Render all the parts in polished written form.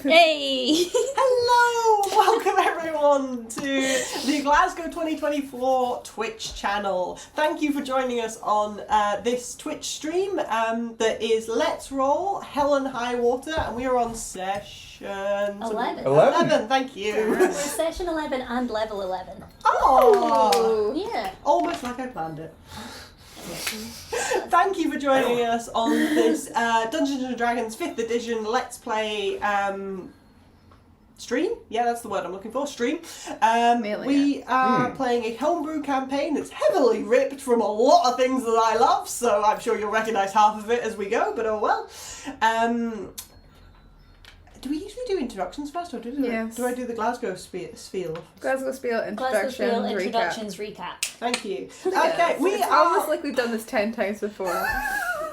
Hey! Hello! Welcome everyone to the Glasgow 2024 Twitch channel. Thank you for joining us on this Twitch stream that is Let's Roll Hell and Highwater, and we are on session 11. Thank you. We're session 11 and level 11. Oh! Yeah. Almost like I planned it. Thank you for joining us on this Dungeons and Dragons 5th edition Let's Play stream. Yeah, that's the word I'm looking for. Stream. We are playing a homebrew campaign that's heavily ripped from a lot of things that I love, so I'm sure you'll recognise half of it as we go, but oh well. Do we usually do introductions first, or do I do the Glasgow spiel? Glasgow spiel, introductions, recap. Thank you. Okay, Okay, we it's are... almost like we've done this 10 times before.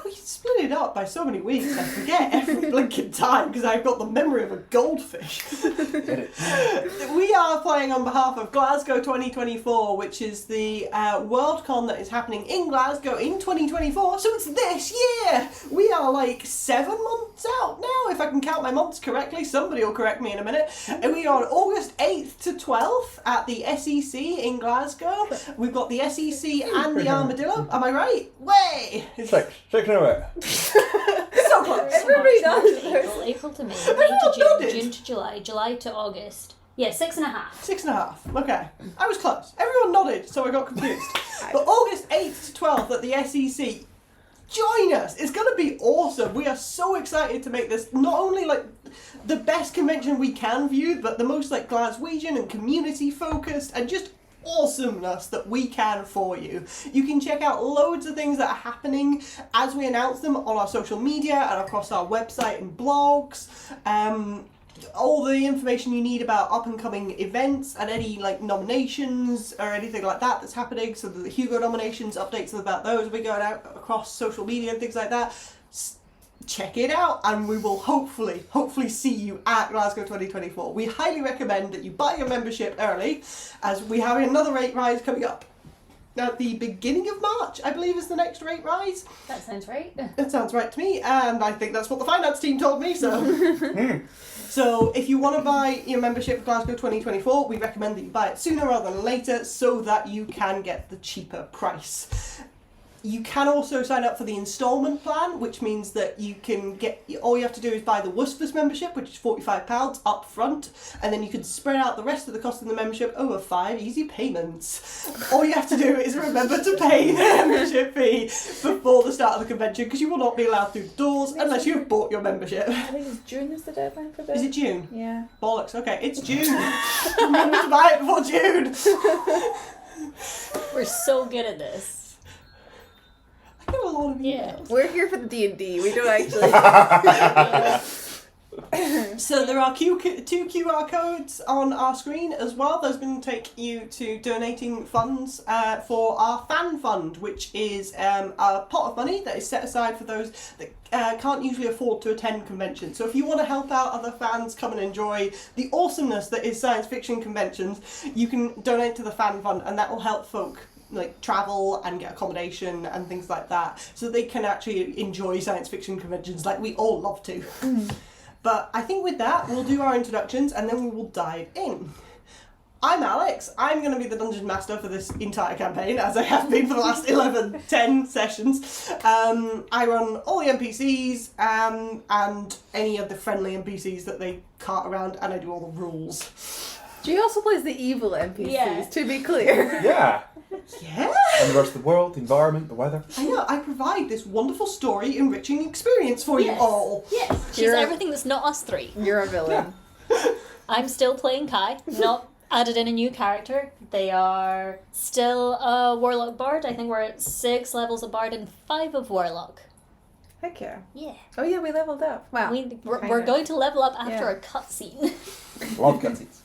We split it up by so many weeks, I forget every blinking time because I've got the memory of a goldfish. We are playing on behalf of Glasgow 2024, which is the Worldcon that is happening in Glasgow in 2024, so it's this year! We are like 7 months out now, if I can count my months correctly. Somebody will correct me in a minute. And we are on August 8th to 12th at the SEC in Glasgow. We've got the SEC and the Armadillo. Am I right? Way! Six and away. So close. Everybody does. April to May, May Everyone to June, nodded. June to July, July to August. Yeah, 6.5. 6.5. Okay. I was close. Everyone nodded, so I got confused. But August 8th to 12th at the SEC. Join us. It's going to be awesome. We are so excited to make this not only like the best convention we can view, but the most like Glaswegian and community focused and just awesomeness that we can for you. You can check out loads of things that are happening as we announce them on our social media and across our website and blogs. All the information you need about up and coming events and any like nominations or anything like that that's happening. So the Hugo nominations, updates about those will be going out across social media and things like that. Check it out, and we will hopefully see you at Glasgow 2024. We highly recommend that you buy your membership early, as we have another rate rise coming up at the beginning of March, I believe is the next rate rise. That sounds right. It sounds right to me, and I think that's what the finance team told me, so... So if you want to buy your membership for Glasgow 2024, we recommend that you buy it sooner rather than later so that you can get the cheaper price. You can also sign up for the instalment plan, which means that you can get, all you have to do is buy the Worstfus membership, which is £45 up front, and then you can spread out the rest of the cost of the membership over 5 easy payments. All you have to do is remember to pay the membership fee before the start of the convention, because you will not be allowed through the doors unless you've bought your membership. I think it's June is the deadline for this. Is it June? Yeah. Bollocks, okay, it's June. Remember to buy it before June. We're so good at this. I get a lot of emails. Yeah. We're here for the D&D. We don't actually... So there are two QR codes on our screen as well. Those are going to take you to donating funds for our fan fund, which is a pot of money that is set aside for those that can't usually afford to attend conventions. So if you want to help out other fans come and enjoy the awesomeness that is science fiction conventions, you can donate to the fan fund, and that will help folk like travel and get accommodation and things like that, so they can actually enjoy science fiction conventions like we all love to. But I think with that, we'll do our introductions and then we will dive in. I'm Alex. I'm going to be the Dungeon Master for this entire campaign, as I have been for the last 10 sessions. I run all the NPCs and any of the friendly NPCs that they cart around, and I do all the rules. She also plays the evil NPCs, Yeah. to be clear. Yeah. Yeah! And the rest of the world, the environment, the weather. I know, I provide this wonderful story enriching experience for you Yes. all. Yes, she's You're- everything that's not us three. You're a villain. I'm still playing Kai, not added in a new character. They are still a Warlock Bard. I think we're at 6 levels of Bard and 5 of Warlock. Heck yeah. Yeah. Oh yeah, we leveled up. Wow. We're going to level up after Yeah. a cutscene. Love cutscenes.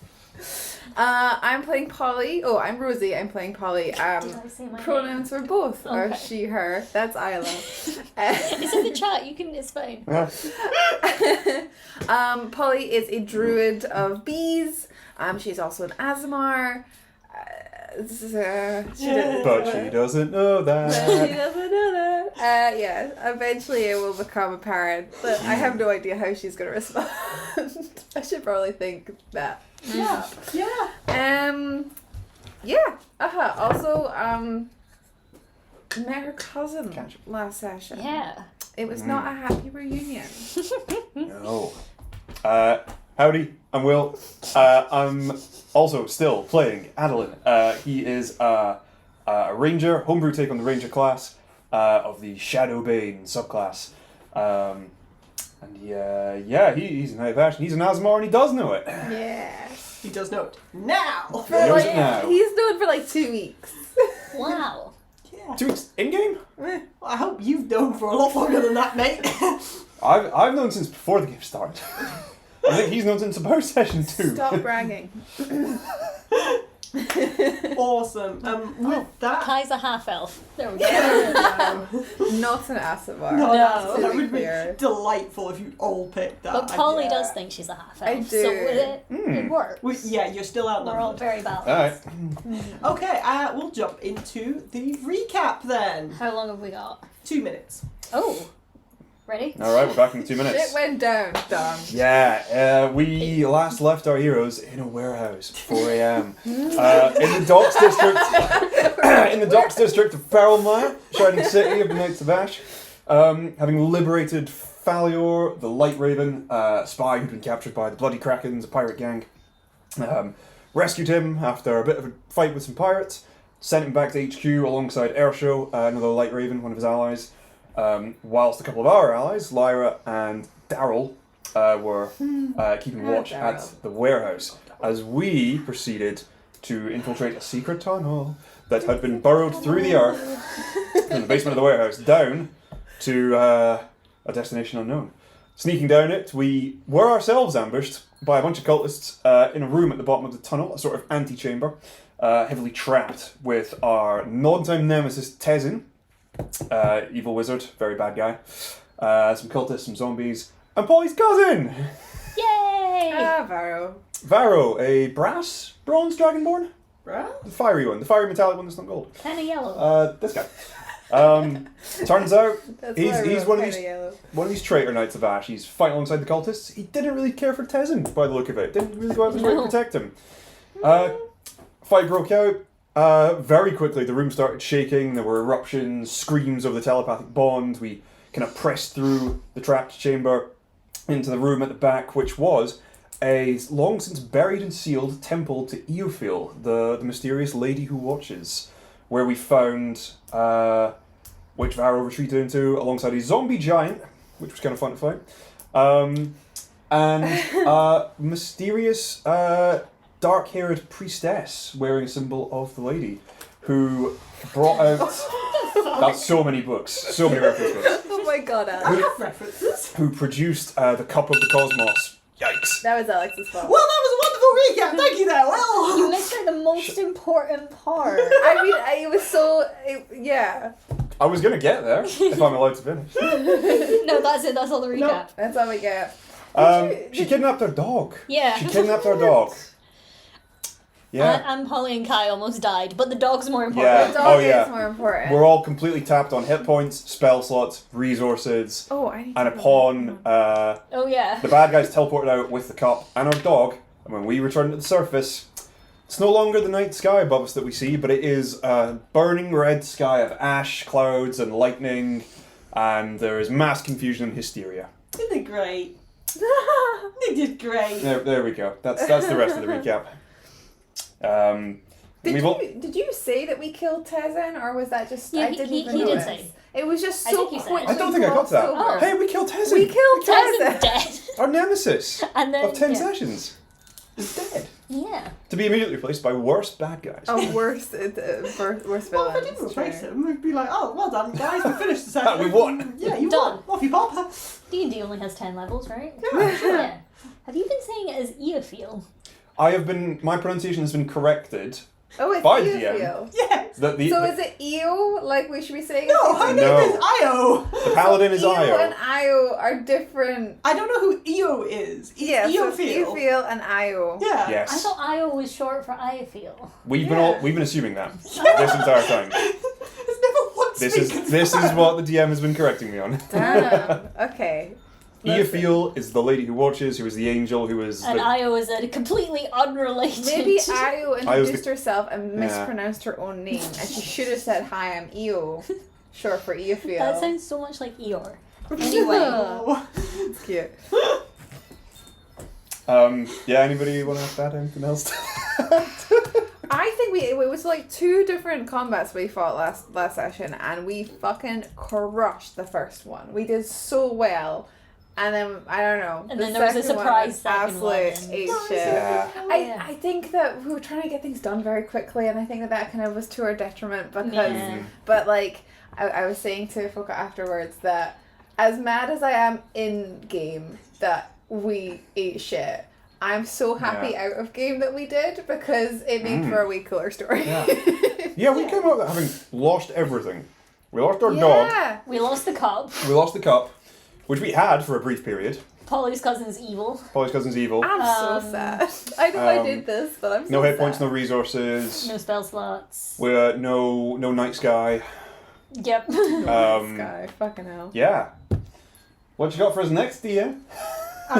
I'm playing Polly. Oh, I'm Rosie. I'm playing Polly. Did I say my Pronouns for both are Okay. she, her. That's Isla. It's in the chat. You can. It's fine. Polly is a druid of bees. She's also an Aasimar. But she doesn't know She that. doesn't know that. Yeah, eventually it will become apparent, but I have no idea how she's going to respond. I should probably think that. Yeah. Yeah. Also, met her cousin Catch. last session. Yeah. It was not a happy reunion. No. Howdy, I'm Will. I'm also still playing Adolin. He is a ranger, homebrew take on the ranger class of the Shadow Bane subclass. He's an Ivash, he's an Aasimar, and he does know it. Yeah. He does know it now. He knows it now. He's known for like 2 weeks. Wow. Yeah. 2 weeks in-game? Well, I hope you've known for a lot longer than that, mate. I've known since before the game started. I think he's known since about session 2. Stop bragging. Awesome. With that, Kai's a half elf. There we go. Not an Aasimar. no, No. that would be Clear. delightful if you all picked that. But Polly idea. does think she's a half elf. I do. So it works. Yeah, you're still out We're all there. very balanced. Alright. Okay, we'll jump into the recap then. How long have we got? 2 minutes. Oh. Ready? Alright, we're back in 2 It minutes. went down, Dom. Yeah, we last left our heroes in a warehouse at 4 a.m. In the docks district, in the docks district of Pearlmire, shining city of the Knights of Ash, having liberated Falior, the Light Raven, spy who'd been captured by the Bloody Krakens, a pirate gang. Rescued him after a bit of a fight with some pirates, sent him back to HQ alongside Ersho, another Light Raven, one of his allies. Whilst a couple of our allies, Lyra and Daryl, were keeping watch Daryl. at the warehouse as we proceeded to infiltrate a secret tunnel that had been burrowed through the earth from the basement of the warehouse down to a destination unknown. Sneaking down it, we were ourselves ambushed by a bunch of cultists in a room at the bottom of the tunnel, a sort of antechamber, heavily trapped with our non-time nemesis Tezin. Evil wizard, very bad guy. Some cultists, some zombies, and Polly's cousin! Yay! Varo. Varo, a bronze dragonborn? Right? The fiery one, the fiery metallic one that's not gold. Kind of yellow. This guy. Turns out, That's he's why I wrote one of kinda these yellow. one of these traitor Knights of Ash. He's fighting alongside the cultists. He didn't really care for Tezin, by the look of it. Didn't really go out of his way to No. protect him. Fight broke out. Very quickly, the room started shaking. There were eruptions, screams of the telepathic bond. We kind of pressed through the trapped chamber into the room at the back, which was a long since buried and sealed temple to Eophil, the mysterious lady who watches, where we found, which Varo retreated into alongside a zombie giant, which was kind of fun to fight, and a mysterious dark-haired priestess wearing a symbol of the lady, who brought out that's so many books, so many reference books, Oh my god, I Alex. have references. who produced the Cup of the Cosmos. Yikes. That was Alex's fault. Well, that was a wonderful recap. Thank you there, Will. You missed out the most important part. I mean, it was so... yeah. I was going to get there, if I'm allowed to finish. No, that's it. That's all the recap. That's all we get. She kidnapped our dog. Yeah. She kidnapped our dog. Yeah. And Polly and Kai almost died, but the dog's more Yeah. important. The dog Oh, yeah. is more important. We're all completely tapped on hit points, spell slots, resources, Oh, I need and to upon Oh yeah. the bad guys teleported out with the cup and our dog, and when we return to the surface, it's no longer the night sky above us that we see, but it is a burning red sky of ash, clouds, and lightning, and there is mass confusion and hysteria. Isn't it great? They did great. There we go. That's the rest of the recap. Did you say that we killed Tezin, or was that just... Yeah, I didn't he even did notice. say. It was just I so think you said. quickly I don't think I got to that. glossed over. Hey, we killed Tezin! We killed Tez's Tezin! dead. Our nemesis And then of 10 yeah. sessions is dead. Yeah. To be immediately replaced by worse bad guys. Oh, worst Well, if villains. I didn't replace him, we'd be like, oh, well done, guys, we finished the session. We won. Yeah, you Done. won. Off you pop. D&D only has 10 levels, right? Yeah. Have you been saying it as Eophil? My pronunciation has been corrected Oh, it's By the Eofeel. Yes. The, the, So is it Eo, like we should be saying? No, her No. name is Io. the paladin is Eo Io. and Io are different. I don't know who Io is. It's Yeah, so it's Eofeel. Eofeel and Io. Yeah. Yes. I thought Io was short for Iofeel. We've Yeah. been assuming that this entire time. There's never once This been is confirmed. what the DM has been correcting me on. Damn. Okay. Listen. Eofeel is the lady who watches, who is the angel, who is And the... Io is a completely unrelated. Maybe Io introduced the- herself and Yeah. mispronounced her own name, and she should have said, "Hi, I'm Eo," short for Eofeel. That sounds so much like Eeyore. Anyway. No. It's cute. Yeah, anybody want to add anything else? I think it was like 2 different combats we fought last session, and we fucking crushed the first one. We did so well, and then I don't know. And the then there was a second one surprise was second absolute one. ape Oh, shit. Yeah. Yeah. I think that we were trying to get things done very quickly, and I think that kind of was to our detriment because. Yeah. But like I was saying to Foka afterwards that as mad as I am in game that we ate shit, I'm so happy out of game that we did because it made for a way cooler story. Yeah. Yeah, we came out having lost everything. We lost our dog. Yeah. We lost the cup. We lost the cup, which we had for a brief period. Polly's cousin's evil. Polly's cousin's evil. I'm so sad. I know I did this, but I'm so No hit sad. points, no resources. No spell slots. We're no night sky. Yep. Sky, fucking hell. Yeah. What you got for us next, DM?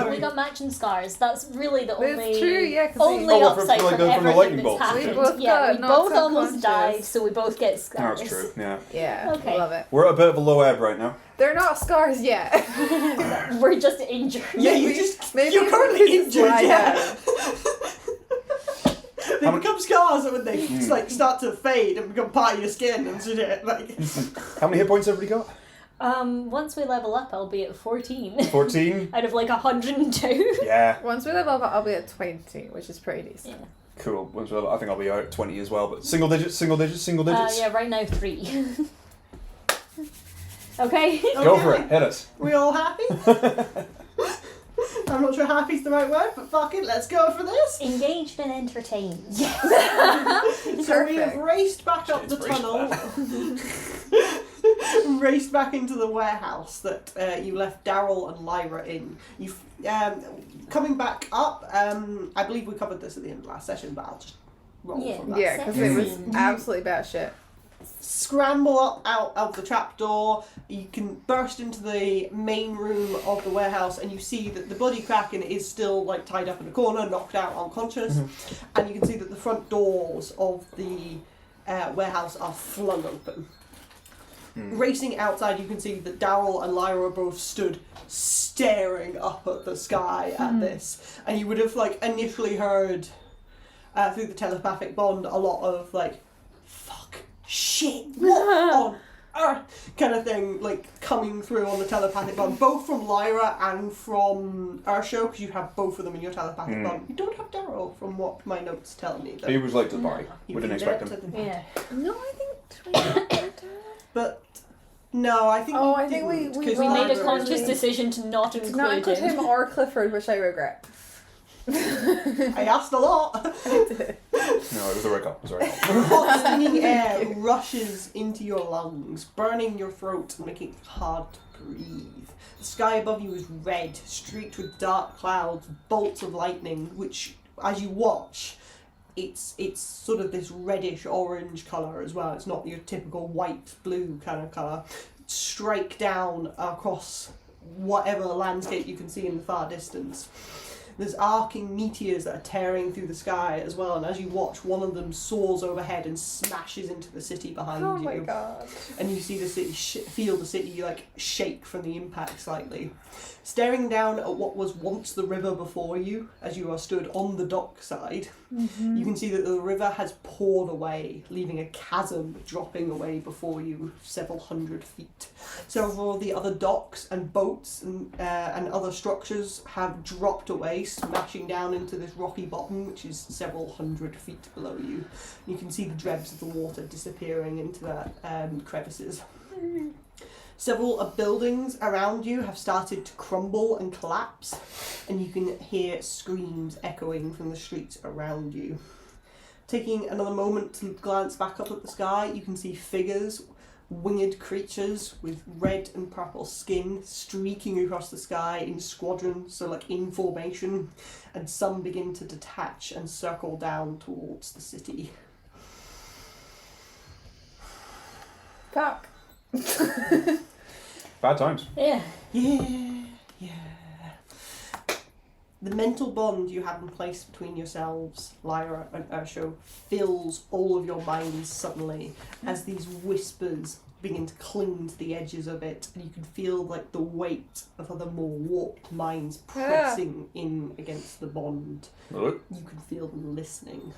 We got matching scars. That's really the It's only true, yeah, 'cause only Oh, from- upside like from the- from the everything lightning that's bolts. We happened. both Yeah, got we knocked both almost unconscious. died, so we both get scars. That's true, yeah. Yeah, Okay. love it. We're at a bit of a low ebb right now. They're not scars yet. We're just injured. Yeah, Maybe- you're we currently could injured. lie Yeah. down. They become scars when they like start to fade and become part of your skin and shit. Like. How many hit points have we got? Once we level up, I'll be at 14 14? out of like 102. Yeah. Once we level up, I'll be at 20, which is pretty decent. Yeah. Cool. Once we're- I think I'll be out at 20 as well, but single digits. Yeah, right now 3. Okay. Go for it. Hit us. We all happy? I'm not sure happy's the right word, but fuck it, let's go for this. Engaged and entertained. So we have Perfect. raced back up It's the raced tunnel, raced back into the warehouse that you left Daryl and Lyra in. You coming back up. I believe we covered this at the end of last session, but I'll just roll Yeah. from that. Yeah, because it was Mm. absolutely batshit. Scramble up out of the trapdoor. You can burst into the main room of the warehouse, and you see that the bloody Kraken is still like tied up in a corner, knocked out, unconscious. And you can see that the front doors of the warehouse are flung open. Racing outside, you can see that Daryl and Lyra are both stood staring up at the sky at this, and you would have like initially heard through the telepathic bond a lot of like shit, what on earth kind of thing, like coming through on the telepathic bond, both from Lyra and from Ursho, because you have both of them in your telepathic bond. You don't have Daryl, from what my notes tell me. Though. He was late to the party. He We didn't was expect late him. to the- Yeah. No, I think But no, I think. Oh, we I think we- didn't, we 'cause We made a Lyra conscious was- decision to not to include not include him. him or Clifford, which I regret. I asked a lot. No, it was the right call. It was the right call. Hot stinging air rushes into your lungs, burning your throat and making it hard to breathe. The sky above you is red, streaked with dark clouds, bolts of lightning, which, as you watch, it's sort of this reddish orange colour as well. It's not your typical white blue kind of colour. Strike down across whatever landscape you can see in the far distance. There's arcing meteors that are tearing through the sky as well, and as you watch, one of them soars overhead and smashes into the city behind Oh you. my god. And you see the city, feel the city like shake from the impact slightly. Staring down at what was once the river before you, as you are stood on the dock side, you can see that the river has poured away, leaving a chasm dropping away before you several hundred feet. Several of the other docks and boats and other structures have dropped away, smashing down into this rocky bottom, which is several hundred feet below you. You can see the dregs of the water disappearing into the crevices. Several buildings around you have started to crumble and collapse, and you can hear screams echoing from the streets around you. Taking another moment to glance back up at the sky, you can see figures, winged creatures with red and purple skin streaking across the sky in squadrons, so like in formation, and some begin to detach and circle down towards the city. Fuck. Bad times. Yeah. Yeah. The mental bond you have in place between yourselves, Lyra and Ursho, fills all of your minds suddenly as these whispers begin to cling to the edges of it, and you can feel like the weight of other more warped minds pressing in against the bond. Look. You can feel them listening.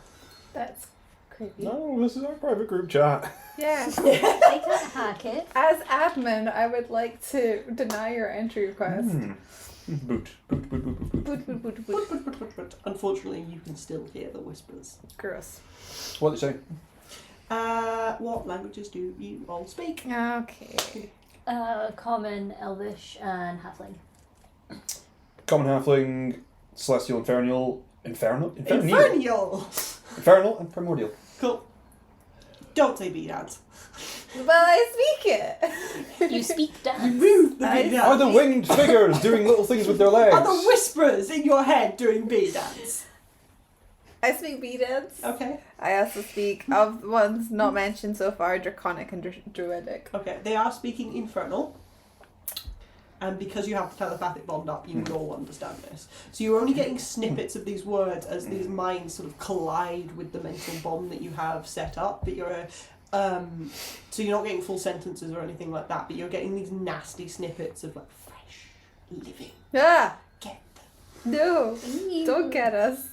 That's creepy. No, this is our private group chat. Yeah. They can't hack it. As admin, I would like to deny your entry request. Boot. Boot, boot, boot, boot. But unfortunately, you can still hear the whispers. Gross. What are they saying? What languages do you all speak? Okay. Common, Elvish, and Halfling. Common halfling, celestial, infernal, infernal, and primordial. Cool. Don't say B-dance. Well, I speak it. You speak You dance. move the I- B-dance. Are the winged figures doing little things with their legs? Are the whispers in your head doing B-dance? I speak B-dance. Okay. I also speak of ones not mentioned so far, Draconic and Druidic. Okay, they are speaking Infernal. And because you have the telepathic bond up, you would all understand this. So you're only getting snippets of these words as these minds sort of collide with the mental bond that you have set up. But you're, so you're not getting full sentences or anything like that. But you're getting these nasty snippets of like fresh living. Ah! Get them. No! Ew. Don't get us.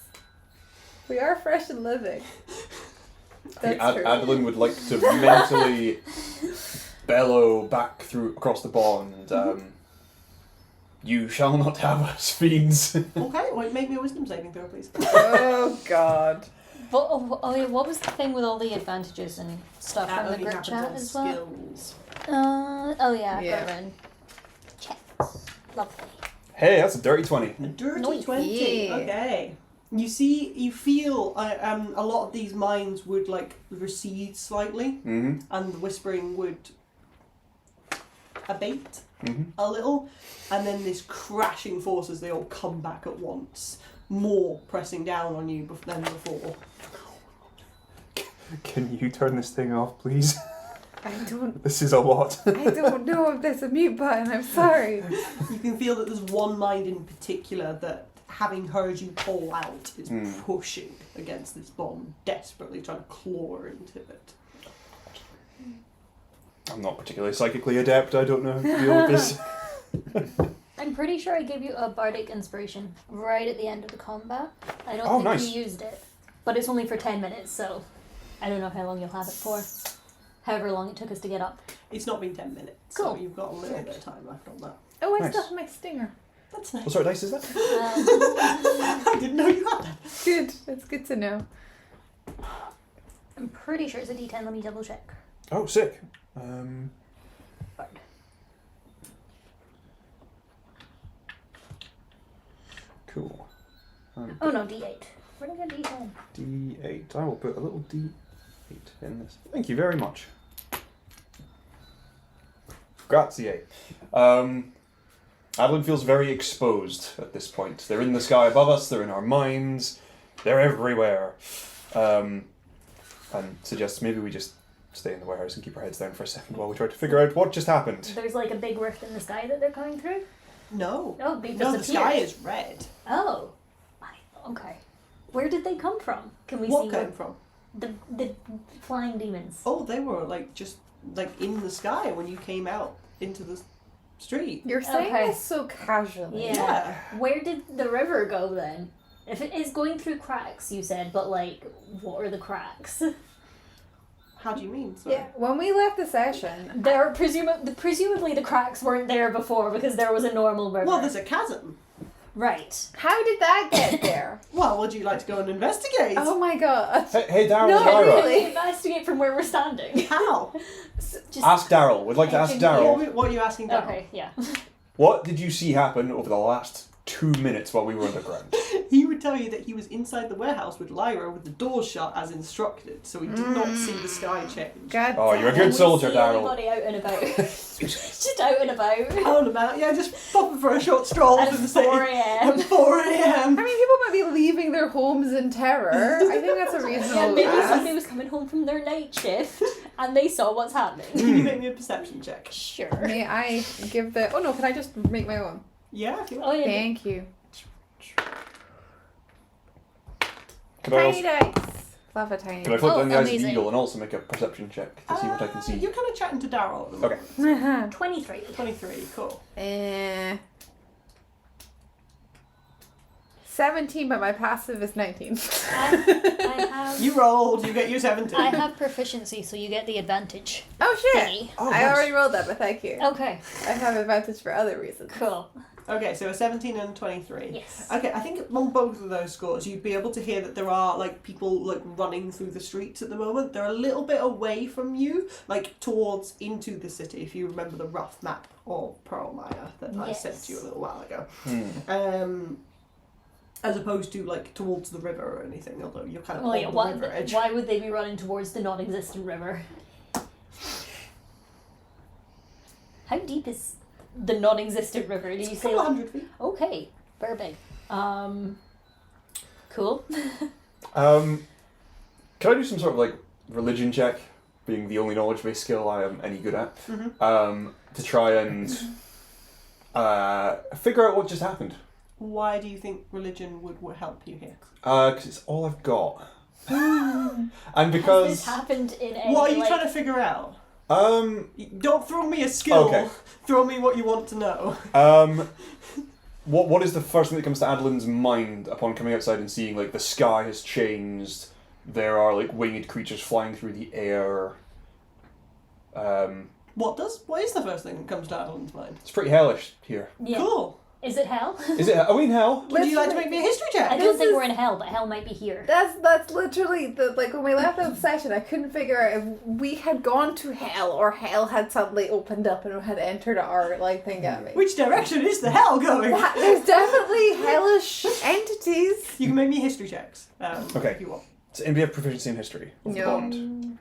We are fresh and living. I think That's true. Adolin would like to mentally bellow back across the bond. You shall not have us, fiends. Okay, wait, make me a wisdom saving throw, please. Oh god. Oh yeah, what was the thing with all the advantages and stuff That from the only group happens chat on as well? skills. Oh yeah, I've Yeah. got it written. Checks. Lovely. Hey, That's a dirty 20. A dirty Nice. 20. Yeah. Okay. You feel a lot of these minds would like recede slightly, Mm-hmm. and the whispering would abate Mm-hmm. a little, and then this crashing force as they all come back at once, more pressing down on you than before. Can you turn this thing off, please? I don't This is a lot. know if there's a mute button, I'm sorry. You can feel that there's one mind in particular that, having heard you call out, is pushing against this bond, desperately trying to claw into it. I'm not particularly psychically adept. I don't know how to deal with this. I'm pretty sure I gave you a bardic inspiration right at the end of the combat. I don't Oh, think nice. you used it, but it's only for 10 minutes, so I don't know how long you'll have it for. However long it took us to get up. It's not been 10 minutes, Cool. so you've got a little bit of time left on that. Oh, I Nice. still have my stinger. That's nice. What sort of dice is that? I didn't know you had that. Good. That's good to know. I'm pretty sure it's a D10. Let me double check. Oh, sick. Bard. Cool. Oh no, D8. Where did I get D10? D8. I will put a little D8 in this. Thank you very much. Grazie. Adolin feels very exposed at this point. They're in the sky above us, they're in our minds, they're everywhere. And suggests maybe we just stay in the warehouse and keep our heads down for a second while we try to figure out what just happened. There's like a big rift in the sky that they're coming through? No. Oh, they No, the disappeared. sky is red. Oh. Okay. Where did they come from? Can we What see came from? the flying demons? Oh, they were like just like in the sky when you came out into the street. You're saying Okay. this so casually. Yeah. Where did the river go then? If it is going through cracks, you said, but like, what are the cracks? How do you mean? Sorry. Yeah. When we left the session, There are presumably the cracks weren't there before because there was a normal river. Well, there's a chasm. Right. how did that get there? Well, would you like to go and investigate? Oh my god. Hey Daryl, No, and Lyra. really? Can we investigate from where we're standing? How? Just Ask Daryl. Would like to ask Can you- Daryl. What are you asking now? Okay, yeah. What did you see happen over the last 2 minutes while we were underground. He would tell you that he was inside the warehouse with Lyra with the doors shut as instructed, so he did not see the sky change. God Oh, you're a damn. good soldier, see Daryl. anybody out and about. Just out and about. Out and about, yeah, just popping for a short stroll At through the city. 4 a.m. At 4 a.m. I mean, people might be leaving their homes in terror. I think that's a reasonable Yeah, maybe ask. somebody was coming home from their night shift and they saw what's happening. Can you make me a perception check? Sure. May I give the... Oh no, can I just make my own? Yeah, if you Oh want. yeah. Thank you. Can I, Tiny also, dice. Love a tiny can I dice. flip Oh, down the eyes of the amazing. eagle and also make a perception check to see what I can see? You're kind of chatting to Daryl at the moment. Okay. 23. 23, cool. 17, but my passive is 19. I have. You rolled, you get your 17. I have proficiency, so you get the advantage. Oh shit! Thingy. Oh, I nice. already rolled that, but thank you. Okay. I have advantage for other reasons. Cool. Okay, so a 17 and 23. Yes. Okay, I think on both of those scores, you'd be able to hear that there are like people like running through the streets at the moment. They're a little bit away from you, like towards into the city. If you remember the rough map of Pearlmire that I Yes. sent to you a little while ago, Hmm. as opposed to like towards the river or anything. Although you're kind of Well, on yeah, the river edge. why would they be running towards the non-existent river? How deep is the non-existent river? Did you It's say? a couple Like, 100 feet. okay, very big. Cool. Can I do some sort of like religion check, being the only knowledge-based skill I am any good at, to try and figure out what just happened? Why do you think religion would help you here? Because it's all I've got. And Has because this happened in any? What are you like, trying to figure out? Don't throw me a skill. Okay. Throw me what you want to know. what is the first thing that comes to Adolin's mind upon coming outside and seeing like the sky has changed? There are like winged creatures flying through the air. What is the first thing that comes to Adolin's mind? It's pretty hellish here. Yeah. Cool. Is it hell? Is it? Are we in hell? Would you like to make me a history check? I don't This think is- we're in hell, but hell might be here. That's literally the like when we left the session, I couldn't figure out if we had gone to hell or hell had suddenly opened up and had entered our like thing at me. Which direction is the hell going? There's definitely hellish entities. You can make me history checks. Okay. If you want. Does anybody have proficiency in history? Of the No. bond?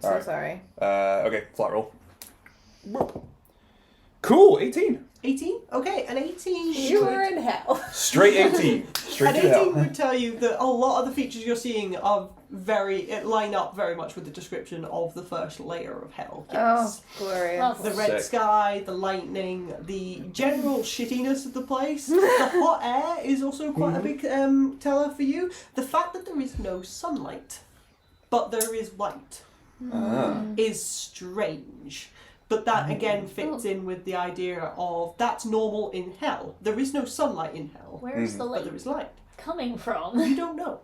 So Alright. sorry. Okay, flat roll. Cool, 18. 18? Okay, an 18. You were in hell. Straight 18. Straight An to 18 hell. would tell you that a lot of the features you're seeing are line up very much with the description of the first layer of hell. Oh, Yes. glorious. Lovely. The red Sick. sky, the lightning, the general shittiness of the place. The hot air is also quite a big teller for you. The fact that there is no sunlight, but there is light, Ah. is strange. But that again fits in with the idea of that's normal in hell. There is no sunlight in hell, Where's the but light there is light. coming from? You don't know.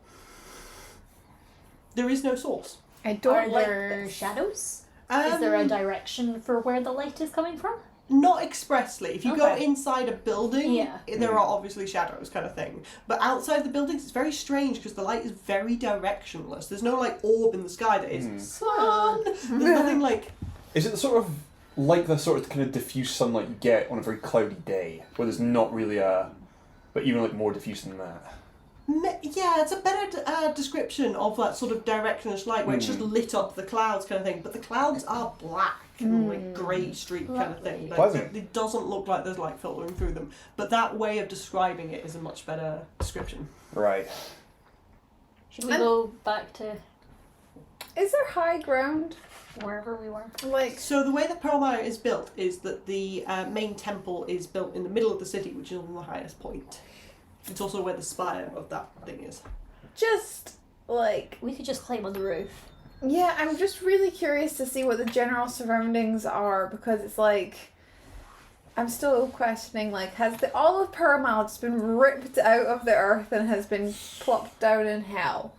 There is no source. I Are don't like there this. shadows? Is there a Um, direction for where the light is coming from? Not expressly. If you go Okay. inside a building, Yeah. there are obviously shadows kind of thing. But outside the buildings, it's very strange because the light is very directionless. There's no like orb in the sky that is sun. There's nothing like... Is it the sort of like the sort of kind of diffuse sunlight you get on a very cloudy day, where there's not really but even like more diffuse than that? Yeah, it's a better description of that sort of directionless light where it's just lit up the clouds kind of thing. But the clouds are black and like grey streak kind of thing. Like, Pleasant. it doesn't look like there's light filtering through them. But that way of describing it is a much better description. Right. Should we And- go back to Is there high ground? wherever we were? Like So the way that Pearlmire is built is that the main temple is built in the middle of the city, which is on the highest point. It's also where the spire of that thing is. just like We could just climb on the roof. yeah, I'm just really curious to see what the general surroundings are because it's like I'm still questioning like has all of Pearlmire just been ripped out of the earth and has been plopped down in hell?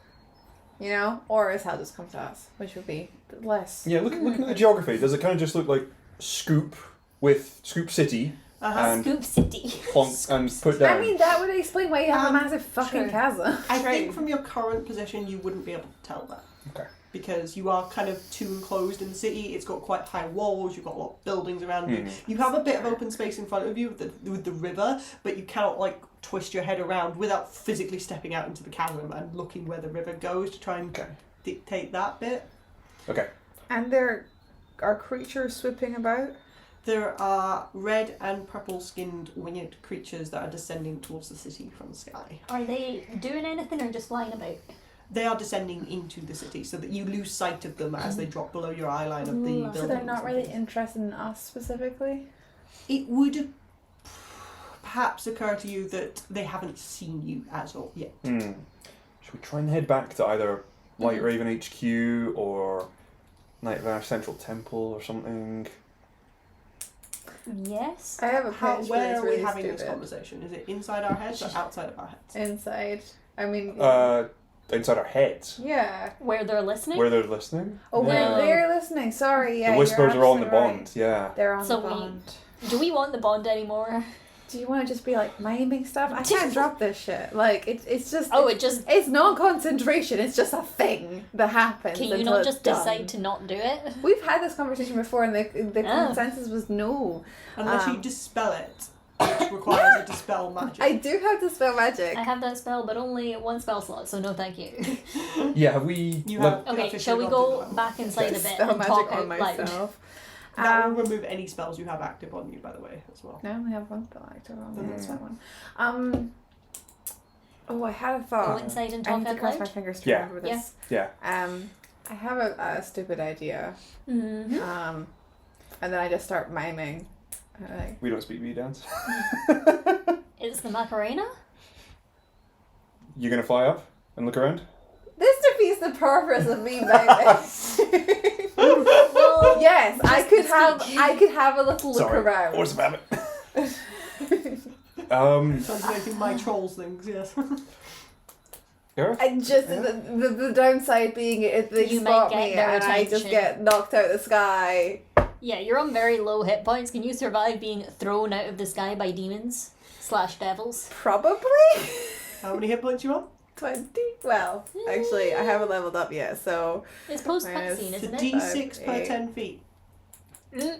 You know? Or is hell just come to us? Which would be less. Yeah, looking at the geography, does it kind of just look like Scoop with Scoop City and Scoop City. plonk and put down? I mean, that would explain why you have a massive fucking True. chasm. I think from your current position you wouldn't be able to tell that. Okay. because you are kind of too enclosed in the city. It's got quite high walls, you've got a lot of buildings around you. You have a bit of open space in front of you with the river, but you cannot like twist your head around without physically stepping out into the chasm and looking where the river goes to try and dictate that bit. Okay. And there are creatures swooping about? There are red and purple skinned winged creatures that are descending towards the city from the sky. Are they doing anything or just flying about? They are descending into the city so that you lose sight of them as they drop below your eye line of the buildings. So they're not really interested in us specifically? It would perhaps occur to you that they haven't seen you as of yet. Should we try and head back to either White Raven HQ or Nightmare Central Temple or something? Yes. I have a pitch, Where but it's are we really having stupid. this conversation? Is it inside our heads or outside of our heads? Inside. I mean... Inside our heads. yeah. Where they're listening? Where they're listening? Oh, Yeah. when they're listening. Sorry, yeah. The whispers you're are on the absolutely bond, right. yeah. They're on So the bond. Do we want the bond anymore? Do you want to just be like miming stuff? I can't drop this shit. Like it's just. Oh, it's non-concentration. It's just a thing that happens. Can you until not it's just done. decide to not do it? We've had this conversation before, and the Oh. consensus was no. Unless you dispel it, which requires a dispel magic. I do have dispel magic. I have that spell, but only one spell slot, so no thank you. Yeah, have we... You let- have Okay, shall we go back inside a bit Dispel and magic talk on out loud? myself. That will remove any spells you have active on you, by the way, as well. I only have one spell active on Then me. that's That fine. one. Oh, I had a Go thought. inside and I talk need to out cross my loud? fingers to Yeah. remember this. Yeah. I have a stupid idea. Mm-hmm. And then I just start miming. Like, We don't speak bee dance. It's the Macarena? You gonna fly up and look around? this defeats the purpose of me miming. Well, Yes, I Just could to have. speak. I could have a little look Sorry. around. What's the habit? Sounds making my trolls things, yes. Gareth? And just the downside being if they You spot might get me their and I just attention. get knocked out of the sky. yeah, you're on very low hit points. Can you survive being thrown out of the sky by demons / devils? Probably How many hit points you on? 20. Well, actually, I haven't leveled up yet, so It's post Minus cutscene, It's a isn't it? d6 per 8. 10 feet. Mm.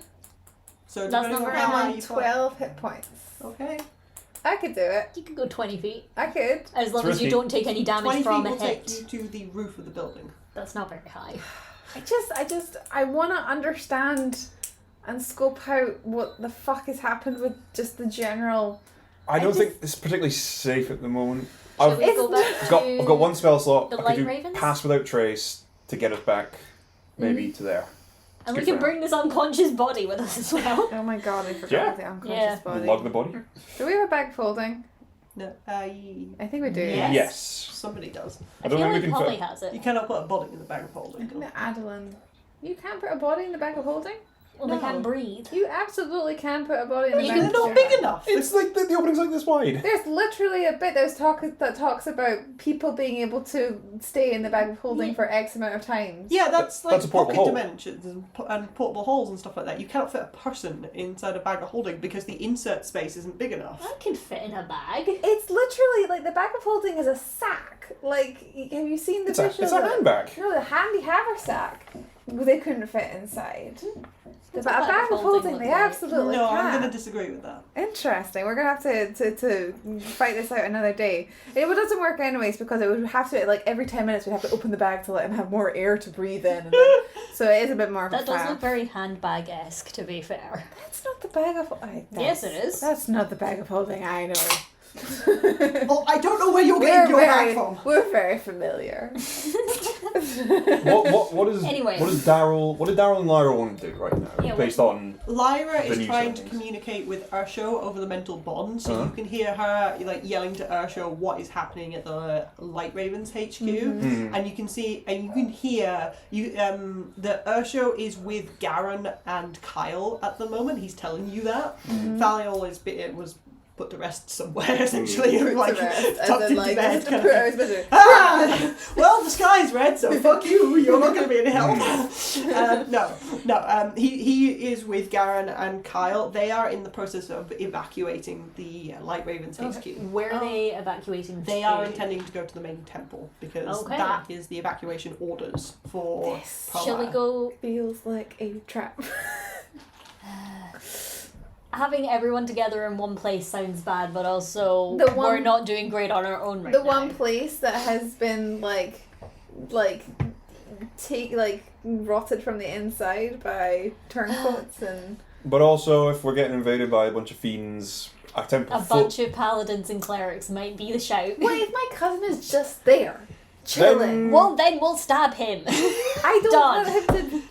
So That's depending not on very how high. high you fly. 12 hit points. Okay. I could do it. You could go 20 feet. I could. As long It's as you risky. don't take any 20 damage feet from will a take hit. you to the roof of the building. That's not very high. I want to understand and scope out what the fuck has happened with just the general. I don't just- think it's particularly safe at the moment. Shall I've, we go back I've got one spell slot. the I could Light do Ravens? Pass Without Trace to get us back, maybe to there. And It's we good can for bring this unconscious body with us as well. Oh my god, I forgot Yeah. the unconscious Yeah. body. Log the body. Do we have a bag of holding? No, I think we do. Yes. Yes. somebody does. I I don't feel think like we can Holly fit. has You it. cannot put a body in the bag of holding. I think the Adolin. You can't put a body in the bag of holding? Well, they No. can't breathe. You absolutely can put a body in the You bag can- of They're not holding. big enough. It's like the opening's like this wide. There's literally a bit that talks about people being able to stay in the bag of holding for X amount of times. Yeah, that's like That's a portable pocket hole. dimensions and portable holes and stuff like that. You cannot fit a person inside a bag of holding because the insert space isn't big enough. I can fit in a bag. It's literally like the bag of holding is a sack. Like, have you seen the It's a visual? handbag. No, the handy haversack. They couldn't fit inside. The What's a bag of holding, look they like? absolutely No, can. I'm going to disagree with that. Interesting. We're gonna have to fight this out another day. It doesn't work anyways because it would have to like every 10 minutes we'd have to open the bag to let him have more air to breathe in. And then, so it is a bit more of a That does faff. look very handbag-esque, to be fair. That's not the bag of. Yes, it is. That's not the bag of holding. I know. Oh, I don't know where you're getting your bag from. We're very familiar. What is Anyway. what did Daryl and Lyra want to do right now? Yeah, based on Lyra The is new trying to settings. communicate with Ursho over the mental bond, so Uh-huh. you can hear her like yelling to Ursho what is happening at the Light Ravens HQ, Mm-hmm. and you can see and you can hear that Ursho is with Garen and Kyle at the moment. He's telling you that Mm-hmm. Thaliol was put to rest somewhere, essentially. Put to Like, rest, as tucked in, into like, bed. just to kind put of out thing. his Ah! Well, the sky's red, so fuck you. You're not going to be any help. No. He is with Garen and Kyle. They are in the process of evacuating the Light Ravens HQ. Where are they evacuating? They to? are intending to go to the main temple because Okay. that is the evacuation orders for Pearlmire. Shall we go? Feels like a trap. Having everyone together in one place sounds bad, but also The we're one- not doing great on our own right The now. one place that has been rotted from the inside by turncoats and But also, if we're getting invaded by a bunch of fiends, a temple A bunch of paladins and clerics might be the shout. what if my cousin is just there, chilling? Then- Well, then we'll stab him. I don't Done. want him to.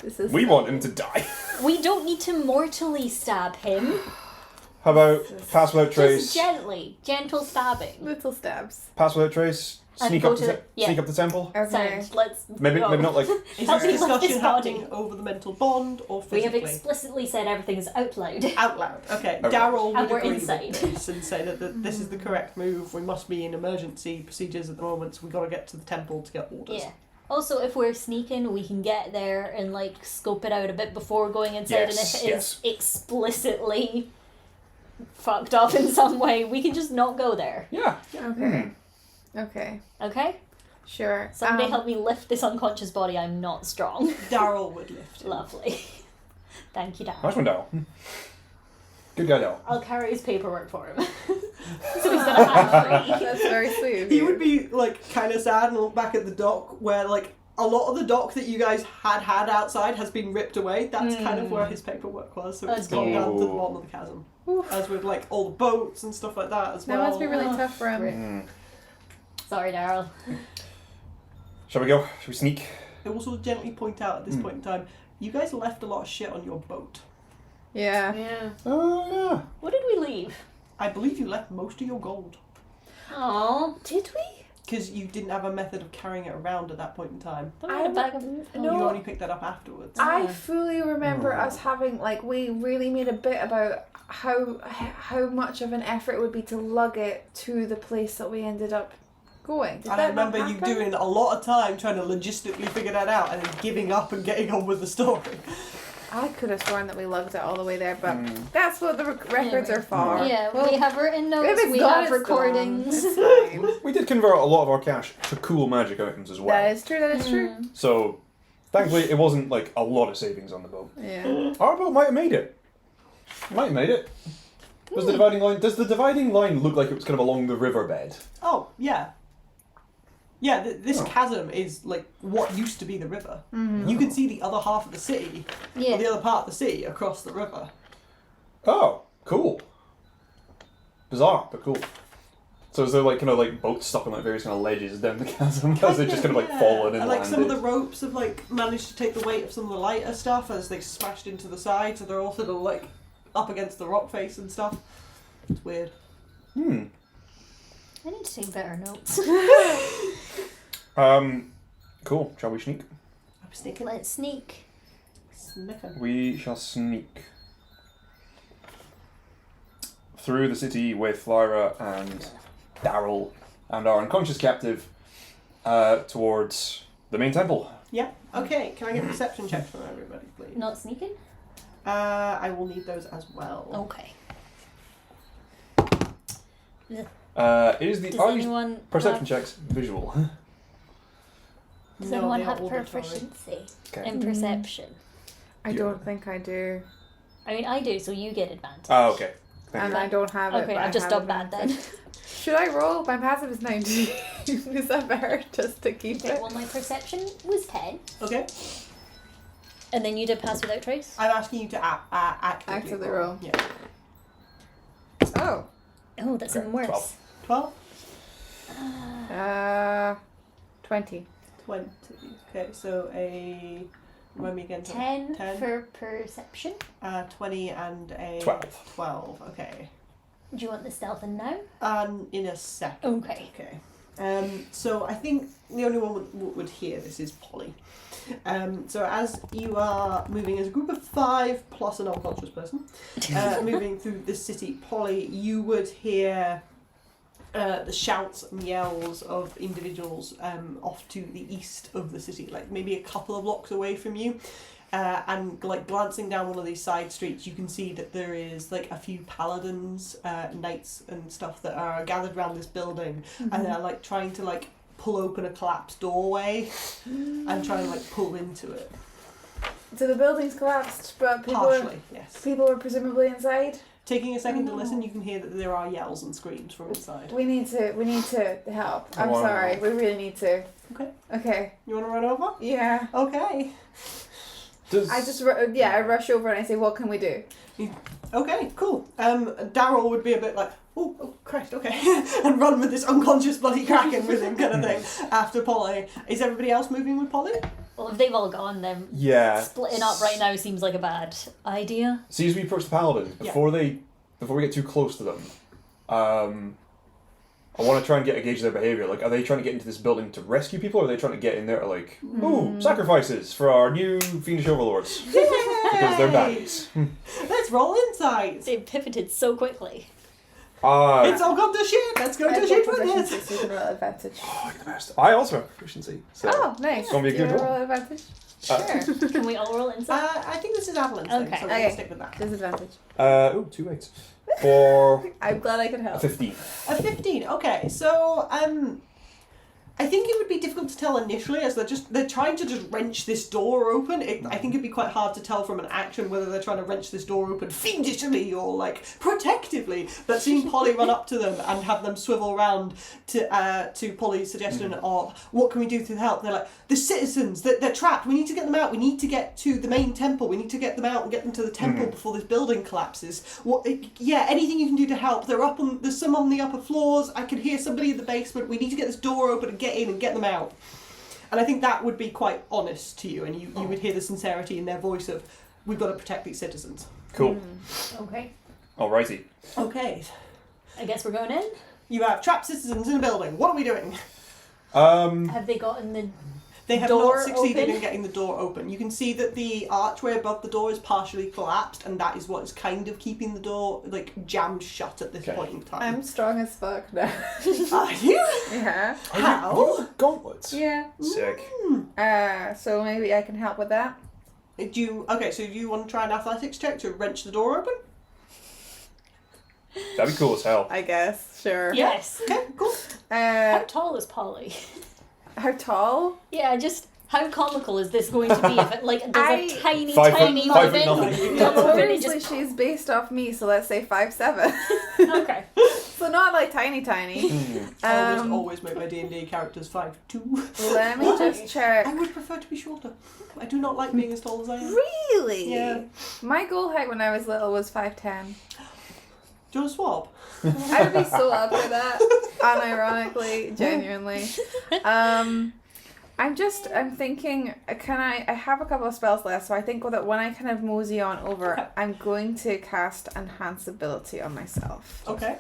This is we want him to die. We don't need to mortally stab him. How about pass without trace? Just gently, gentle stabbing. little stabs. Pass without trace. And Sneak go up to the- yeah. sneak up the temple. Okay. Sound. Let's Maybe go. maybe not like Is Help this me lift this discussion body. happening over the mental bond or We have physically? explicitly said everything is out loud. Out loud. Okay, Okay. Daryl And would we're agree inside. with this and say that this is the correct move. We must be in emergency procedures at the moment, so we've got to get to the temple to get orders. Yeah. Also, if we're sneaking, we can get there and like scope it out a bit before going inside. Yes, and if it is explicitly fucked up in some way, we can just not go there. yeah. Okay. Okay. Okay? Sure. Somebody help me lift this unconscious body. I'm not strong. Daryl would lift him. Lovely. Thank you, Dad. Nice one, Dal. Good guy, Dal. I'll carry his paperwork for him. So he's gonna have free. That's very sweet. of He you. would be like kind of sad and look back at the dock where like a lot of the dock that you guys had outside has been ripped away. That's kind of where his paperwork was. So it's Oh, gone dear. down to the bottom of the chasm. Oof. As with like all the boats and stuff like that as That well. must be really tough for him. Mm. Sorry, Daryl. Shall we go? Shall we sneak? I also gently point out at this point in time, you guys left a lot of shit on your boat. Yeah. Yeah. Oh yeah. What did we leave? I believe you left most of your gold. Oh, Did we? Because you didn't have a method of carrying it around at that point in time. I had a bag of. You No. only picked that up afterwards. I fully remember Oh. us having we really made a bit about how much of an effort it would be to lug it to the place that we ended up going. Did And that I remember not you happen? doing a lot of time trying to logistically figure that out and then giving up and getting on with the story. I could have sworn that we lugged it all the way there, but that's what the records are for. Yeah, Well, we have written if notes, it's we gone, have it's recordings. gone. It's fine. We did convert a lot of our cash to cool magic items as well. That is true. That is true. So, thankfully, it wasn't like a lot of savings on the boat. Yeah. Our boat might have made it. Might have made it. Does the dividing line? Does the dividing line look like it was kind of along the riverbed? Oh, yeah. Yeah, this Oh. chasm is like what used to be the river. You can see the other half of the city, or the Yeah. other part of the city across the river. Oh, cool. Bizarre, but cool. So is there like kind of like boats stuck on like various kind of ledges down the chasm? Has it just kind of like Yeah. fallen and And like some of the landed? ropes have like managed to take the weight of some of the lighter stuff as they smashed into the side, so they're all sort of like up against the rock face and stuff. It's weird. I need to take better notes. Cool. Shall we sneak? I'm sneaking. Let's sneak. Sneaking. We shall sneak through the city with Lyra and Daryl and our unconscious captive towards the main temple. Yeah. Okay. Can I get perception checks from everybody, please? Not sneaking? I will need those as well. Okay. Is the Does are these anyone perception have, checks visual? does No, anyone they are have auditory. proficiency Okay. in perception? I don't think I do. I mean, I do, so you get advantage. Oh, okay. Thank And you. I don't have it. Okay, but I've I just have done bad then. advantage. Should I roll? My passive is 19. Is that better? Just to keep Okay, it? well, my perception was 10. Okay. And then you did pass without trace? I'm asking you to actively Actively roll. Yeah. Oh. Oh, that's even worse. 12. 12? 20. 20. Okay, so remind me again. 10 10. for perception. 20 and a 12. 12. Okay. Do you want the stealth in now? In a second. Okay. Okay. So I think the only one would hear this is Polly. So as you are moving as a group of 5 plus an unconscious person, moving through the city, Polly, you would hear the shouts and yells of individuals off to the east of the city, like maybe a couple of blocks away from you. And like glancing down one of these side streets, you can see that there is like a few paladins, knights and stuff that are gathered around this building, and they're like trying to like pull open a collapsed doorway and try and like pull into it. So the building's collapsed, but Partially, yes. people were presumably inside. Taking a second to listen, you can hear that there are yells and screams from inside. We need to help. I'm sorry. We really need to. Okay. Okay. You want to run over? Yeah. Okay. I rush over and I say, what can we do? Okay, cool. Daryl would be a bit like, oh Christ, okay, and run with this unconscious bloody kraken with him kind of thing after Polly. Is everybody else moving with Polly? Well, if they've all gone, then Yeah. splitting up right now seems like a bad idea. See, as we approach the paladins, before we get too close to them, I want to try and get a gauge of their behaviour. Like, are they trying to get into this building to rescue people, or are they trying to get in there to, like, sacrifices for our new fiendish overlords? Because they're baddies. Let's roll insight. They pivoted so quickly. It's all gone to shit. Let's go to shit with proficiency, it. so you can roll advantage. Oh, you're the best. I also have proficiency. So Nice. It's going to be a Do good you roll. roll advantage? Sure. Can we all roll insight? I think this is Adolin's thing, Okay. so we'll stick with that. Disadvantage. 2 8. For I'm glad I could a help. 15. A 15. Okay, so I think it would be difficult to tell initially, as they're trying to just wrench this door open. I think it'd be quite hard to tell from an action whether they're trying to wrench this door open fiendishly or like protectively. But seeing Polly run up to them and have them swivel around to Polly's suggestion of what can we do to help, they're like, the citizens, they're trapped. We need to get them out. We need to get to the main temple. We need to get them out and get them to the temple before this building collapses. Anything you can do to help. There's some on the upper floors. I can hear somebody in the basement. We need to get this door open and get in and get them out. And I think that would be quite honest to you, and you would hear the sincerity in their voice of, we've got to protect these citizens. Cool. Okay. Alrighty. Okay. I guess we're going in. You have trapped citizens in a building. What are we doing? Have they gotten the They have door not succeeded open? in getting the door open. You can see that the archway above the door is partially collapsed, and that is what is kind of keeping the door like jammed shut at this point in time. I'm strong as fuck now. Are you? Yeah. How? Gauntlets. Yeah. Sick. So maybe I can help with that. So do you want to try an athletics check to wrench the door open? That'd be cool as hell. I guess. Sure. Yes. Okay, cool. How tall is Polly? How tall? Yeah, just how comical is this going to be if it like does a tiny, Five foot- tiny 5 foot bit nothing. come over and it Obviously, just she's based off me, so let's say 5'7". okay. So not like tiny. I always make my D&D characters 5'2". Let me just check. I would prefer to be shorter. I do not like being as tall as I am. Really? Yeah. My goal height when I was little was 5'10". Do you want to swap? I would be so up for that. Unironically, genuinely. I'm thinking, I have a couple of spells left, so I think that when I kind of mosey on over, Okay. I'm going to cast Enhance Ability on myself. Okay.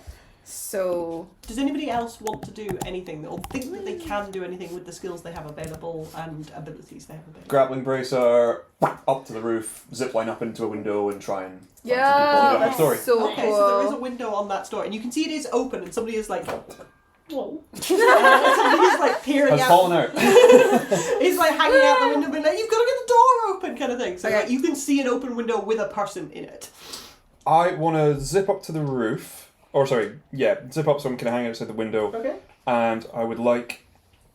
So, Does anybody else want to do anything or think that they can do anything with the skills they have available and abilities they have available? Grappling bracer, up to the roof, zip line up into a window and try and find some people yeah, who got the story. that's so Okay, cool. so there is a window on that door, and you can see it is open, and somebody is like, Whoa. somebody is like peering Has out. fallen out. He's like hanging out the window, being like, "You've got to get the door open," kind of thing. So Okay. like, you can see an open window with a person in it. I want to zip up to the roof. Zip up so I'm kind of hanging outside the window. Okay. And I would like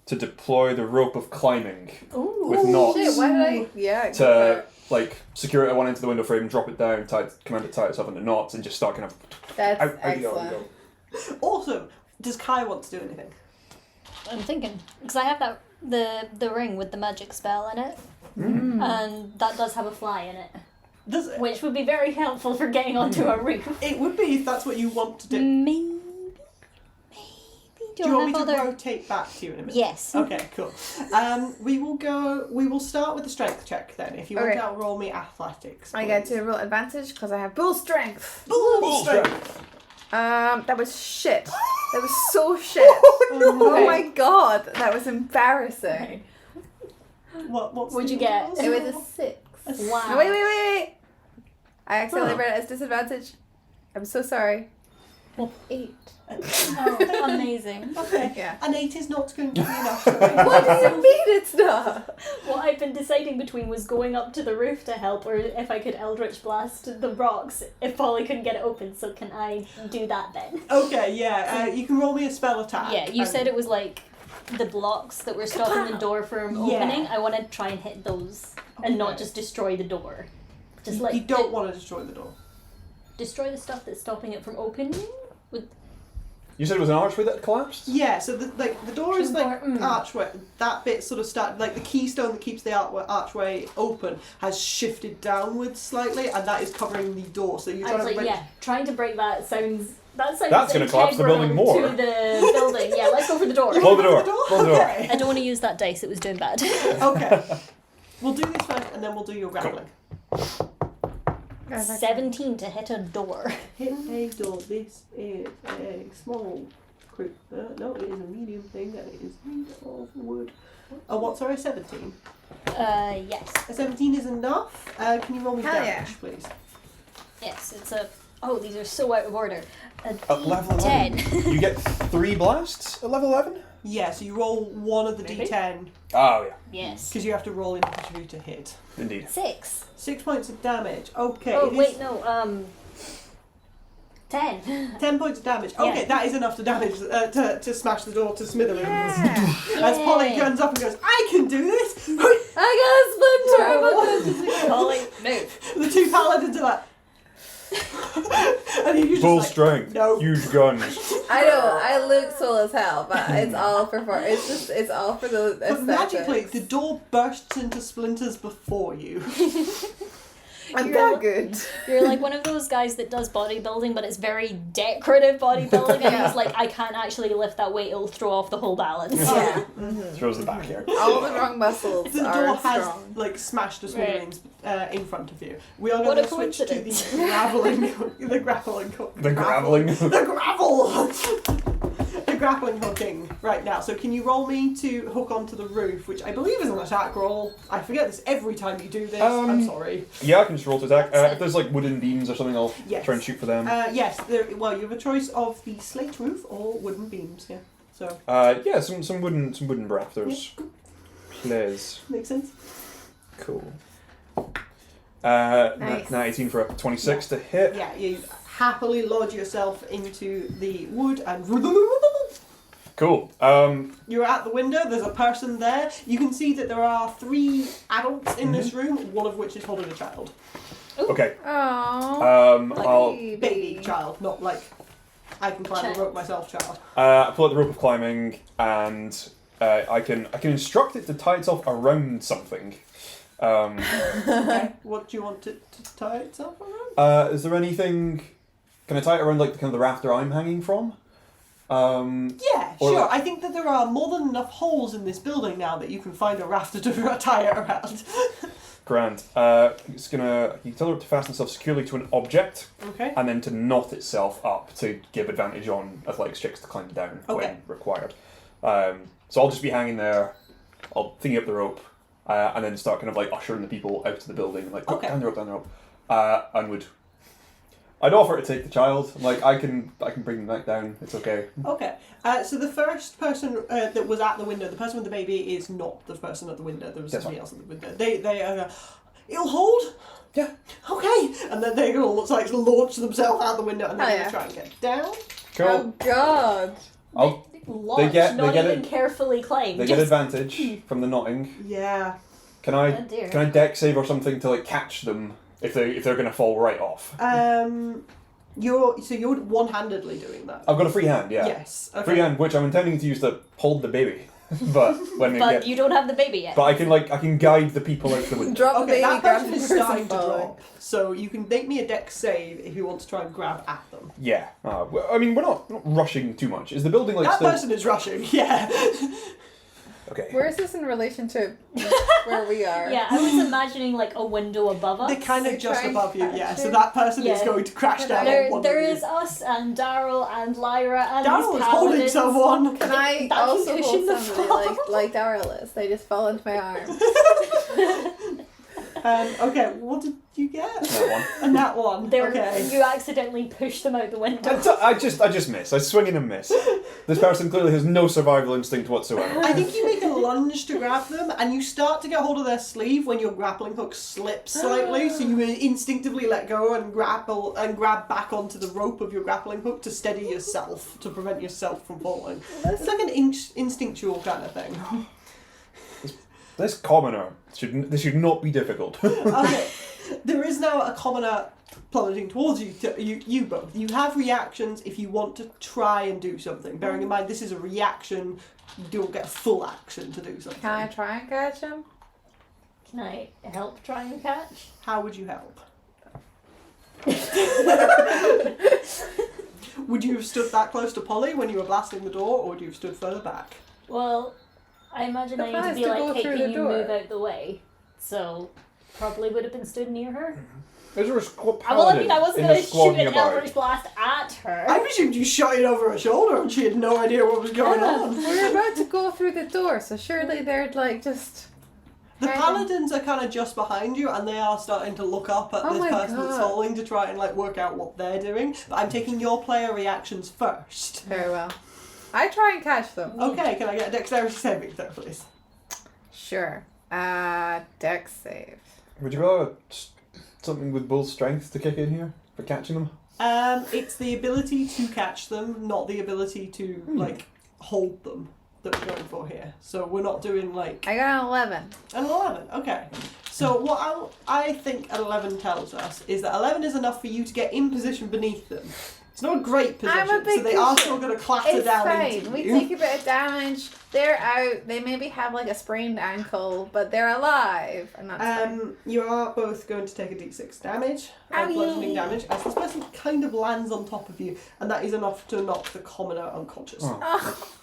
to deploy the rope of climbing Ooh. with knots Shit, why did I? Yeah. go for to it. like secure it at one end of the window frame, drop it down, command it to tie itself into knots, and just start kind of That's out you go, out you excellent. go. Awesome. Does Kai want to do anything? I'm thinking because I have that the ring with the magic spell in it, and that does have a fly in it, Does it? which would be very helpful for getting onto a roof. It would be if that's what you want to do. Maybe. Do you want me to rotate back to you in a minute? Yes. Okay, cool. We will start with the strength check then. If you want Okay. to roll me athletics. I get to roll advantage because I have bull strength. Bull strength. That was shit. That was so shit. Oh my god, that was embarrassing. What's What'd the you get? other It one? was a 6. Wow. No, wait. I accidentally Oh. read it as disadvantage. I'm so sorry. Well, 8. Oh, amazing. Okay. Yeah. An 8 is not going to be enough. Sorry. What does it mean it's not? What I've been deciding between was going up to the roof to help, or if I could Eldritch Blast the rocks if Polly couldn't get it open. So can I do that then? Okay, yeah. You can roll me a spell attack. Yeah, you said it was like the blocks that were stopping the door from opening. I want to try and hit those and not just destroy the door. Just like You don't want to destroy the door. destroy the stuff that's stopping it from opening. You said it was an archway that collapsed? Yeah, so the door is like Mm. archway. That bit sort of like the keystone that keeps the archway open has shifted downwards slightly, and that is covering the door. So you're I was trying like, to yeah, trying to break that sounds. That sounds That's gonna collapse the building integral more. to the building. Yeah, let's go for the door. Blow the door. door? Blow the door. Okay. I don't want to use that dice. It was doing bad. Okay. We'll do this first, and then we'll do your grappling. 17 to hit a door. Hit a door. This is a small crit. No, it is a medium thing, and it is made of wood. Oh, what? Sorry, 17. Yes. A 17 is enough. Can you roll me Hell damage, yeah. please? Yes, it's a. Oh, these are so out of order. A At level 10. 11. You get 3 blasts at level 11? Yeah, so you roll one of the Maybe. D10 Oh, yeah. Yes. because you have to roll initiative to hit. Indeed. 6. 6 points of damage. Okay. Oh, it is wait, no, 10. 10 points of damage. Yeah. Okay, that is enough to damage to smash the door to smithereens. Yeah. As Polly Yay. guns up and goes, I can do this! I got a splinter. Polly, move. The two paladins are like... and you're just Full like, strength. no. Huge guns. I know, I look swole as hell, but it's all for it's all for the But aesthetics. magically, the door bursts into splinters before you. I'm You're that like- good. You're like one of those guys that does bodybuilding, but it's very decorative bodybuilding, and Yeah. he's like, I can't actually lift that weight, it'll throw off the whole balance. Yeah. Throws the back here. All the wrong muscles The are door has strong. like smashed to smithereens in front of you. We are What going a to switch to the coincidence. grappling hook. The grappling hook. The grappling. The gravel! The grappling hooking right now. So can you roll me to hook onto the roof, which I believe is an attack roll. I forget this every time you do this. I'm sorry. Yeah, I can just roll to attack. If there's like wooden beams or something, I'll Yes. try and shoot for them. Yes, well, you have a choice of the slate roof or wooden beams, yeah. So, Yeah, some wooden rafters. Please. makes sense. Cool. Nice. 18 for a 26 to hit. Yeah, you happily lodge yourself into the wood and Cool. you're at the window, there's a person there. You can see that there are 3 adults in this room, one of which is holding a child. Okay. Aww. I'll Baby child, not like I can climb the Child. rope myself child. I pull out the rope of climbing and I can instruct it to tie itself around something. Okay, what do you want it to tie itself around? Is there anything? Can I tie it around like kind of the rafter I'm hanging from? Yeah, Or sure. like- I think that there are more than enough holes in this building now that you can find a rafter to tie it around. Grand. It's gonna. You tell her to fasten itself securely to an object, Okay. and then to knot itself up to give advantage on athletics checks to climb down Okay. when required. So I'll just be hanging there. I'll thingy up the rope, and then start kind of like ushering the people out to the building, like Okay. down the rope, and would. I'd offer to take the child. I'm like I can bring them back down. It's okay. Okay. So the first person that was at the window, the person with the baby, is not the person at the window. There was That's somebody else at the window. They are. It'll hold. Yeah. Okay. And then they're gonna like launch themselves out the window and they're Oh, gonna yeah. try and get down. Cool. Oh god. I'll, Launch, get- not they get even it- carefully climb. they get just- advantage from the knotting. Yeah. Can I Oh dear. can I deck save or something to like catch them if they're gonna fall right off? You're one-handedly doing that. I've got a free hand, yeah. Yes. Okay. Free hand, which I'm intending to use to hold the baby. but when they But get, you don't have the baby yet. but I can guide the people out the window. Drop the Okay, baby, that grab person the is person starting to falling. drop. So you can make me a dex save if you want to try and grab at them. Yeah. I mean, we're not rushing too much. Is the building like That still? person is rushing. Yeah. Okay. Where is this in relation to where we are? Yeah, I was imagining like a window above us. They're kind of They just try and above you, catch yeah. you. So that person is Yeah. going to crash down on There, one there of you. is us and Daryl and Lyra and Daryl these is holding paladins. someone. Can I That also can hold cushion the somebody fall. like Daryl is? They just fall into my arms. Okay, what did you get? That one. And that one. They're, Okay. You accidentally pushed them out the window. I just miss. I swing and miss. This person clearly has no survival instinct whatsoever. I think you make a lunge to grab them, and you start to get hold of their sleeve when your grappling hook slips slightly. So you instinctively let go and grab back onto the rope of your grappling hook to steady yourself, to prevent yourself from falling. It's like an instinctual kind of thing. This commoner this should not be difficult. Okay, there is now a commoner plummeting towards you. You both. You have reactions if you want to try and do something. Bearing in mind this is a reaction, you don't get full action to do something. Can I try and catch him? Can I help try and catch? How would you help? Would you have stood that close to Polly when you were blasting the door, or would you have stood further back? Well, I imagine The I need plan to is be to like, go hey, through can the you door. move out the way? So, probably would have been stood near her. Is there a squad Well, I mean, I wasn't in going the to squad shoot an nearby? Eldritch Blast at her. I presumed you shot it over her shoulder and she had no idea what was going on. We're about to go through the door, so surely they're like just. The Right. paladins are kind of just behind you, and they are starting to look up at Oh this my person that's God. falling to try and work out what they're doing. But I'm taking your player reactions first. Very well. I try and catch them. Okay, can I get a dexterity saving throw, please? Sure. Dex save. Would you rather something with bull strength to kick in here for catching them? It's the ability to catch them, not the ability to hold them that we're going for here. So we're not doing I got an 11. an 11. Okay. So what I think an 11 tells us is that 11 is enough for you to get in position beneath them. It's not a great position, I'm a big so they are cushion. still going to clatter It's down fine. into We you. take a bit of damage. They're out. They maybe have like a sprained ankle, but they're alive, and that's fine. You are both going to take a d6 damage, Owie. bludgeoning damage, as this person kind of lands on top of you, and that is enough to knock the commoner unconscious. Oh. Oh.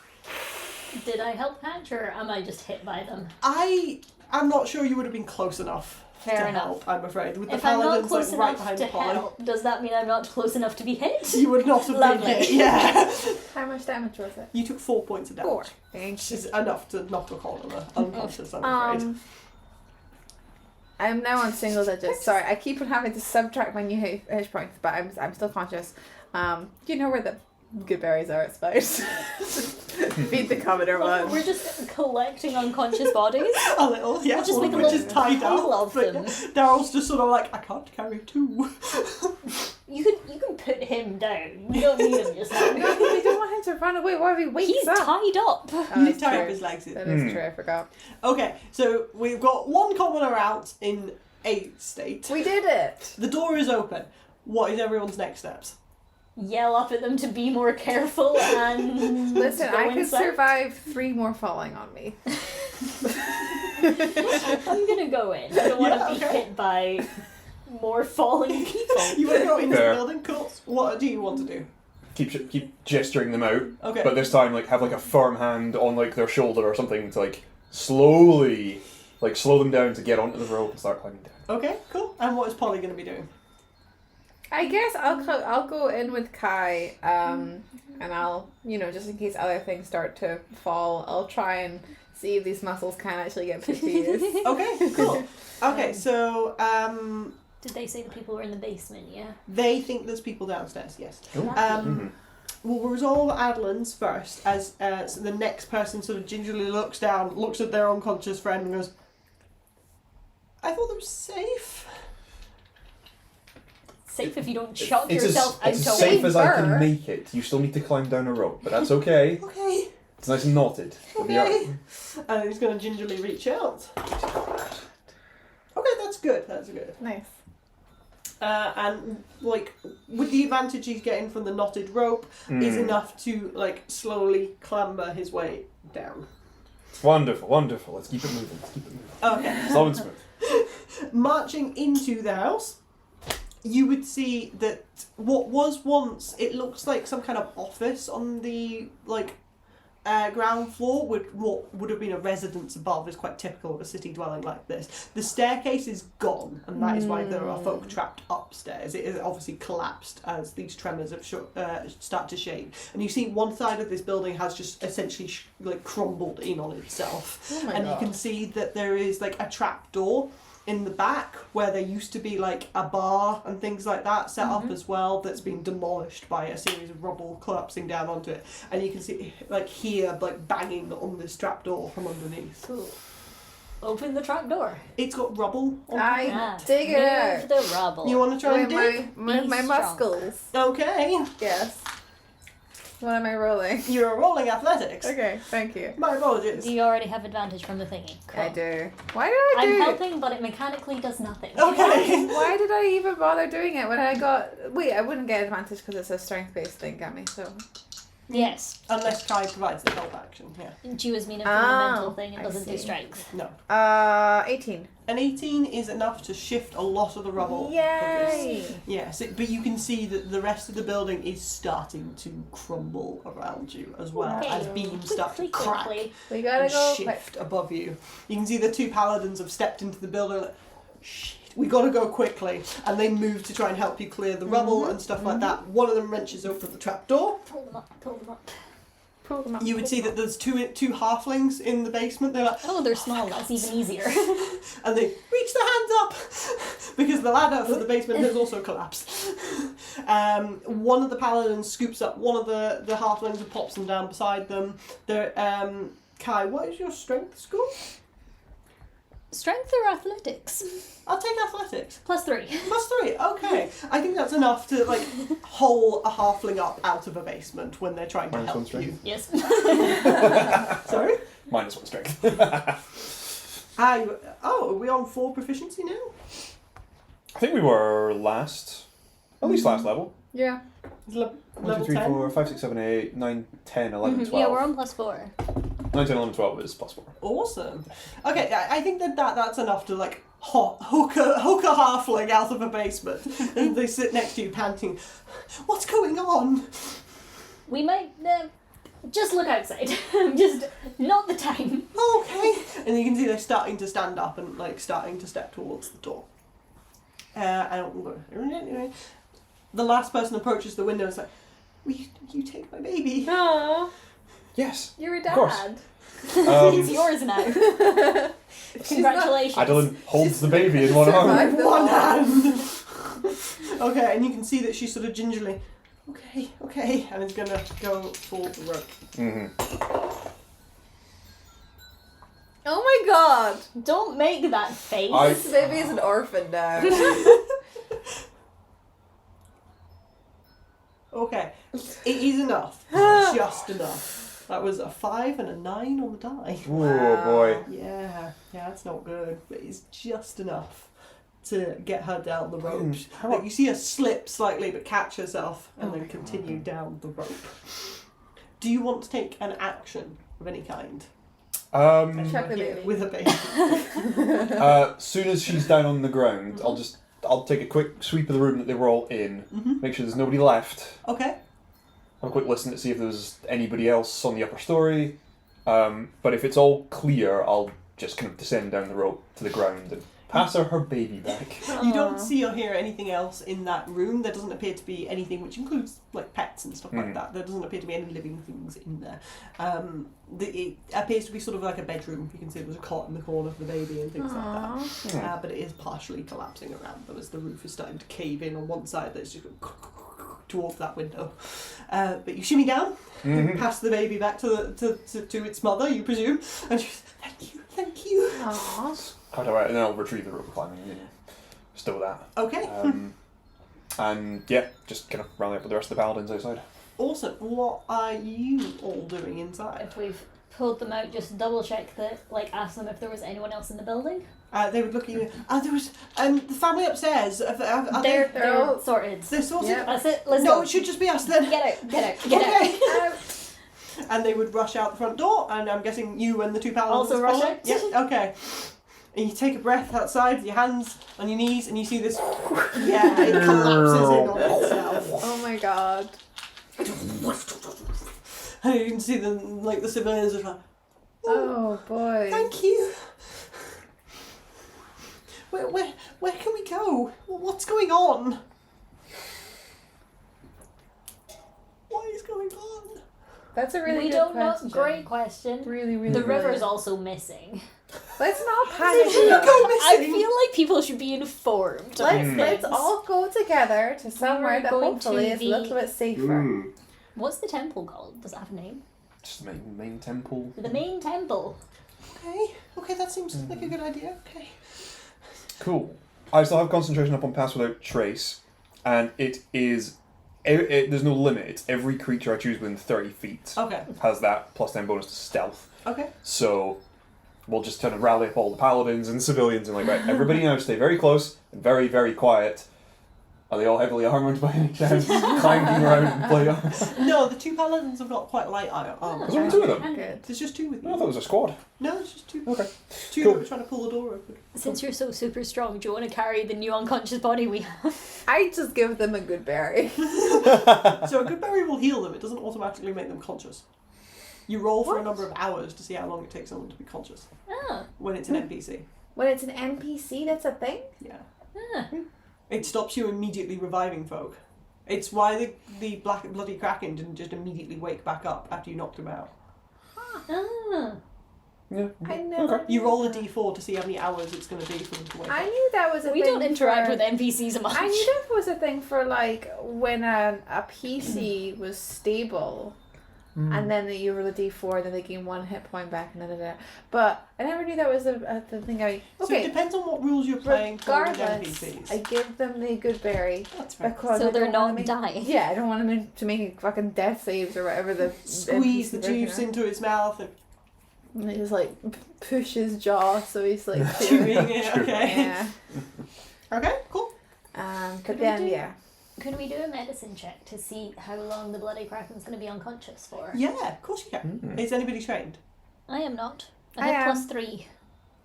Did I help catch, or am I just hit by them? I'm not sure you would have been close enough Fair to enough. help, I'm afraid. With the If I'm not paladins close right enough behind to Polly, help, does that mean I'm not close enough to be hit? you would not have been Lovely. hit. Yeah. How much damage was it? You took 4 points of damage. 4. Thank Which you. is enough to knock a commoner unconscious, I'm afraid. I'm now on single digits. Sorry, I keep on having to subtract my new hit points, but I'm still conscious. Do you know where the good berries are at Spice? Feed the commoner one. We're just collecting unconscious bodies. A little, yeah. We'll just one make of a which little is tied pile up. of But them. Daryl's just sort of like, I can't carry 2. You can put him down. You don't need him just now. We don't want him to run away while he wakes He's up. tied up. Oh, You that's tie true. up his legs. That is true, I forgot. Okay, so we've got one commoner out in a state. We did it! The door is open. What is everyone's next steps? Yell up at them to be more careful and Listen, go I could inside. survive 3 more falling on me. I'm gonna go in. I don't want to Yeah, be okay. hit by more falling people. You want to go into Fair. the building? Cool. What do you want to do? Keep gesturing them out, Okay. but this time have a firm hand on their shoulder or something to slowly slow them down to get onto the rope and start climbing down. Okay, cool. And what is Polly going to be doing? I guess I'll go in with Kai, and I'll, just in case other things start to fall, I'll try and see if these muscles can actually get put to use. Okay, cool. Okay, so Did they say the people were in the basement? Yeah. they think there's people downstairs, yes. Mhm. We'll resolve Adolin's first, as so the next person sort of gingerly looks down, looks at their unconscious friend and goes, I thought they were safe. Safe if you don't chuck It's yourself as out safe as I Safer. can make it. You still need to climb down a rope, but that's okay. Okay, It's nice and knotted. It'll be okay. alright. And he's going to gingerly reach out. Okay, that's good, that's good. Nice. And with the advantage he's getting from the knotted rope is enough to slowly clamber his way down. Wonderful, wonderful. Let's keep it moving. Okay. Slow and smooth. Marching into the house, you would see that what was once, it looks like some kind of office on the ground floor what would have been a residence above is quite typical of a city dwelling like this. The staircase is gone, and that is why there are folk trapped upstairs. It is obviously collapsed as these tremors have start to shake. And you see one side of this building has just essentially like crumbled in on itself. Oh my and God. you can see that there is like a trap door in the back where there used to be like a bar and things like that set up as well, that's been demolished by a series of rubble collapsing down onto it, and you can see like here like banging on this trap door from underneath. Cool. Open the trap door. It's got rubble on I Ah, dig it out. move the rubble. You want to try and With dig? my Be muscles. Okay, Yes. What am I rolling? you're rolling athletics. Okay, thank you. My apologies. Do you already have advantage from the thingy? Cool. I do. Why did I I'm do helping, but it mechanically does nothing. Okay. Why did I even bother doing it when I got... Wait, I wouldn't get advantage because it's a strength-based thing, got me, so... Yes. Unless Kai provides the help action, yeah. Chew is meaning from Oh, the mental thing. It I doesn't do see. strength. No. 18. An 18 is enough to shift a lot of the rubble. of this. Yay! Yes, but you can see that the rest of the building is starting to crumble around you as well, Okay. as beams start to crack Quickly. We gotta and go quick. shift above you. You can see the two paladins have stepped into the building like, shit, we gotta go quickly, and they move to try and help you clear the rubble and stuff like that. One of them wrenches open the trapdoor. Pull them up. Pull them up. Pull them up. You would see that there's two halflings in the basement. They're like, Oh, they're small. That's even easier. and they reach their hands up because the ladder for the basement has also collapsed. One of the paladins scoops up one of the halflings and pops them down beside them. They're, Kai, what is your strength score? Strength or athletics? I'll take athletics. +3. +3, okay. I think that's enough to like haul a halfling up out of a basement when they're trying to Minus one help you. strength. Yes. Sorry? Minus 1 strength. Are we on 4 proficiency now? I think we were last, at least last level. Yeah. Level 1, 2, 3, 10? 4, 5, 6, 7, 8, 9, 10, 11, 12. Yeah, we're on +4. 9, 10, 11, 12 is +4. Awesome. Okay, I think that's enough to like hook a halfling out of a basement, and they sit next to you panting. What's going on? We might just look outside. Just not the time. Okay. And you can see they're starting to stand up and like starting to step towards the door. The last person approaches the window and is like, "Will you take my baby?" Aww. Yes. You're a Of course. dad. It's yours now. Congratulations. Adolin holds the baby in one arm. Survived the One fall. hand. Okay, and you can see that she's sort of gingerly, okay, and is gonna go for the rope. Oh my god! Don't make that face. This baby is an orphan now. Okay, it is enough. Just enough. That was a 5 and a 9 on the die. Oh boy. Yeah, that's not good, but it's just enough to get her down the rope. How Like, you see her slip slightly, but catch herself and Oh then my continue down the rope. Do you want to take an action of any kind? Check the Yeah, baby. with a baby. Soon as she's down on the ground, I'll take a quick sweep of the room that they were all in, make sure there's nobody left. Okay. Have a quick listen to see if there's anybody else on the upper story. But if it's all clear, I'll just kind of descend down the rope to the ground and pass her baby back. You don't see or hear anything else in that room. There doesn't appear to be anything, which includes like pets and stuff like that. There doesn't appear to be any living things in there. It appears to be sort of like a bedroom. You can see there's a cot in the corner for the baby and things like that. But it is partially collapsing around them as the roof is starting to cave in on one side. That's just towards that window. But you shimmy down, pass the baby back to its mother, you presume, and she's thank you. Aww. Quite alright, and then I'll retrieve the rope climbing, stow that. Okay. And yeah, just kind of round up with the rest of the paladins outside. Awesome. What are you all doing inside? If we've pulled them out, just double check that, like, ask them if there was anyone else in the building. They would look at you. There was the family upstairs. Are They're all- sorted. they're sorted. Yeah. That's it. Let's No, go. it should just be us then. Get out. Get Okay. out. And they would rush out the front door, and I'm guessing you and the two paladins Also rush follow. out? Yeah. Okay. And you take a breath outside, your hands on your knees, and you see this. Yeah, it collapses in on itself. Oh my god. And you can see the civilians are like, Oh boy. thank you. Where can we go? What's going on? What is going on? That's a really We good don't question. know. Great question. Really, really. The really. river's also missing. Let's not Did panic. you though. go missing? I feel like people should be informed. Let's all go together to somewhere that going hopefully to is a little bit safer. What's the temple called? Does it have a name? Just the main temple. The main temple. Okay, that seems like a good idea. Okay. Cool. I still have concentration up on Pass Without Trace, and it is. There's no limit. It's every creature I choose within 30 feet Okay. has that +10 bonus to stealth. Okay. So we'll just kind of rally up all the paladins and civilians and like, right, everybody now stay very close and very, very quiet. Are they all heavily armoured by any chance? Clanking around and playing? No, the 2 paladins have got quite light armor. There's only 2 of them. Good. There's just 2 with I you. thought it was a squad. No, it's just 2. Okay. 2 Cool. that were trying to pull the door open. Since you're so super strong, do you want to carry the new unconscious body we have? I just give them a good berry. So a good berry will heal them. It doesn't automatically make them conscious. You roll for a number of hours to see how long it takes someone to be conscious Ah. when it's an NPC. When it's an NPC, that's a thing? Yeah. Ah. It stops you immediately reviving folk. It's why the bloody kraken didn't just immediately wake back up after you knocked him out. Ah. Yeah. I never. Okay. You roll a d4 to see how many hours it's going to be for them to wake I up. knew that was a We thing. don't interact for, with NPCs much. I knew that was a thing for like when a PC was stable. And then you roll a d4, then they gain 1 hit point back, and da. But I never knew that was the thing. So it Okay, depends on what rules you're playing for with regardless, NPCs. I give them the good berry That's right. because So I they're don't wanna not make, dying. Yeah, I don't want them to make fucking death saves or whatever the Squeeze the NPC version juice are. into his mouth and And they just like push his jaw, so he's like chewing chewing. it. Okay. Yeah. Okay, cool. But Could we then do- yeah. Could we do a medicine check to see how long the bloody kraken's going to be unconscious for? Yeah, of course you can. Is anybody trained? I am not. I I have am. +3.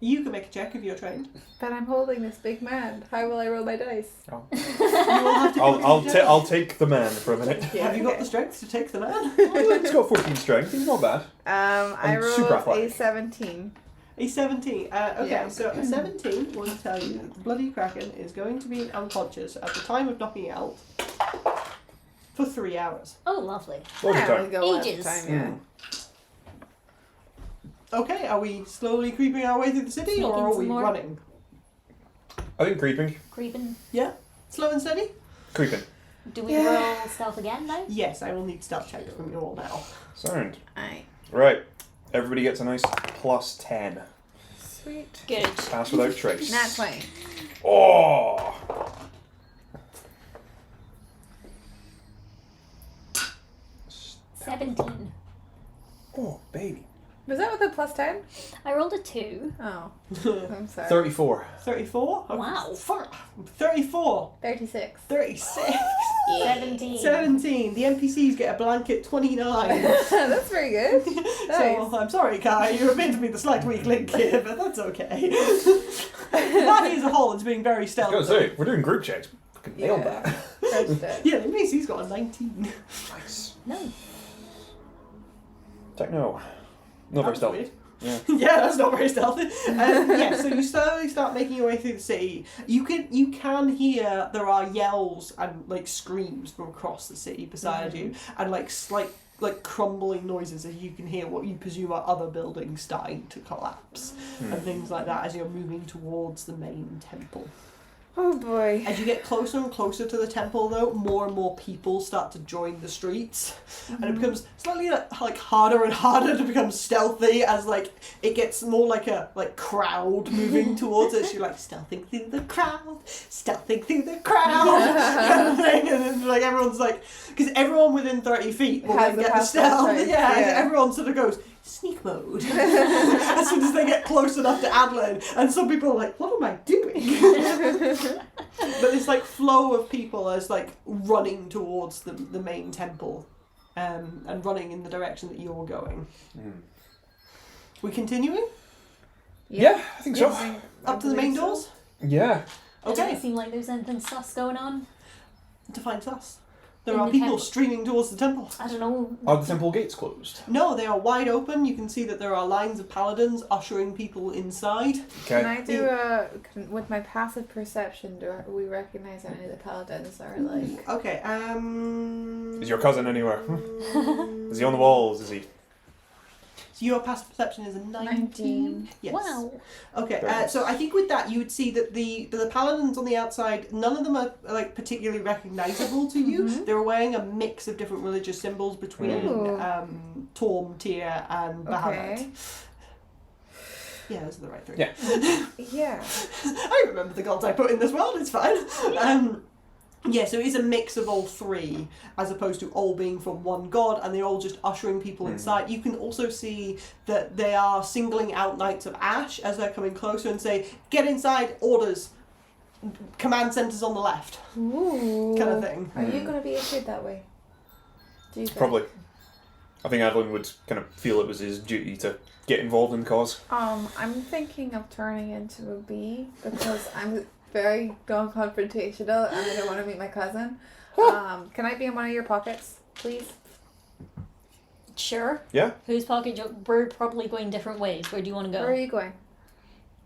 You can make a check if you're trained. But I'm holding this big man. How will I roll my dice? You will have to I'll take the man for a minute. Have you got the strength to take the man? He's got 14 strength. He's not bad. I I'm rolled super a athletic. 17. A 17. Okay, Yeah. so a 17 will tell you that the bloody kraken is going to be unconscious at the time of knocking it out for 3 hours. Oh, lovely. Loads of I time. only go one at a Ages. time, yeah. Okay, are we slowly creeping our way through the city or Sneaking are some we more. running? I think creeping. Creeping. Yeah? Slow and steady? Creeping. Do we Yeah. roll stealth again now? Yes, I will need stealth checks from you all now. Sound. Aye. Right. Everybody gets a nice +10. Sweet. Good. Pass without trace. Nat 20. Oh! +17. Oh, baby. Was that with a +10? I rolled a 2. Oh, I'm sorry. 34. 34? Wow. 34. 36. 36. 17. 17. The NPCs get a blanket 29. That's very good. Nice. So, I'm sorry, Kai, you appear to be the slight weak link here, but that's okay. That as a whole is being very I was stealthy. gonna say, we're doing group checks. Fucking nailed Yeah. that. Crushed it. Yeah, the NPC's got a 19. Nice. No. Techno. Not very That was stealthy. weird. Yeah. Yeah, that's not very stealthy. Yeah, so you slowly start making your way through the city. You can hear there are yells and like screams from across the city beside you, and like slight like crumbling noises as you can hear what you presume are other buildings starting to collapse and things like that as you're moving towards the main temple. Oh boy. As you get closer and closer to the temple, though, more and more people start to join the streets, and it becomes slightly like harder and harder to become stealthy as like it gets more like a crowd moving towards us. You're like stealthing through the crowd, stealthing through the crowd, kind of thing, and then like everyone's like, because everyone within 30 feet will Has then the get the pass-without stealth. trace, Yeah, yeah. everyone sort of goes sneak mode as soon as they get close enough to Adolin, and some people are like, what am I doing? But this like flow of people is like running towards the main temple, and running in the direction that you're going. We continuing Yeah, I think so. up to the main doors? Yeah. Doesn't Okay. it seem like there's anything sus going on? Define sus. There In are the people temple. streaming towards the temple. I don't know. Are the temple gates closed? No, they are wide open. You can see that there are lines of paladins ushering people inside. Can Okay. I do with my passive perception, do we recognise any of the paladins are like... Okay, Is your cousin anywhere? Is he on the walls? Is he? So your passive perception is a 19. Yes. Wow. Okay, Very nice. so I think with that you would see that the paladins on the outside, none of them are like particularly recognisable to you. Mhm. They're wearing a mix of different religious symbols between Ooh. Torm, Tyr, and Bahamut. Okay. Yeah, those are the right three. Yeah. Yeah. I remember the gods I put in this world, it's fine. Yeah, so it is a mix of all three, as opposed to all being from one god, and they're all just ushering people inside. You can also see that they are singling out Knights of Ash as they're coming closer and say, get inside, orders, command centres on the left, Ooh. kind of thing. Are you going to be issued that way? Do you think? Probably. I think Adolin would kind of feel it was his duty to get involved in the cause. I'm thinking of turning into a bee because I'm very non-confrontational and I don't want to meet my cousin. Can I be in one of your pockets, please? Sure. Yeah. Whose pocket? We're probably going different ways. Where do you want to go? Where are you going?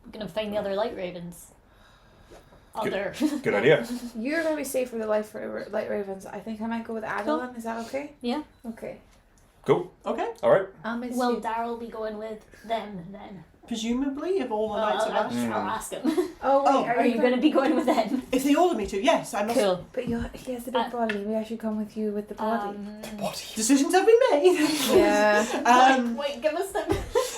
We're gonna find the other light ravens. Other. Good idea. You're going to be safe for the light ravens. I think I might go with Adolin. Is that okay? Yeah. Okay. Cool. Okay, All right. I'll miss Will you. Daryl be going with them then? presumably, if all the Knights of Ash... I'll ask him. Oh, wait, Oh, Are you going to be going with them? If they order me to, yes, I must... Cool. But he has a big body. Maybe I should come with you with the body. Decisions have been made. Yeah. Wait, give us them.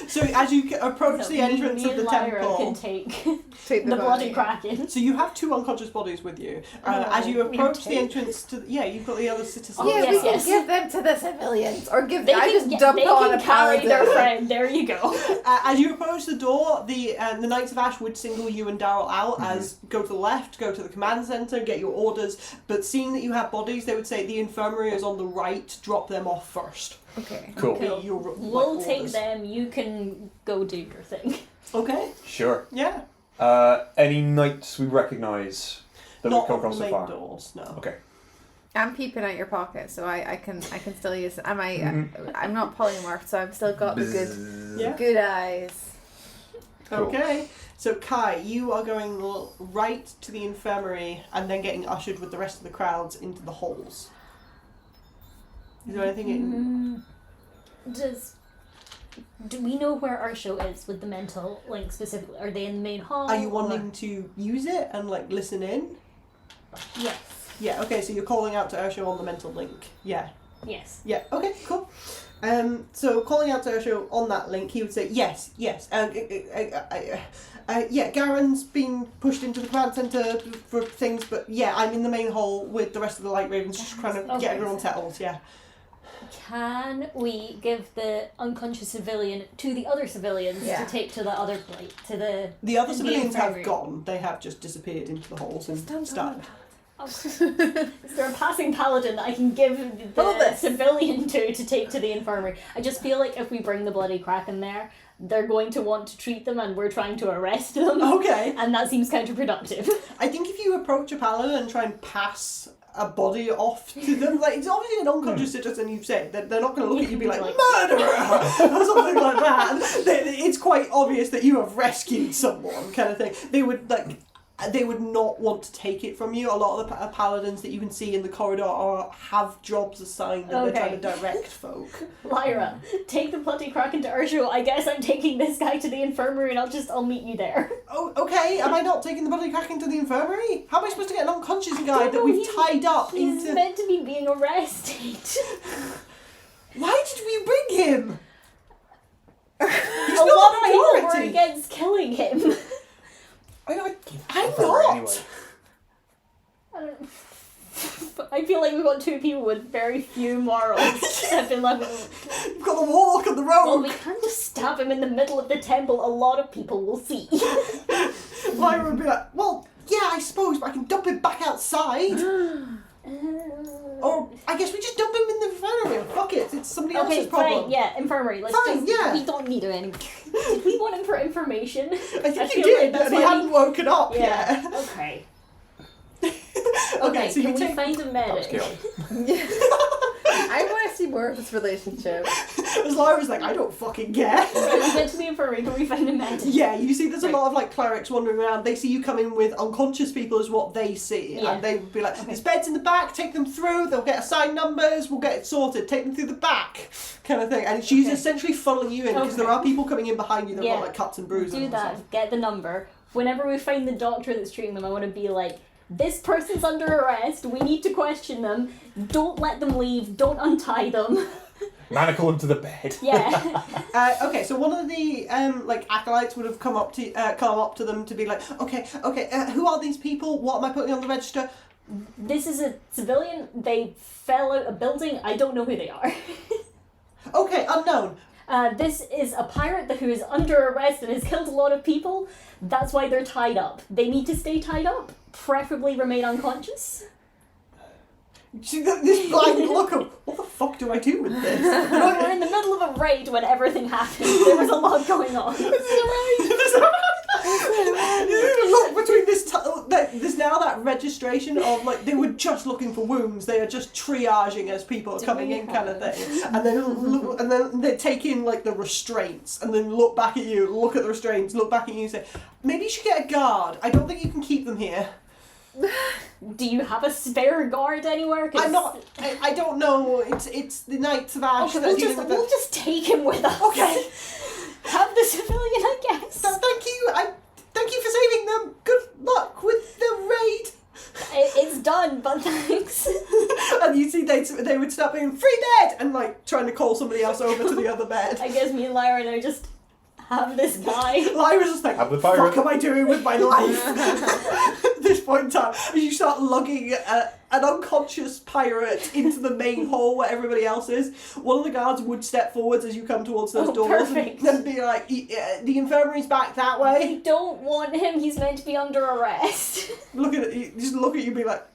So as you approach So the entrance me of the and Lyra temple... can take Take the bloody kraken. So you have two unconscious bodies with you. Oh, As you we approach have the two? entrance to... Yeah, you've got the other citizens. Oh, Yeah, yes, we can yes. give them to the civilians, or give. They I can, just get, dumped they on can a carry paladin. their friend. There you go. As you approach the door, the Knights of Ash would single you and Daryl out as go to the left, go to the command centre, get your orders. But seeing that you have bodies, they would say the infirmary is on the right. Drop them off first. Okay. Cool. Be your, We'll take orders. them. You can go do your thing. Okay. Sure. Yeah. Any knights we recognise that Not we've come on the across so main far? doors. No. Okay. I'm peeping at your pocket, so I can still use it. I'm not polymorphed, so I've still got the good Yeah. good eyes. Cool. Okay. So Kai, you are going right to the infirmary and then getting ushered with the rest of the crowds into the halls. Is there anything in... Do we know where our show is with the mental link specifically? Are they in the main hall? Are you or- wanting to use it and like listen in? Yes. Yeah, okay, so you're calling out to Ursho on the mental link. Yeah. Yes. Yeah, okay, cool. So calling out to Ursho on that link, he would say, yes. Yeah, Garen's been pushed into the command centre for things, but yeah, I'm in the main hall with the rest of the Light Ravens, just trying to Okay. get everyone settled, yeah. Can we give the unconscious civilian to the other civilians Yeah. to take to the other plate, to the... The other The civilians have infirmary. gone. They have just disappeared into the halls and started. Is there a passing paladin that I can give Hold the this. civilian to take to the infirmary? I just feel like if we bring the bloody kraken there, they're going to want to treat them and we're trying to arrest them. Okay. And that seems counterproductive. I think if you approach a paladin and try and pass a body off to them, like, it's obviously an unconscious citizen, you've said, they're not going to look at you and be like, murderer! Or something like that. It's quite obvious that you have rescued someone, kind of thing. They would not want to take it from you. A lot of the paladins that you can see in the corridor have jobs assigned and they're trying to direct folk. Lyra, take the bloody kraken to Ursula. I guess I'm taking this guy to the infirmary and I'll meet you there. Oh, okay. Am I not taking the bloody kraken to the infirmary? How am I supposed to get an unconscious guy don't that know, we've tied up He's into... meant to be being arrested. Why did we bring him? He's A not lot of a people were priority. against killing him. I'm Cover not. anyway. I don't I feel like we've got two people with very few morals that have been left with. You've got the warlock and the Well, rogue. we can't just stab him in the middle of the temple. A lot of people will see. Lyra would be like, well, yeah, I suppose, but I can dump him back outside. Or I guess we just dump him in the infirmary. Fuck it, it's somebody else's Okay, problem. fine, yeah, infirmary. Let's Fine, just, yeah. We don't need him anymore. Did we want him for information? I think you feel did, like that's and he what hadn't woken up Yeah. yet. Okay. Okay, so can you we take. find a That was medic? chaotic. I want to see more of this relationship. As Lyra's like, I don't fucking care. When we get to the infirmary, can we find a medic? Yeah, you see there's a lot of like clerics wandering around. They see you come in with unconscious people is what they see. Yeah. And they would be like, there's beds in the back, take them through, they'll get assigned numbers, we'll get it sorted, take them through the back, kind of thing. And she's essentially funneling you in because there are people coming in behind you that got like cuts and bruises Do and that. stuff. Get the number. Whenever we find the doctor that's treating them, I want to be like, this person's under arrest. We need to question them. Don't let them leave. Don't untie them. Manacle them to the bed. Yeah. Okay, so one of the like acolytes would have come up to them to be like, okay, who are these people? What am I putting on the register? This is a civilian. They fell out a building. I don't know who they are. Okay, unknown. This is a pirate who is under arrest and has killed a lot of people. That's why they're tied up. They need to stay tied up. Preferably remain unconscious. See this blind look of, what the fuck do I do with this? We're in the middle of a raid when everything happened. There was a lot going on. Look, between there's now that registration of like they were just looking for wounds. They are just triaging as people are coming in, kind of thing. And then they take in like the restraints, and then look back at you, look at the restraints, look back at you, and say, maybe you should get a guard. I don't think you can keep them here. Do you have a spare guard anywhere? 'Cause- I'm not. I don't know. It's the Knights of Ash. Okay, that are dealing with we'll just take him with us. Okay. Have the civilian, I guess. Thank you. Thank you for saving them. Good luck with the raid. It's done, but thanks. And you see they would start being free bed and like trying to call somebody else over to the other bed. I guess me and Lyra now just have this guy. Lyra's just like, Have the fuck pirate. am I doing with my life? At this point in time, as you start lugging an unconscious pirate into the main hall where everybody else is, one of the guards would step forwards as you come towards those doors perfect. and be like, the infirmary's back that I way. don't want him. He's meant to be under arrest. Look at it, just look at you and be like,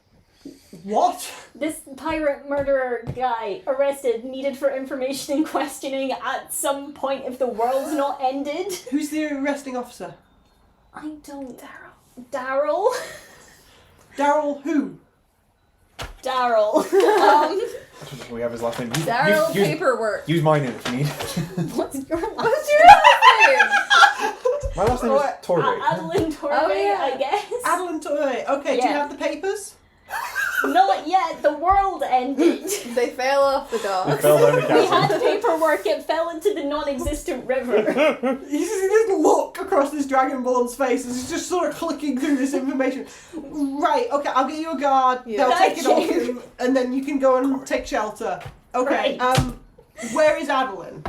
what? This pirate murderer guy arrested, needed for information and questioning at some point if the world's not ended. Who's the arresting officer? I don't. Daryl. Daryl who? Daryl. We have his last name. Daryl Paperwork. Use my name if you need. What's your last What's your last name? My last name is Torre. Adolin Torre, Oh, yeah. I guess. Adolin Torre. Okay, do you Yeah. have the papers? Not yet. The world ended. They fell off the We dock. fell down the We chasm. had paperwork. It fell into the non-existent river. You see this look across this dragonborn's face as he's just sort of clicking through this information. Right, okay, I'll get you a guard. Yeah. They'll take it off Thank you. you, and then you can go and take shelter. Okay, Right. where is Adolin?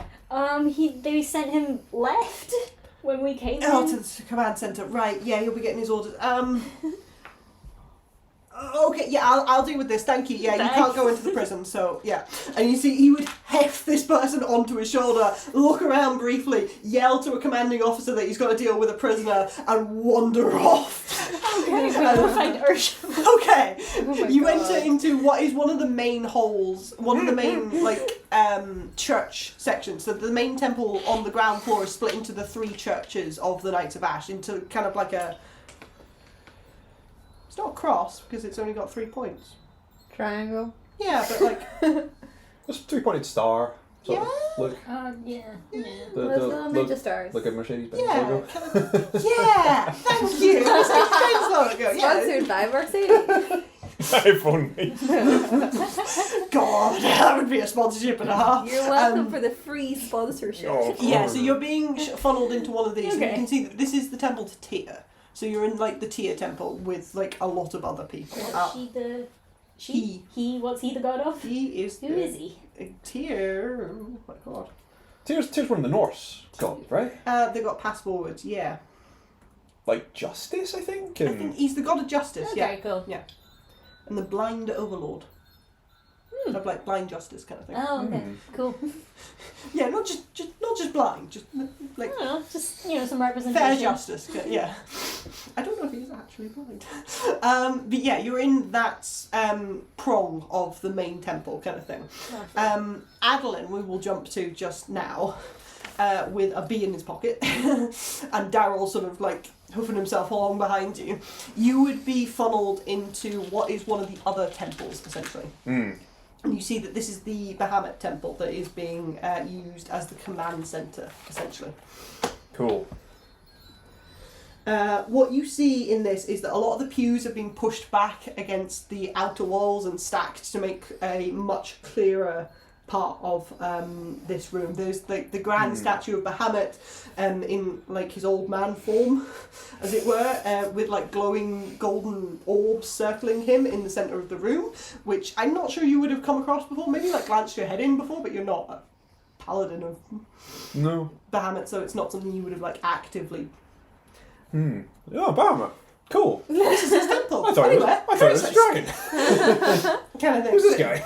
They sent him left when we came Oh, in. to the command center. Right, yeah, he'll be getting his orders. Okay, yeah, I'll deal with this. Thank you. Yeah, you Thanks. can't go into the prison, so yeah. And you see, he would heft this person onto his shoulder, look around briefly, yell to a commanding officer that he's got to deal with a prisoner, and wander off. Okay, we go find Ursula. Okay, my you God. enter into what is one of the main halls, one of the main church sections. So the main temple on the ground floor is split into the 3 churches of the Knights of Ash into kind of like a. It's not a cross because it's only got 3 points. Triangle. Yeah, but like Just a 3-pointed star. Sort of look. Yeah. Let's go look, Ninja Stars. look at Mercedes-Benz yeah, logo. kind of, yeah. Thank you. That's like Ben's logo. Yeah. Sponsored by Mercedes. If only. God, that would be a sponsorship and a half. You're welcome for the free sponsorship. Oh, Yeah, so you're being funneled into one of these, and you Okay. can see that this is the temple to Tyr. So you're in like the Tyr temple with like a lot of other people. What's she the? He. What's he the god of? He is. Who is he? Tyr. Oh my god. Tyr's one of the Norse gods, right? They got pass forwards. Yeah. Like justice, I think. I And think he's the god of justice. Okay, Yeah. cool. And the blind overlord. Of like blind justice kind of thing. Oh, okay, cool. Yeah, not just blind, just like I don't know, just some representation. fair justice. Yeah. I don't know if he's actually blind. But yeah, you're in that prong of the main temple kind of thing. Adolin, we will jump to just now. with a bee in his pocket, and Daryl sort of like hoofing himself along behind you, you would be funneled into what is one of the other temples, essentially. Mm. And you see that this is the Bahamut temple that is being used as the command centre, essentially. Cool. What you see in this is that a lot of the pews have been pushed back against the outer walls and stacked to make a much clearer part of this room. There's like the grand statue of Bahamut in like his old man form, as it were, with like glowing golden orbs circling him in the centre of the room, which I'm not sure you would have come across before. Maybe like glanced your head in before, but you're not a paladin of Bahamut, so it's not something you would have like actively. Oh, Bahamut. Cool. This is his temple. I thought it was a dragon. Kind of thing. Who's this guy?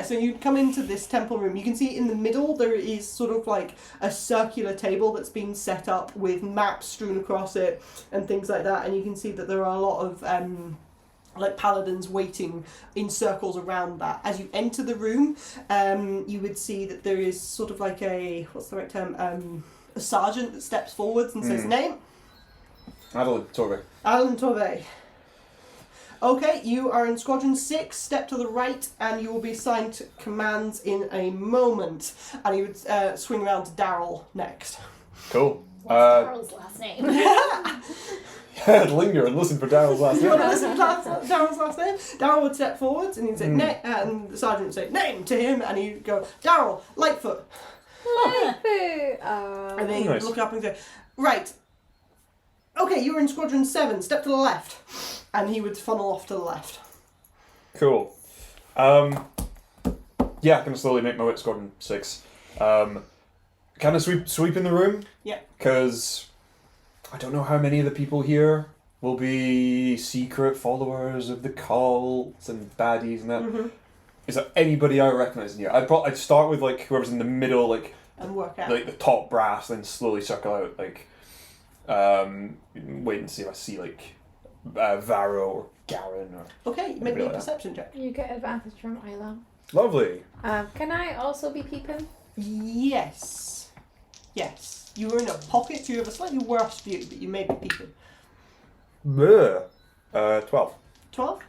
So you come into this temple room. You can see in the middle there is sort of like a circular table that's been set up with maps strewn across it and things like that. And you can see that there are a lot of like paladins waiting in circles around that. As you enter the room, you would see that there is sort of like a, what's the right term? A sergeant that steps forwards and says name. Adolin, Torbe. Adolin Torbe. Okay, you are in Squadron 6, step to the right, and you will be assigned to commands in a moment. And you would swing around to Daryl next. Cool. What's Daryl's last name? I'd linger and listen for Daryl's last You name. want to listen to Daryl's last name? Daryl would step forwards, and he'd say, and the sergeant would say, name to him, and he'd go, Daryl, Lightfoot. And then he'd look up and say, right. Okay, you're in Squadron 7, step to the left. And he would funnel off to the left. Cool. Yeah, I'm going to slowly make my way to Squadron 6. Can I sweep in the room? Yeah. Because I don't know how many of the people here will be secret followers of the cults and baddies and that. Mm-hmm. Is there anybody I recognise in here? I'd start with like whoever's in the middle, like and work out. Like the top brass, then slowly circle out, like wait and see if I see like Varro or Garen or. Okay, make me a like perception check. You get advantage from Isla. Lovely. Can I also be peeping? Yes. You were in a pocket, so you have a slightly worse view, but you may be peeping. 12. 12?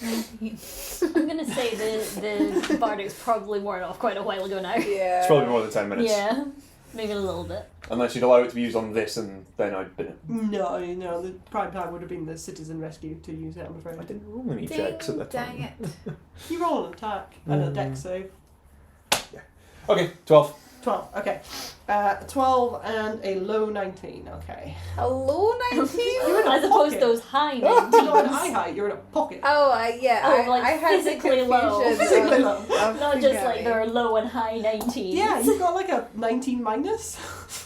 I'm gonna say the Bardic's probably worn off quite a while ago now. Yeah. It's probably more than 10 minutes. Yeah, maybe a little bit. Unless you'd allow it to be used on this, and then I'd been it. No, the prime time would have been the citizen rescue to use it, I'm afraid. I didn't roll any checks at that time. Dang it. You roll an attack and a dex save. Okay, 12. 12, okay. 12 and a low 19, okay. A low 19? You're in a As opposed to pocket. those high You're not in 19s. high height, you're in a pocket. Oh, Oh, like I had physically the low. confusion Physically of- low. of Not just like forgetting. there are low and high 19s. Yeah, you've got like a 19 minus,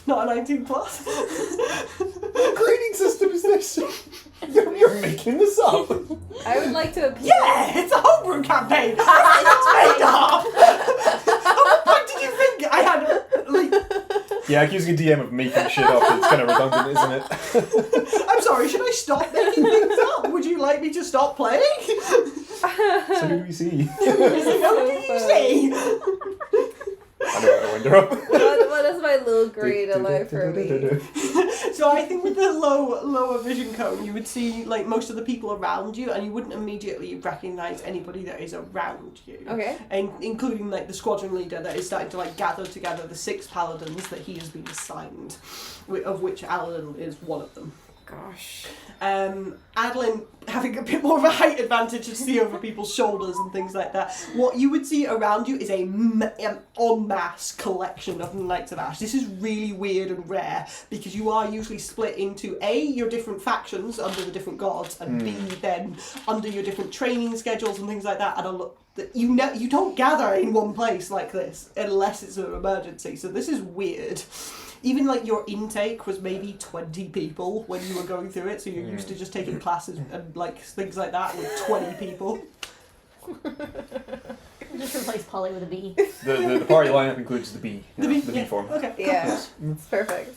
not a 19 plus. What grading system is this? You're making this up. I would like to appeal. Yeah, it's a homebrew campaign. It's made up. What did you think I had? Like, Yeah, accusing a DM of making shit up is kind of redundant, isn't it? I'm sorry. Should I stop making things up? Would you like me to stop playing? So who do we see? What do you say? I know how to wind her up. What does my little grade allow for me? So I think with the lower vision cone, you would see like most of the people around you, and you wouldn't immediately recognise anybody that is around you. Okay. And including like the squadron leader that is starting to like gather together the 6 paladins that he has been assigned, of which Adolin is one of them. Gosh. Adolin having a bit more of a height advantage to see over people's shoulders and things like that. What you would see around you is a en masse collection of Knights of Ash. This is really weird and rare because you are usually split into A, your different factions under the different gods, and B, then under your different training schedules and things like that. And you don't gather in one place like this unless it's an emergency. So this is weird. Even like your intake was maybe 20 people when you were going through it, so you're used to just taking classes and like things like that with 20 people. Just replace Polly with a B. The party lineup includes the B. The B, the B form. Okay. Cool. Yeah. It's perfect.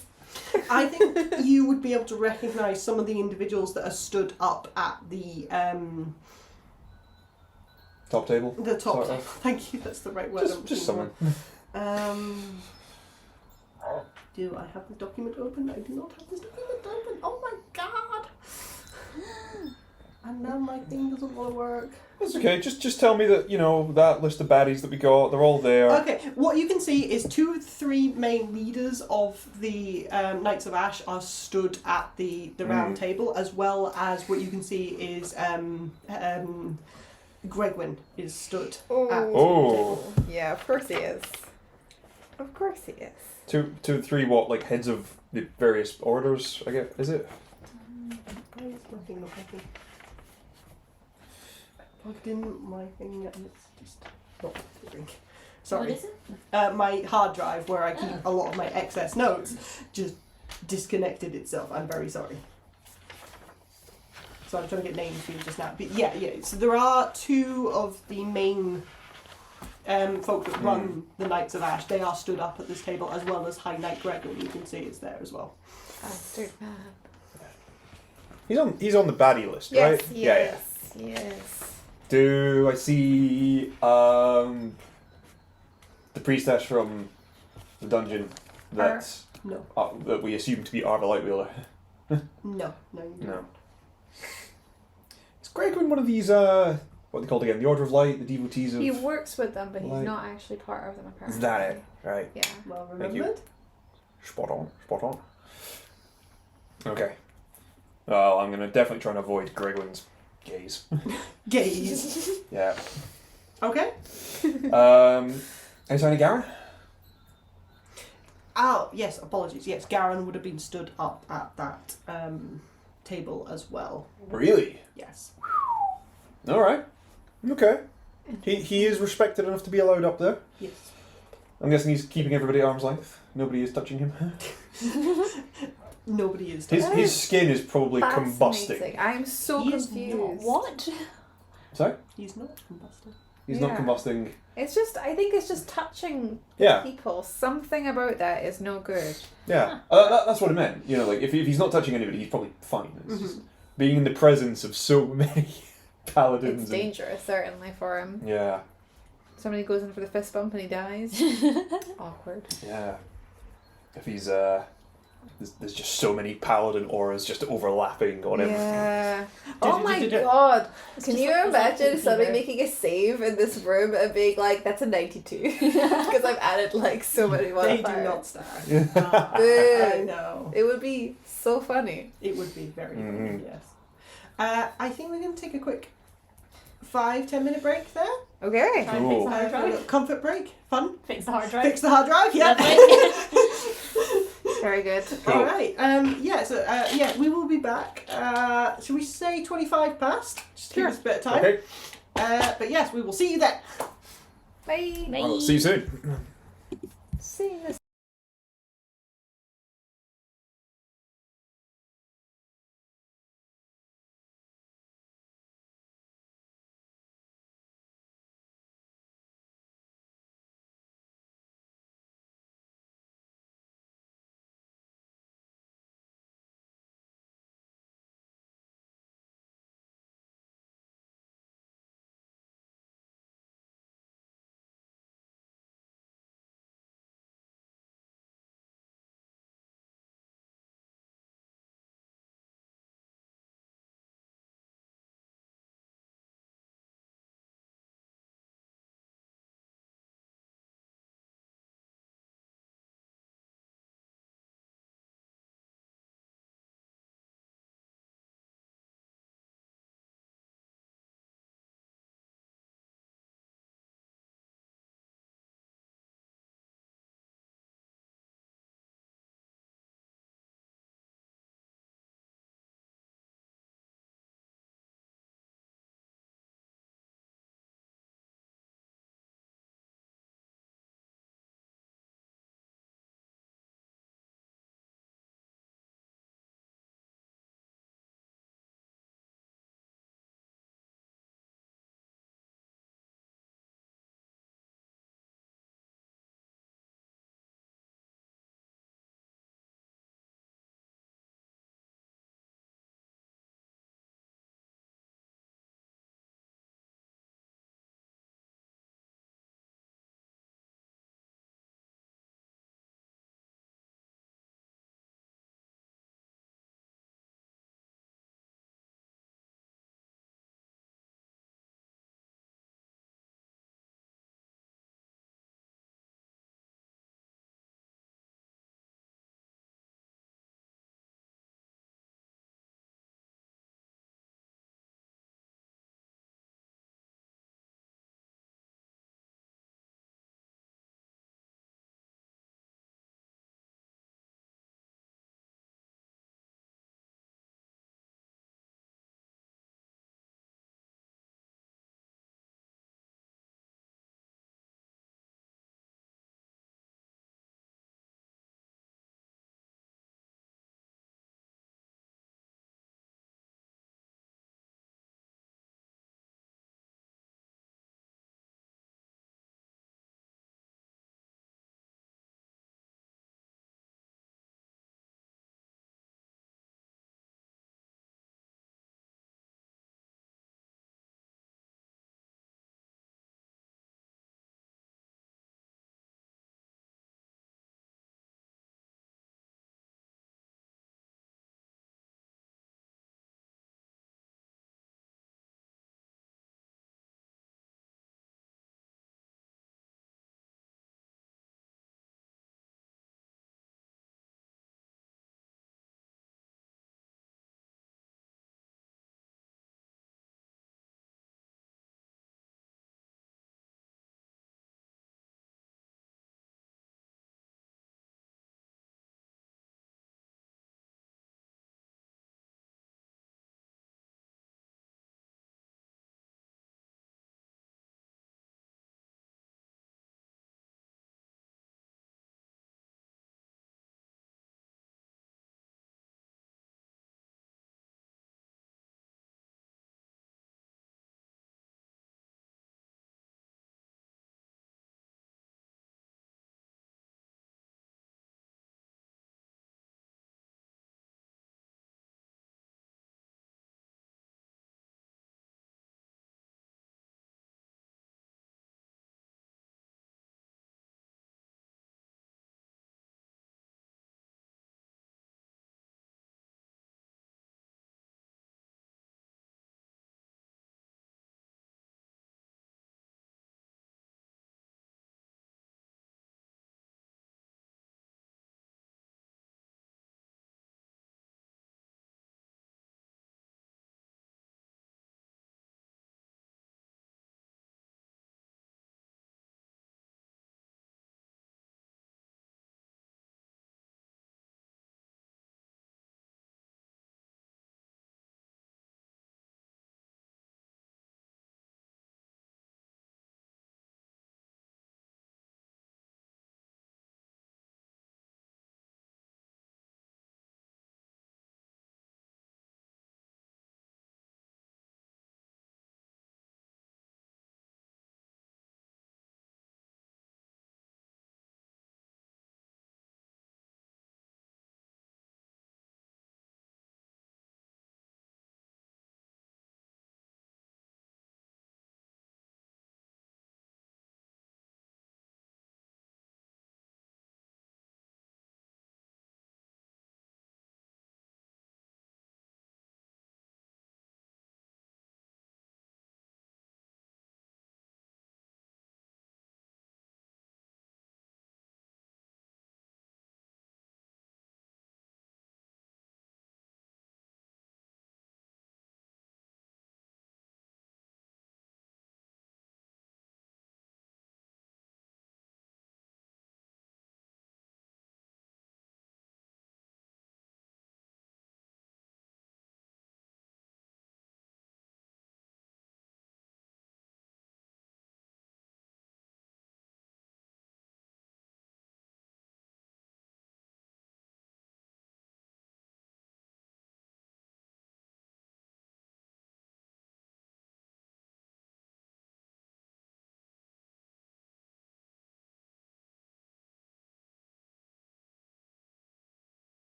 I think you would be able to recognise some of the individuals that are stood up at the Top table. top. Sort of. Thank you. That's the right word. Just someone. Do I have the document open? I do not have this document open. Oh my god! And now my thing doesn't want to work. That's okay. Just tell me that, that list of baddies that we got, they're all there. Okay, what you can see is 2 of the 3 main leaders of the Knights of Ash are stood at the round table, as well as what you can see is Gregwin is stood at the table. Yeah, of course he is. Of course he is. 2 to 3 what, like heads of the various orders, I guess, is it? Why is my thing not working? Plugged in my thing and it's just not working. Sorry. What is it? My hard drive, where I keep a lot of my excess notes, just disconnected itself. I'm very sorry. So I'm trying to get names for you just now. But yeah. So there are 2 of the main folk that run the Knights of Ash. They are stood up at this table, as well as High Knight Gregory. You can see is there as well. Bastard man. He's on the baddie list, right? Yes, yes. Do I see the priestess from the dungeon that No. that we assume to be Arva Lightwheeler? No, you don't. No. Is Gregwin one of these what are they called again? The Order of Light, the devotees of... He works with them, but he's Light. not actually part of them apparently. Is that it? Right. Yeah. Well Thank you. remembered. Spot on. Okay. Well, I'm gonna definitely try and avoid Gregwin's gaze. Gaze. Yeah. Okay. Any sign of Garen? Oh, yes, apologies. Yes, Garen would have been stood up at that table as well. Really? Yes. Alright. Okay. He is respected enough to be allowed up there. Yes. I'm guessing he's keeping everybody at arm's length. Nobody is touching him. Nobody is. His skin is probably combusting. Fascinating. I'm so He is confused. not. What? Sorry? He's not combusting. He's not Yeah. combusting. It's just, I think it's just touching Yeah. people. Something about that is no good. Yeah. That's what I meant. Like if he's not touching anybody, he's probably fine. It's just being in the presence of so many paladins. It's dangerous, certainly, for him. Yeah. Somebody goes in for the fist bump and he dies. Awkward. Yeah. If he's there's just so many paladin auras just overlapping on him. Yeah. Oh my Did- god. It's Can just you like- it's like imagine somebody Peter. making a save in this room and being like, that's a 92? Because I've added like so many They modifiers. do not stand. Yeah. I know. It would be so funny. It would be very funny, Mhm. yes. I think we're going to take a quick 5-10 minute break there. Okay. Try and fix the hard For a little drive. comfort break. Fun. Fix the hard drive. Fix the hard drive, yeah. Very good. Cool. Alright, we will be back. Should we say 25 past? Just to give us a bit of time. Okay. But yes, we will see you then. Bye. Bye. Well, see you soon. See you.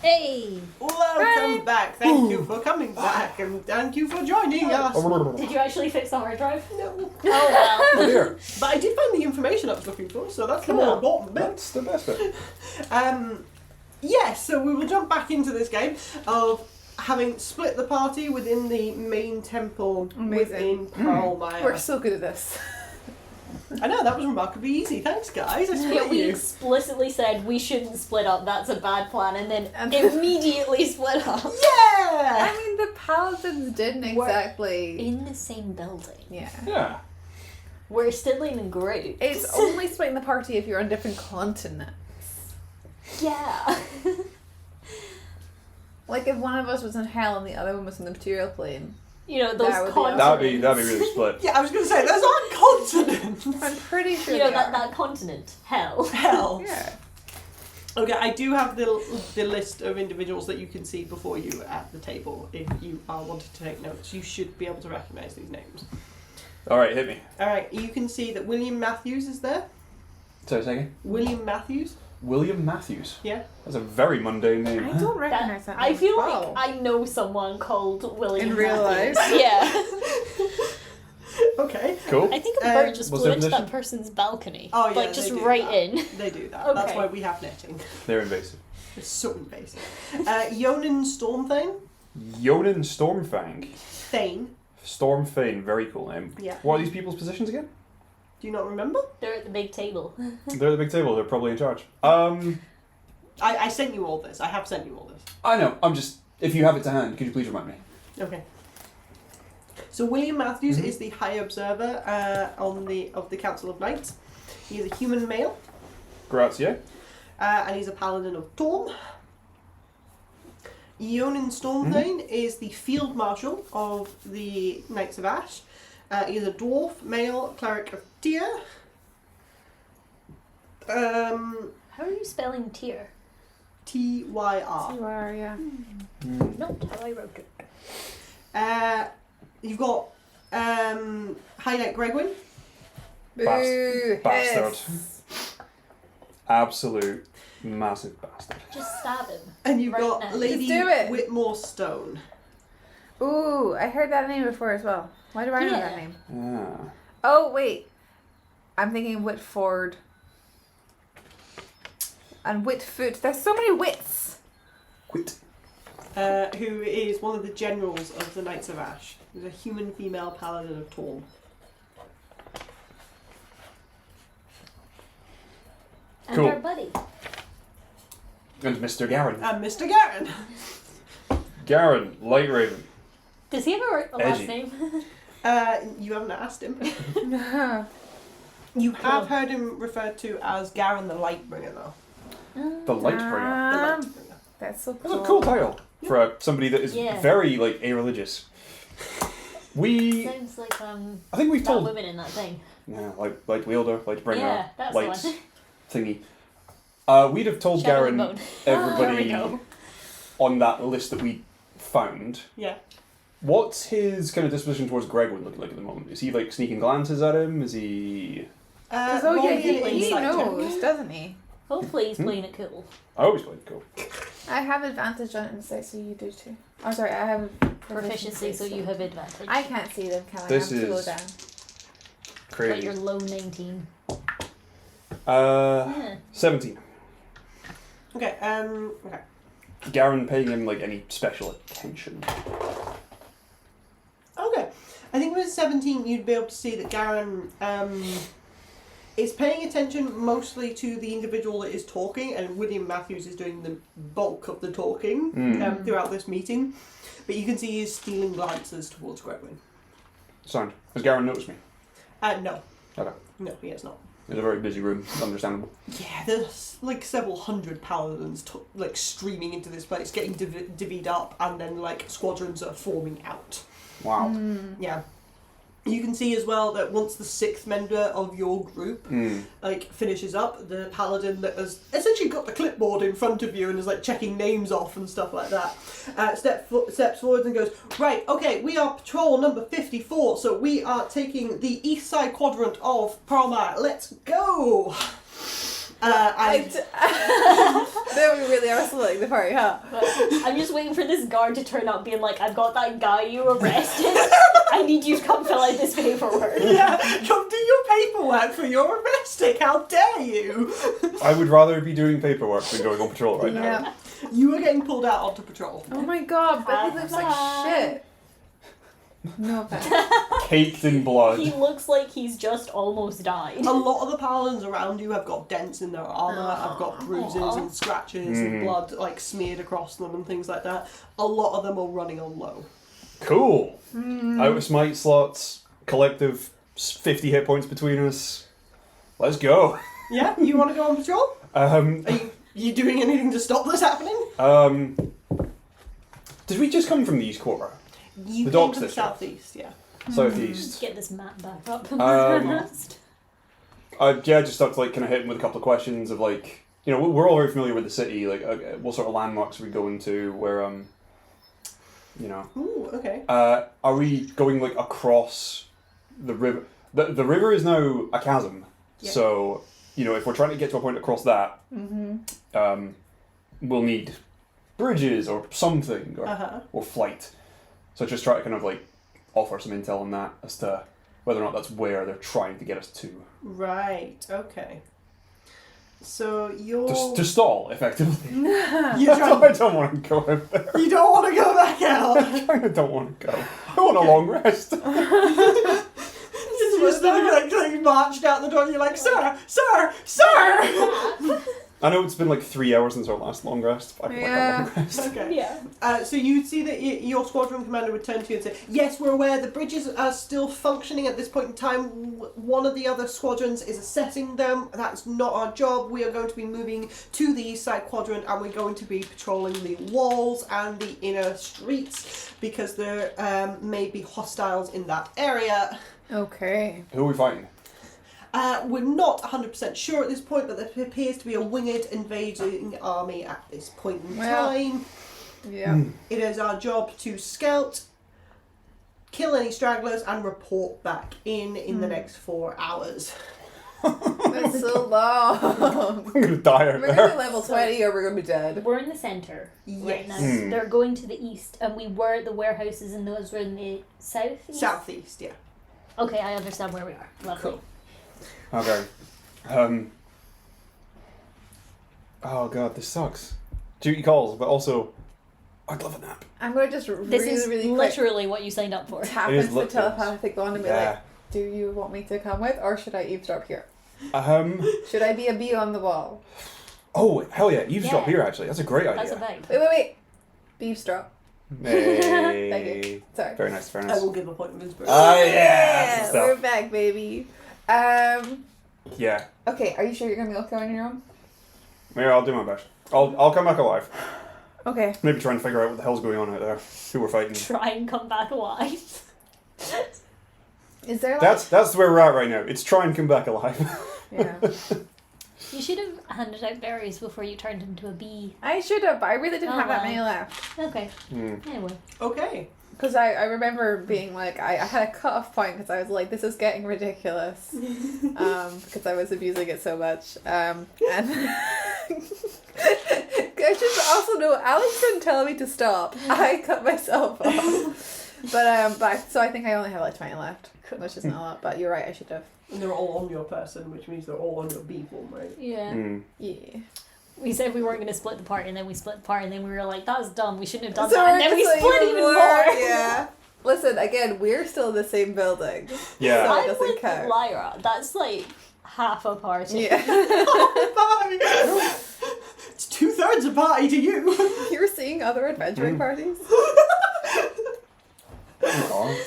Hey! Welcome back. Thank you for coming back, and thank you for joining us. Did you actually fix the hard drive? No. Oh well. Oh dear. But I did find the information I was looking for, so that's the Cool. more important bit. That's the best bit. Yes, so we will jump back into this game of having split the party within the main temple within Pearlmire. We're so good at this. I know, that was remarkably easy. Thanks, guys. I Yeah, split we you. explicitly said we shouldn't split up, that's a bad plan, and then immediately split up. Yeah! I mean, the paladins didn't We're exactly. in the same building. Yeah. Yeah. We're still in a group. It's only splitting the party if you're on different continents. Yeah. Like if one of us was in hell and the other one was in the material plane. You know, those That would be continents. That'd be really split. Yeah, I was going to say, those aren't continents. I'm pretty sure You know, they that, are. that continent. Hell. Hell. Yeah. Okay, I do have the list of individuals that you can see before you at the table. If you are wanting to take notes, you should be able to recognise these names. Alright, hit me. Alright, you can see that William Matthews is there. Sorry a second. William Matthews. William Matthews. Yeah. That's a very mundane name. I don't recognize that. I name. feel Wow. like I know someone called William In real Matthews. life? Yeah. Okay. Cool. I think a bird just What's flew the into that definition? person's balcony. Oh, yeah, Like, they just do right that. in. They do that. That's Okay. why we have netting. They're invasive. It's so invasive. Yonan Stormthane. Yonan Stormfang. Thane. Stormfane, very cool name. Yeah. What are these people's positions again? Do you not remember? They're at the big table. They're at the big table, they're probably in charge. I sent you all this. I have sent you all this. I know, I'm just, if you have it to hand, could you please remind me? Okay. So William Matthews is the High Observer of the Council of Knights. He is a human male, Grazie. and he's a paladin of Torm. Yonan Stormthane is the Field Marshal of the Knights of Ash. He is a dwarf, male, cleric of Tyr. How are you spelling tier? Tyr. You are, yeah. Not how I wrote it. You've got Highlight Gregwin. Boo! Bastard. hiss. Absolute massive bastard. Just stab him. And you've Right got now. Lady Just do it. Whitmore Stone. Ooh, I heard that name before as well. Why do I know Yeah. that name? Ah. Oh, wait. I'm thinking Whitford. And Whitfoot. There's so many wits. Quit. Who is one of the generals of the Knights of Ash. He's a human female paladin of Torm. And Cool. our buddy. And Mr. Garen. And Mr. Garen. Garen, Light Raven. Does he have a last Edgy. name? You haven't asked him. You have heard him referred to as Garen the Lightbringer, though. The Lightbringer. The Um, Lightbringer. That's so That's cool. a cool title for somebody that is Yeah. very, like, a-religious. We... Sounds like I think we've that told... woman in that thing. Yeah, like wielder, light bringer, Yeah, that's light the one. thingy. We'd have told Shadow Garen and Bone. There we everybody go. on that list that we found. Yeah. What's his kind of disposition towards Gregwood looking like at the moment? Is he like sneaking glances at him? Is he? Oh roll yeah, me an he insight check. knows, doesn't he? Hopefully he's playing it cool. I always played cool. I have advantage on insight, so you do too. Oh, sorry, I have Proficiency, so you have advantage. I can't see them, can I? This I'm too low is down. But Crazy. you're low 19. 17. Okay, okay. Garen paying him like any special attention. Okay. I think with 17 you'd be able to see that Garen is paying attention mostly to the individual that is talking, and William Matthews is doing the bulk of the talking throughout this meeting. But you can see he's stealing glances towards Gregwin. Sound. Has Garen noticed me? No. Okay. No, he has not. It's a very busy room. Understandable. Yeah, there's like several hundred paladins like streaming into this place, getting divvied up, and then like squadrons are forming out. Wow. Yeah. You can see as well that once the 6th member of your group like finishes up, the paladin that has essentially got the clipboard in front of you and is like checking names off and stuff like that, steps forward and goes, right, okay, we are patrol number 54, so we are taking the east side quadrant of Pearlmire. Let's go! Then we really are splitting the party, huh? But I'm just waiting for this guard to turn up, being like, "I've got that guy you arrested. I need you to come fill out this paperwork." Yeah, come do your paperwork for your arresting. How dare you? I would rather be doing paperwork than going on patrol right now. Yeah. You are getting pulled out onto patrol. Oh my god, but he looks like shit. No offense. Caked in blood. He looks like he's just almost died. A lot of the paladins around you have got dents in their armour, have got bruises and scratches and blood like smeared across them and things like that. A lot of them are running on low. Cool. Out of smite slots, collective 50 hit points between us. Let's go. Yeah, you want to go on patrol? Um, Are you doing anything to stop this happening? did we just come from the East Quarter? You The came docks from the district. southeast, yeah. Southeast. Get this map back up. Yeah, I just started to like kind of hit him with a couple of questions of like, you know, we're all very familiar with the city. Like, what sort of landmarks are we going to? Where, you know, Ooh, okay. are we going like across the river? The river is now a chasm. Yeah. So, you know, if we're trying to get to a point across that, we'll need bridges or something or flight. So just try to kind of like offer some intel on that as to whether or not that's where they're trying to get us to. Right, okay. So you're... To stall, effectively. You're trying... I don't want to go out there. You don't want to go back out! I kind of don't want to go. I want a long rest. You're just like marched out the door and you're like, "Sir! Sir! Sir!" I know it's been like 3 hours since our last long rest. But I feel like a long rest. Okay. Yeah. So you'd see that your squadron commander would turn to you and say, "Yes, we're aware the bridges are still functioning at this point in time. One of the other squadrons is assessing them. That's not our job. We are going to be moving to the east side quadrant and we're going to be patrolling the walls and the inner streets because there may be hostiles in that area." Okay. Who are we fighting? We're not 100% sure at this point, but there appears to be a winged invading army at this point in time. Yeah. It is our job to scout, kill any stragglers, and report back in the next 4 hours. That's so long. I'm going to die out We're going to there. be level 20 or we're going to be dead. We're in the centre right now. Yes. They're going to the east, and we were at the warehouses, and those were in the south. Southeast, yeah. Okay, I understand where we are. Lovely. Cool. Okay. Oh god, this sucks. Duty calls, but also, I'd love a nap. I'm going to just This really, is really quick literally what you signed up for. tap It is into the literally. telepathic bond and be like, do you want me to come with or should I eavesdrop here? Should I be a bee on the wall? Oh, hell yeah, eavesdrop Yeah. here actually. That's a great That's a idea. vibe. Wait. Eavesdrop. Hey. Thank you. Sorry. Very nice, very I nice. will give a point of inspiration. Oh yeah, that's the we're stuff. back, baby. Yeah. Okay, are you sure you're going to be okay on your own? Yeah, I'll do my best. I'll come back alive. Okay. Maybe try and figure out what the hell's going on out there. Who we're fighting. Try and come back alive. Is there like... That's where we're at right now. It's try and come back alive. Yeah. You should have handed out berries before you turned into a bee. I should have, but I really didn't Oh, have that well. many left. Okay. Hmm. Anyway. Okay. Because I remember being like, I had a cut-off point because I was like, this is getting ridiculous. Because I was abusing it so much. And I should also know, Alex didn't tell me to stop. I cut myself off. But so I think I only have like 20 left, which is not a lot, but you're right, I should have. And they're all on your person, which means they're all on your bee form, right? Yeah. Yeah. We said we weren't going to split the party, and then we split the party, and then we were like, that was dumb, we shouldn't have done So that, and we're then we just split even more. Yeah. Listen, again, we're still in the same building. Yeah. So it I'm doesn't with count. Lyra. That's like half a party. Yeah. It's 2/3 a party to you. You're seeing other adventuring parties? Oh.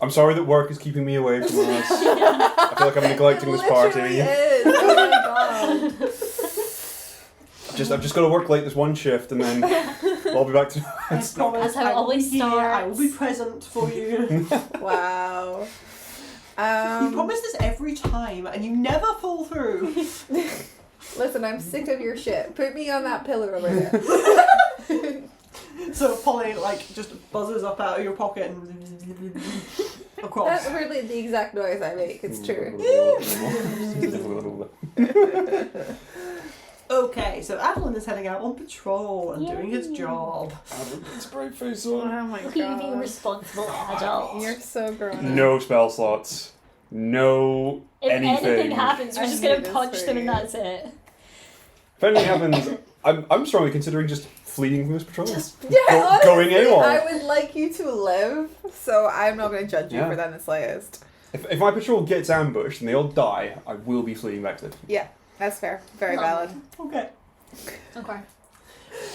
I'm sorry that work is keeping me away from us. I feel like I'm neglecting this party. Literally is. Oh my god. I've just got to work late this one shift and then I'll be back to I promise That's how it I will always be here, I will be starts. present for you. Wow. You promise this every time and you never fall through. Listen, I'm sick of your shit. Put me on that pillar over there. So Polly just buzzes up out of your pocket and across. That's really the exact noise I make. It's true. Adolin is heading out on patrol and doing his job. Adam, it's bright face on. Oh my Look at you being god. responsible adult. You're so grown up. No spell slots. No If anything anything. happens, we're I just knew gonna this punch for them and you. that's it. If anything happens, I'm strongly considering just fleeing from this patrol. Yeah, Going honestly, AWOL. I would like you to live, so I'm not going to judge you Yeah. for that in the slightest. If my patrol gets ambushed and they all die, I will be fleeing back to the Yeah, that's fair. Very valid. Okay. Okay.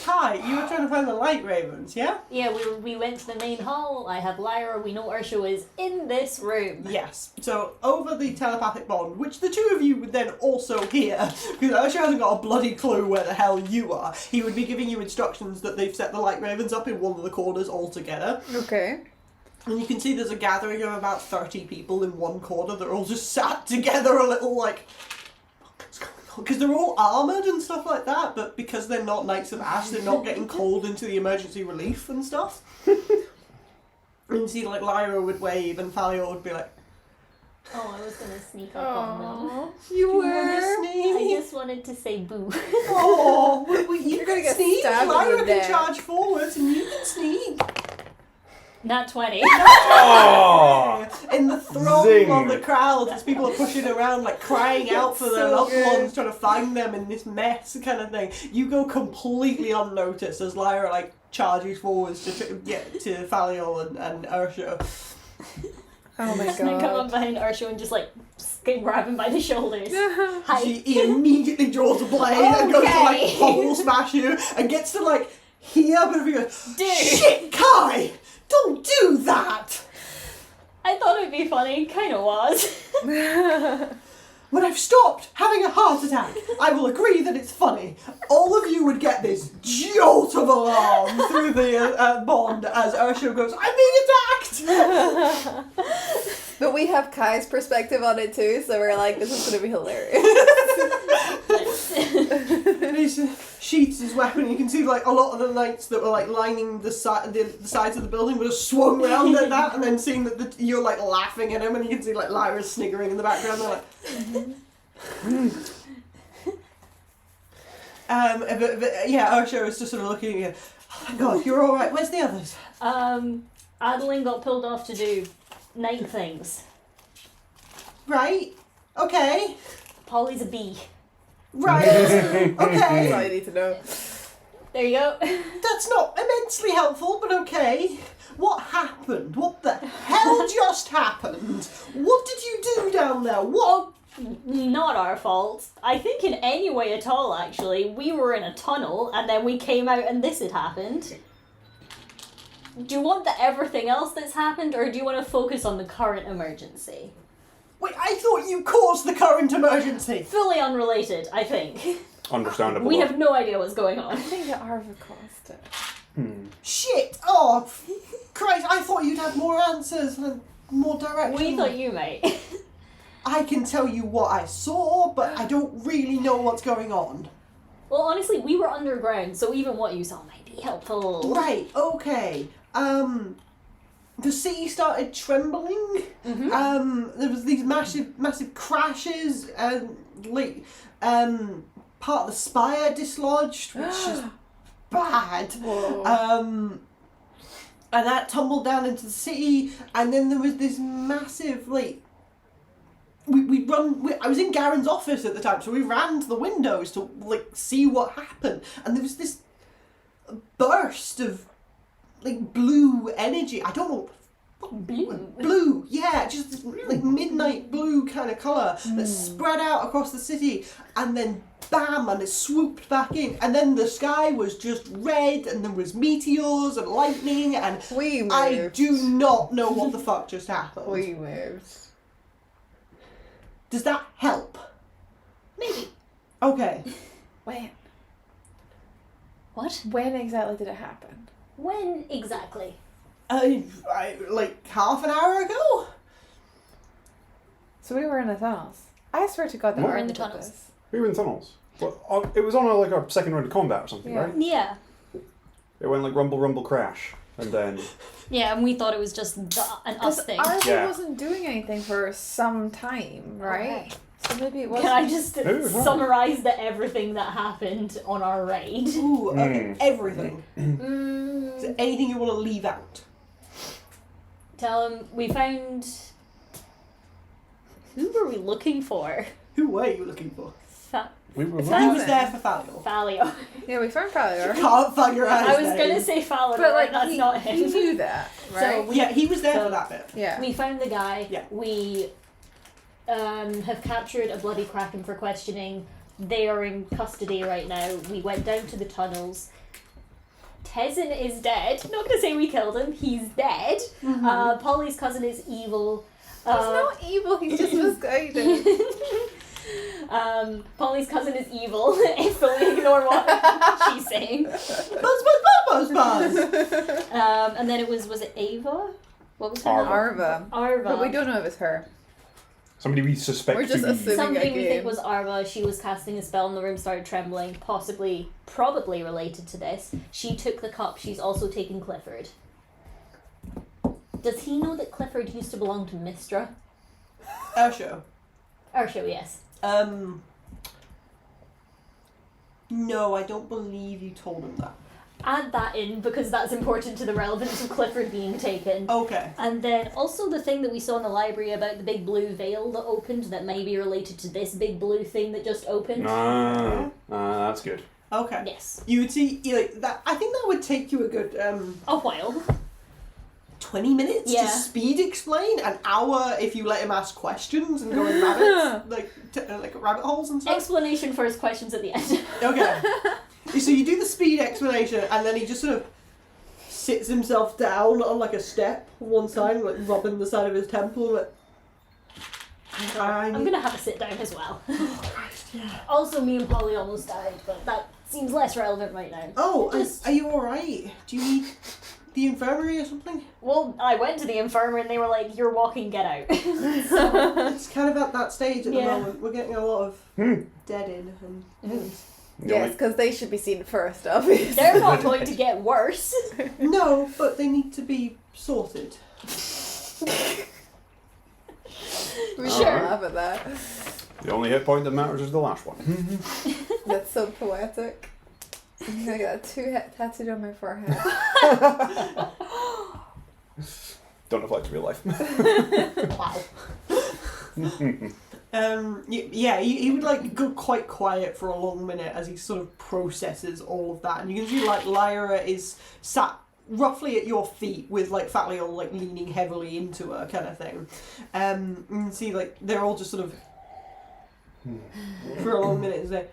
Hi, you were trying to find the light ravens, yeah? Yeah, we went to the main hall. I have Lyra. We know Ursula is in this room. Yes. So, over the telepathic bond, which the two of you would then also hear, because Ursula hasn't got a bloody clue where the hell you are, he would be giving you instructions that they've set the light ravens up in one of the corners altogether. Okay. And you can see there's a gathering of about 30 people in one corner. They're all just sat together a little like... What's going on? Because they're all armoured and stuff like that, but because they're not Knights of Ash, they're not getting called into the emergency relief and stuff. And you see, like, Lyra would wave and Thalia would be like, Oh, I was gonna sneak up on them. You "You were. wanna I sneak?" just wanted to say boo. Oh, you You're gonna can get sneak. stabbed in Lyra the can neck. charge forwards and you can sneak. Not 20. Oh! In the throng Zing. of the crowd as people are pushing around, like crying out for their So loved good. ones, trying to find them in this mess kind of thing. You go completely unnoticed as Lyra like charges forwards to get to Thaliol and Ursula. Oh my And I come up god. behind Ursula and just like grab him by the shoulders. Hi. He immediately draws a blade and goes to like Okay. pommel smash you and gets to like here, but if you go, Dude. shit, Kai, don't do that. I thought it'd be funny. Kind of was. When I've stopped having a heart attack, I will agree that it's funny. All of you would get this jolt of alarm through the bond as Ursula goes, I'm being attacked! But we have Kai's perspective on it too, so we're like, this is going to be hilarious. And he sheaths his weapon, and you can see like a lot of the knights that were like lining the sides of the building were just swung round at that, and then seeing that you're like laughing at him, and you can see like Lyra's sniggering in the background. They're like, but yeah, Ursula is just sort of looking at you. Oh my god, you're all right. Where's the others? Adolin got pulled off to do night things. Right. Okay. Polly's a bee. Right. That's all Okay. you need to know. There you go. That's not immensely helpful, but okay. What happened? What the hell just happened? What did you do down there? What? Not our fault. I think in any way at all, actually. We were in a tunnel, and then we came out and this had happened. Do you want everything else that's happened, or do you want to focus on the current emergency? Wait, I thought you caused the current emergency. Fully unrelated, I think. Understandable. We have no idea what's going on. I think that Arva caused it. Shit! Oh, Christ! I thought you'd have more answers and more direction. We thought you might. I can tell you what I saw, but I don't really know what's going on. Well, honestly, we were underground, so even what you saw might be helpful. Right. Okay. The city started trembling. There was these massive crashes, and part of the spire dislodged, which is bad. Whoa. And that tumbled down into the city, and then there was this massive I was in Garen's office at the time, so we ran to the windows to see what happened, and there was this burst of blue energy. I don't know. Blue, yeah, just this, midnight blue kind of colour that spread out across the city, and then bam, and it swooped back in, and then the sky was just red, and there was meteors and lightning, and We moved. I do not know what the fuck just happened. We moved. Does that help? Maybe. Okay. When? What? When exactly did it happen? When exactly? Half an hour ago? So we were in the tunnels. I swear to God that What? Arva In the did tunnels. this. We were in tunnels. Well, it was on a second round of combat or something, Yeah. right? Yeah. It went rumble, rumble, crash, and then Yeah, and we thought it was just an us Because thing. Arva Yeah. wasn't doing anything for some time, right? Right. Maybe it was. Can I just Ooh, huh. summarise everything that happened on our raid? Ooh, okay, everything. Is Mm, there anything you want to leave out? tell him we found. Who were we looking for? Who were you looking for? We were He Fallion. was there for Thalior. Falio. Yeah, we found Fathomless. Can't find your eyes. I was gonna say Falio, But like that's he, not he him. knew that, right? So Yeah, he was there So- for that bit. yeah. We found the guy. Yeah. We have captured a bloody kraken for questioning. They are in custody right now. We went down to the tunnels. Tezzin is dead. Not gonna say we killed him. He's dead. Polly's cousin is evil. He's not evil. He's just misguided. Polly's cousin is evil. If we ignore what she's saying. Buzz. And then it was it Ava? What was her name? Arva. Arva. But we don't know if it's her. Somebody we suspect We're just to be... assuming- Something we think game. was Arva. She was casting a spell and the room started trembling, probably related to this. She took the cup. She's also taken Clifford. Does he know that Clifford used to belong to Mistra? Ursho. Ursho, yes. No, I don't believe you told him that. Add that in because that's important to the relevance of Clifford being taken. Okay. And then also the thing that we saw in the library about the big blue veil that opened that may be related to this big blue thing that just opened. That's good. Okay. Yes. You would see, like, that. I think that would take you a good, A while. 20 minutes Yeah. to speed explain, an hour if you let him ask questions and go in rabbits, like rabbit holes and stuff. Explanation first, questions at the end. Okay. So you do the speed explanation, and then he just sort of sits himself down on like a step on one side, like rubbing the side of his temple, and like. I'm gonna have a sit down as well. Oh Christ, yeah. Also, me and Polly almost died, but that seems less relevant right now. Oh, Just- are you alright? Do you need the infirmary or something? Well, I went to the infirmary and they were like, "You're walking, get out." It's kind of at that stage at the Yeah. moment. We're getting a lot of dead in and. Yes, because they should be seen first, obviously. They're not going to get worse. No, but they need to be sorted. We Sure. should laugh at that. The only hit point that matters is the last one. That's so poetic. I'm gonna get that tattooed on my forehead. Don't apply to real life. Yeah, he would like go quite quiet for a long minute as he sort of processes all of that, and you can see like Lyra is sat roughly at your feet with like Fat Leon like leaning heavily into her kind of thing. You can see like they're all just sort of for a long minute and say,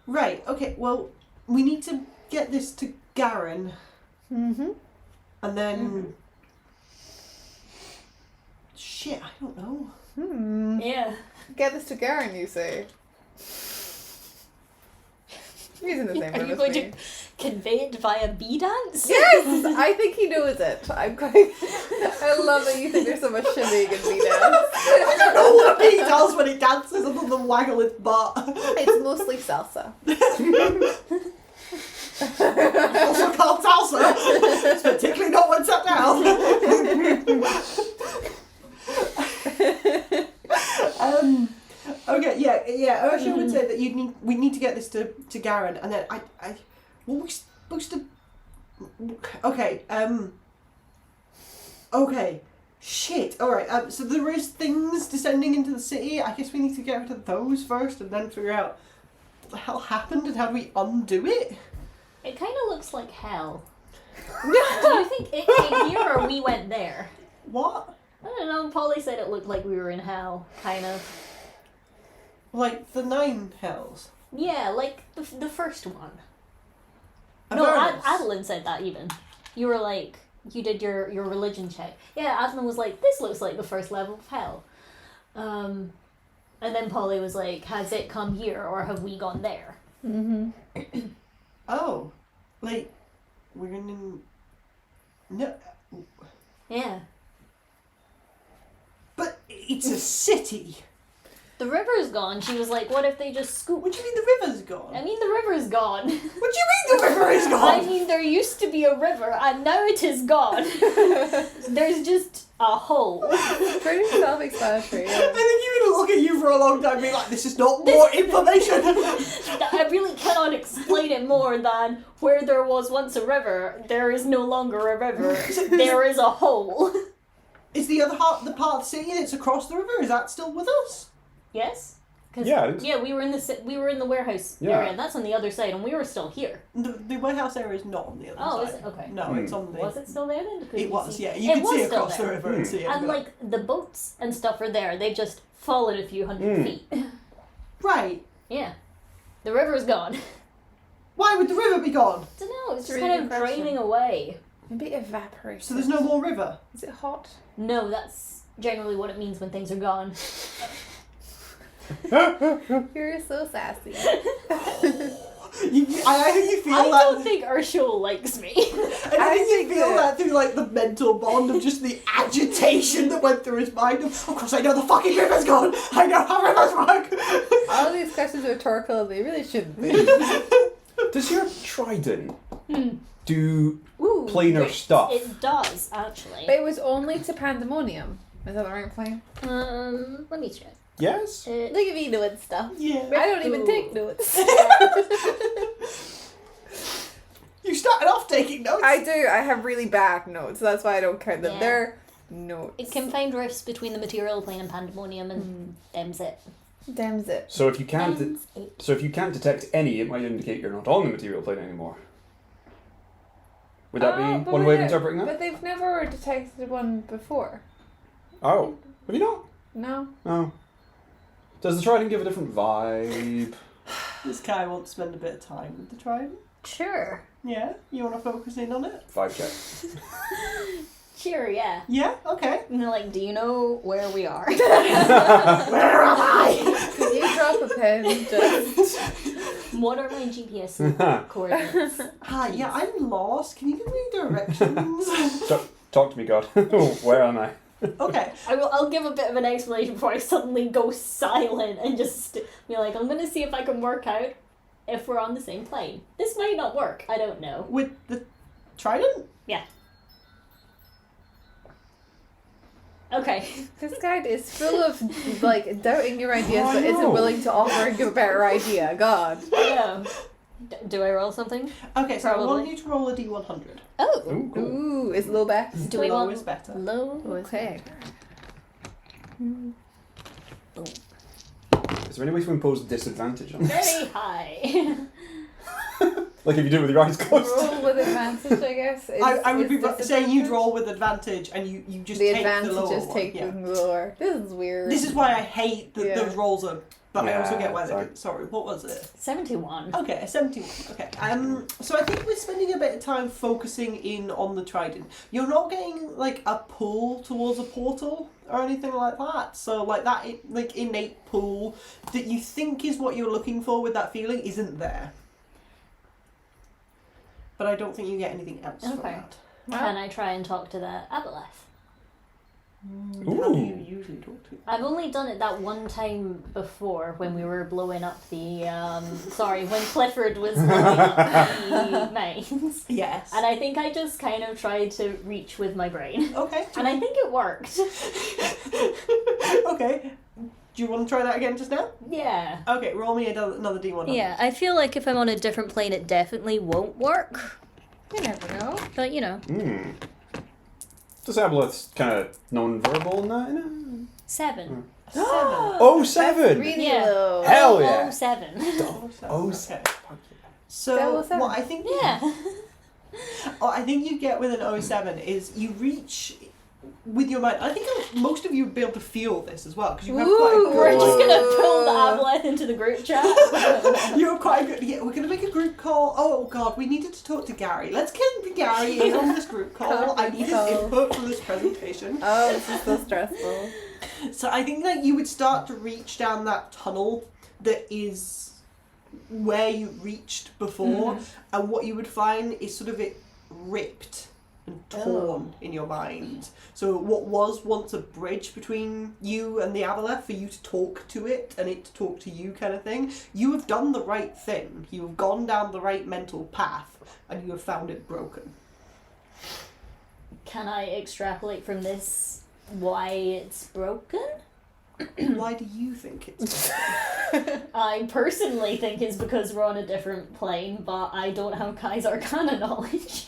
right, okay, well we need to get this to Garen, and then shit, I don't know. Yeah. Get this to Garen, you say. He's in the same Are room you as going me. to convey it via bee dance? Yes! I think he knows it. I'm quite... I love that you think there's so much shimmying in me dance. I don't know what he does when he dances other than waggle his butt. It's mostly salsa. Also called salsa. It's particularly not when sat down. Okay, yeah. Ursula would say that we need to get this to Garen, and then what were we supposed to? Okay. Shit. All right. So there is things descending into the city. I guess we need to get rid of those first, and then figure out what the hell happened and how do we undo it. It kind of looks like hell. Do you think it came here or we went there? What? I don't know. Polly said it looked like we were in hell, kind of. Like the 9 hells. Yeah, like the first one. Avernus. Adolin said that even. You were like, you did your religion check. Yeah, Adolin was like, this looks like the first level of hell. And then Polly was like, has it come here or have we gone there? Oh, like we're in. No, Yeah. but it's a city. The river's gone. She was like, what if they just scoop? What do you mean the river's gone? I mean, the river's gone. What do you mean the river is gone? I mean, there used to be a river, and now it is gone. There's just a hole. Pretty self-explanatory. I Yeah. think you would look at you for a long time being like, this is not more information. I really cannot explain it more than where there was once a river, there is no longer a river. There is a hole. Is the other part, the part of the city that's across the river, is that still with us? Yes. 'Cause- Yeah, it is. yeah, we were in the warehouse Yeah. area, and that's on the other side, and we were still here. The warehouse area is not on the other Oh, side. is it? Okay. No, it's on the... Was it still there then? Could It you was, see? yeah. You It could was see still across the there. river and see it. And but- like the boats and stuff are there. They've just fallen a few hundred feet. Right. Yeah. The river's gone. Why would the river be gone? I don't know, it's just really kind of depressing. draining away. Maybe evaporated. So there's no more river? Is it hot? No, that's generally what it means when things are gone. You're so sassy. I think you feel I that... don't think Ursula likes me. I think you feel that through like the mental bond of just the agitation that went through his mind. Of course, I know the fucking river's gone. I know how rivers work. All of these questions are rhetorical, and they really shouldn't be. Does your trident do Ooh, planar yes, stuff? It does, actually. But it was only to Pandemonium. Is that the right plane? Let me check. Yes? Look at me doing stuff. Yeah. I don't even Ooh. take notes. You started off taking notes. I do. I have really bad notes. That's why I don't count them. Yeah. They're notes. It can find rifts between the material plane and Pandemonium, and them's it. Damn it. So if you can't Them's it. detect any, it might indicate you're not on the material plane anymore. Would that Oh, be but one way of we- interpreting that? But they've never detected one before. Oh. Have you not? No. Oh. Does the trident give a different vibe? This guy wants to spend a bit of time with the trident. Sure. Yeah? You want to focus in on it? 5 check. Sure, yeah. Yeah? Okay. And they're like, do you know where we are? Where am I? Could you drop a pen? Just... What are my GPS coordinates? Yeah, I'm lost. Can you give me directions? Talk to me, God. Where am I? Okay. I'll give a bit of an explanation before I suddenly go silent and just be like, I'm gonna see if I can work out if we're on the same plane. This might not work. I don't know. With the trident? Yeah. Okay. This guy is full of, like, doubting your ideas, I but isn't know. willing to offer you a better idea. God. Yeah. Do I roll something? Okay, so I want Probably. you to roll a d100. Oh. Ooh, cool. Ooh, is low best? Do we Low want is better. low? Okay. Is there any way to impose disadvantage on this? Very high. Like if you do it with your eyes closed? Roll with advantage, I guess. I would be is saying you'd disadvantage? roll with advantage and you just The take advantage the lower is one. take Yeah. the lower. This is weird. This is why I hate that Yeah. those rolls are... But I also Yeah, get why sorry. they're... Sorry, what was it? 71. Okay, 71. Okay. So I think we're spending a bit of time focusing in on the trident. You're not getting like a pull towards a portal or anything like that. So like that like innate pull that you think is what you're looking for with that feeling isn't there. But I don't think you get anything else from Okay. that. Can I try and talk to the Aboleth? How do you Ooh. usually talk to? I've only done it that one time before when we were blowing up the, when Clifford was blowing up the mines. Yes. And I think I just kind of tried to reach with my brain. Okay. And I think it worked. Okay. Do you want to try that again just now? Yeah. Okay, roll me another d100. Yeah, I feel like if I'm on a different plane, it definitely won't work. You never know. But, you know. Hmm. Does Aboleth's kind of non-verbal in that? You know? 7. 7. Oh, 7! Really Yeah. low. Hell yeah. 07. Oh, Okay. 7. So Double seven. what I think Yeah. what I think you get with an 07 is you reach with your mind. I think most of you would be able to feel this as well because you have quite a Ooh, good. We're just gonna Ooh. pull the Aboleth into the group chat. You have quite a good. Yeah, we're gonna make a group call. Oh God, we needed to talk to Gary. Let's get Gary in on this group call. I need his Call. input for this presentation. Oh, this is so stressful. So I think that you would start to reach down that tunnel that is where you reached before, and what you would find is sort of it ripped and torn in your mind. So what was once a bridge between you and the Aboleth, for you to talk to it and it to talk to you kind of thing, you have done the right thing. You have gone down the right mental path and you have found it broken. Can I extrapolate from this why it's broken? Why do you think it's broken? I personally think it's because we're on a different plane, but I don't have Kai's Arcana knowledge.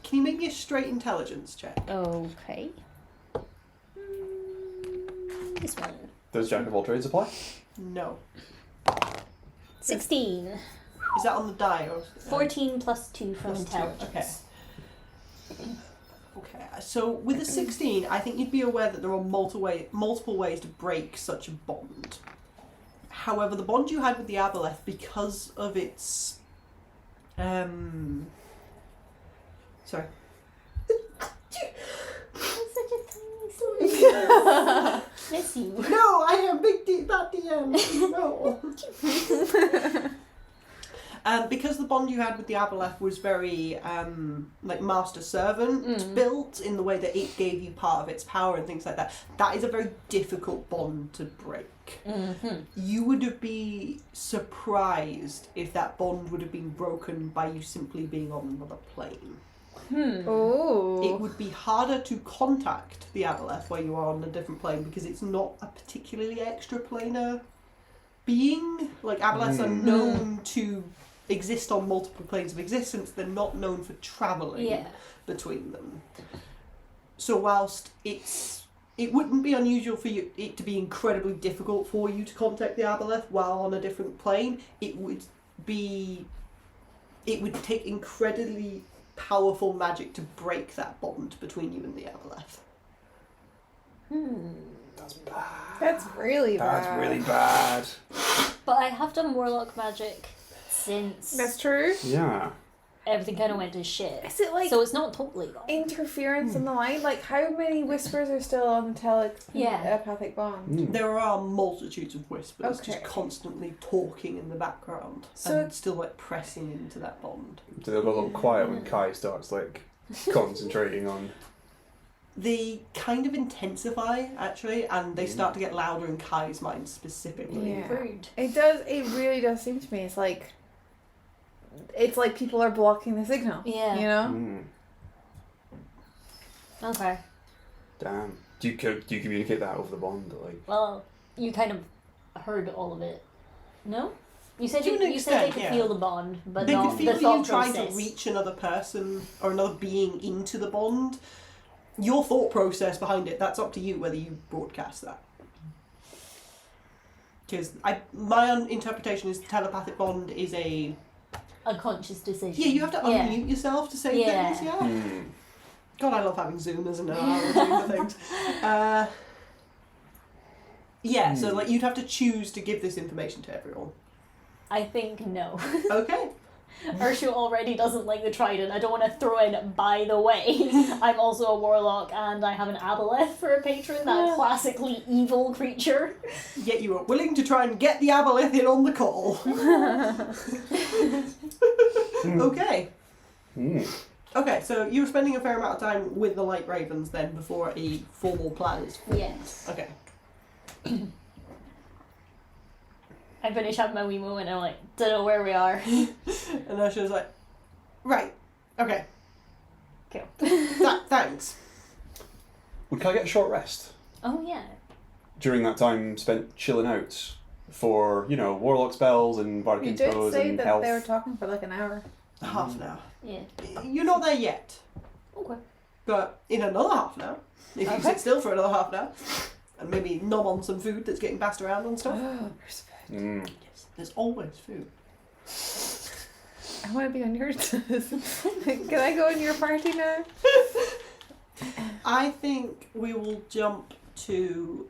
Can you make me a straight intelligence check? Okay. This one. Does Jack of all trades apply? No. 16. Is that on the die or? 14 plus 2 from Plus 2, intelligence. Okay, so with a 16, I think you'd be aware that there are multiple ways to break such a bond. However, the bond you had with the Aboleth, because of its... Sorry. Such a tiny soul. Miss you. No, I am big deep at the end. No. Because the bond you had with the Aboleth was very like master-servant built in the way that it gave you part of its power and things like that. That is a very difficult bond to break. Mm-hmm. You would be surprised if that bond would have been broken by you simply being on another plane. Oh. It would be harder to contact the Aboleth while you are on a different plane because it's not a particularly extraplanar being. Like, Aboleths are known to exist on multiple planes of existence. They're not known for travelling between them. So whilst it wouldn't be unusual for it to be incredibly difficult for you to contact the Aboleth while on a different plane, it would take incredibly powerful magic to break that bond between you and the Aboleth. That's bad. That's really bad. That's really bad. But I have done Warlock magic since That's true. Yeah. everything kind of went to shit. Is it like So it's not totally gone. interference in the line? Like, how many whispers are still on the telepathic bond? There are multitudes of whispers Okay. just constantly talking in the background So and still like pressing into that bond. So they'll go a little quiet when Kai starts like concentrating on. They kind of intensify actually, and they start to get louder in Kai's mind specifically. Yeah. Rude. It does. It really does seem to me. It's like people are blocking the signal. Yeah. You know. Okay. Damn. Do you communicate that over the bond? Like. Well, you kind of heard all of it. No? You said To an you said they extent, could yeah. feel the bond, but They not could feel the thought you trying process. to reach another person or another being into the bond. Your thought process behind it, that's up to you whether you broadcast that. Because my interpretation is the telepathic bond is a conscious decision. Yeah, you have to unmute yourself to say things, yeah. God, I love having Zoom as an hour for things. So like you'd have to choose to give this information to everyone. I think no. Okay. Ursula already doesn't like the trident. I don't want to throw in, by the way, I'm also a warlock and I have an aboleth for a patron, that classically evil creature. Yet you are willing to try and get the aboleth in on the call. Okay. Okay, so you were spending a fair amount of time with the Light Ravens then before a formal plan is formed. Yes. Okay. I finish having my wee moment and I'm like, don't know where we are. And Ursula's like, right, okay, Cool. thanks. Would Kai get a short rest Oh yeah. during that time spent chilling out for, warlock spells and bardic You did inspos say and that health? they were talking for like an hour. Half an hour. Yeah. You're not there yet, Okay. but in another half an hour, if you Okay. sit still for another half an hour, and maybe nom on some food that's getting passed around and stuff. Oh, Yes, there's always food. I want to be on your Can I go in your party now? I think we will jump to...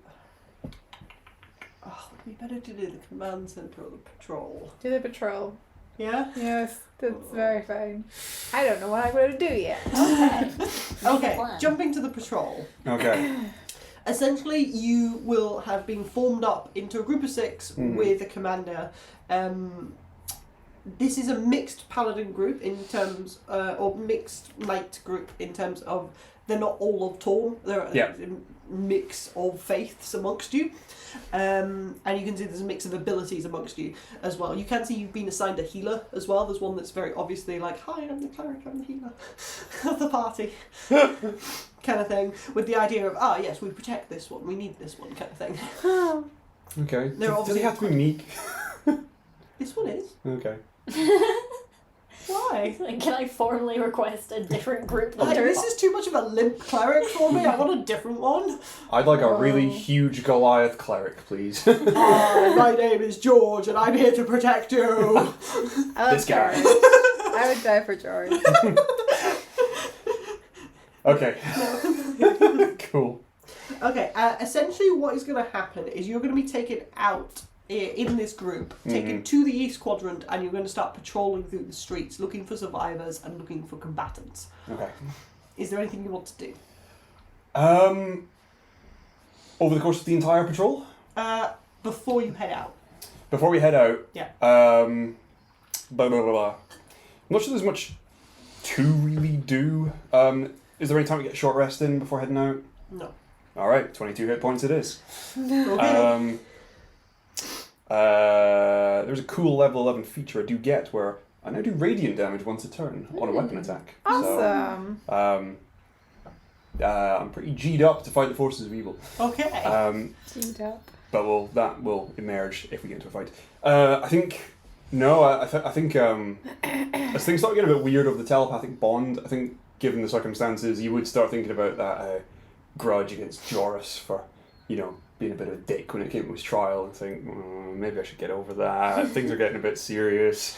Oh, we better do the command center or the patrol. Do the patrol. Yeah? Yes, that's very fine. I don't know what I'm going to do yet. Okay. Okay, plan. jumping to the patrol. Okay. Essentially, you will have been formed up into a group of 6 with a commander. this is a mixed paladin group in terms, or mixed knight group in terms of they're not all of Torn. They're a mix of faiths amongst you. And you can see there's a mix of abilities amongst you as well. You can see you've been assigned a healer as well. There's one that's very obviously like, hi, I'm the cleric, I'm the healer of the party. Kind of thing. With the idea of, yes, we protect this one, we need this one kind of thing. Okay. They're Does he have to be meek? This one is. Okay. Why? Can I formally request a different group leader? This is too much of a limp cleric for me. I want a different one. I'd like a really huge Goliath cleric, please. My name is George, and I'm here to protect you. I love This guy. George. I would die for George. Okay. Cool. Okay, essentially what is going to happen is you're going to be taken out in this group, taken to the East Quadrant, and you're going to start patrolling through the streets, looking for survivors and looking for combatants. Okay. Is there anything you want to do? Over the course of the entire patrol? Before you head out. Before we head out, Yeah. blah, blah, blah, blah. I'm not sure there's much to really do. Is there any time to get a short rest in before heading out? No. Alright, 22 hit points it is. Okay. There's a cool level 11 feature I do get where I now do radiant damage once a turn on a weapon attack. Awesome. So, I'm pretty G'd up to fight the forces of evil. Okay. Teamed up. But that will emerge if we get into a fight. I think as things start getting a bit weird over the telepathic bond, I think given the circumstances, you would start thinking about that grudge against Joris for, being a bit of a dick when it came to his trial, and think, maybe I should get over that. Things are getting a bit serious.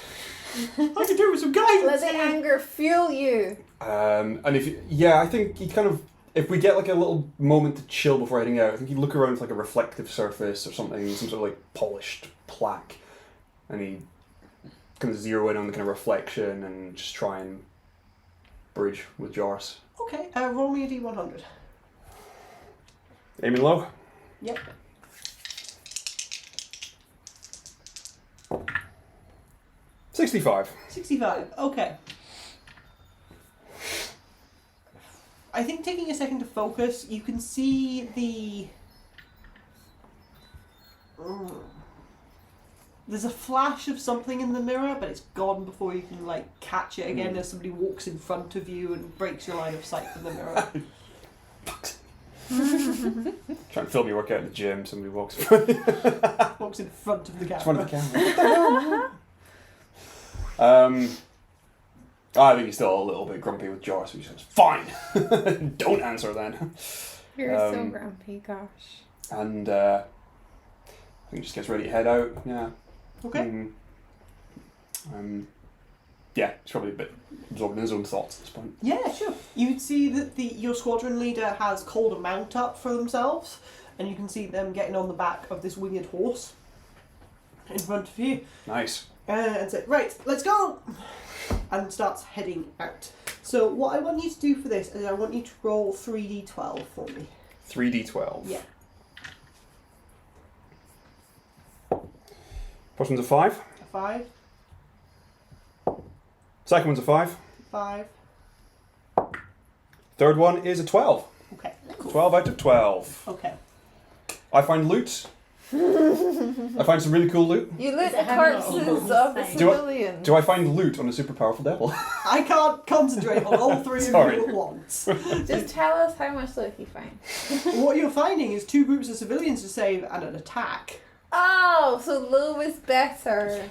I could do with some guidance. Let the anger fuel you. And I think he kind of, if we get like a little moment to chill before heading out, I think he'd look around for like a reflective surface or something, some sort of like polished plaque, and he'd kind of zero in on the kind of reflection and just try and bridge with Joris. Okay, roll me a d100. Aiming low. Yep. $65. 65, okay. I think taking a second to focus, you can see the... There's a flash of something in the mirror, but it's gone before you can catch it again as somebody walks in front of you and breaks your line of sight from the mirror. Trying to film me work out in the gym, somebody walks in Walks in front of the camera. front of the camera. I think he's still a little bit grumpy with Joris, so he says, fine! Don't answer then. You're so grumpy, gosh. And I think he just gets ready to head out, yeah. Okay. Yeah, he's probably a bit absorbed in his own thoughts at this point. Yeah, sure. You'd see that your squadron leader has called a mount up for themselves, and you can see them getting on the back of this winged horse in front of you. Nice. And say, right, let's go! And starts heading out. So what I want you to do for this is I want you to roll 3d12 for me. 3d12. Yeah. First one's a 5. A 5, Second one's a 5. 5. Third one is a 12. Okay, cool. 12 out of 12. Okay. I find loot. I find some really cool loot. You loot the Does it have any corpses evil of the thing? civilians. Do I find loot on a super powerful devil? I can't concentrate on all three of Sorry. you at once. Just tell us how much loot you find. What you're finding is 2 groups of civilians to save and an attack. Oh, so low is better.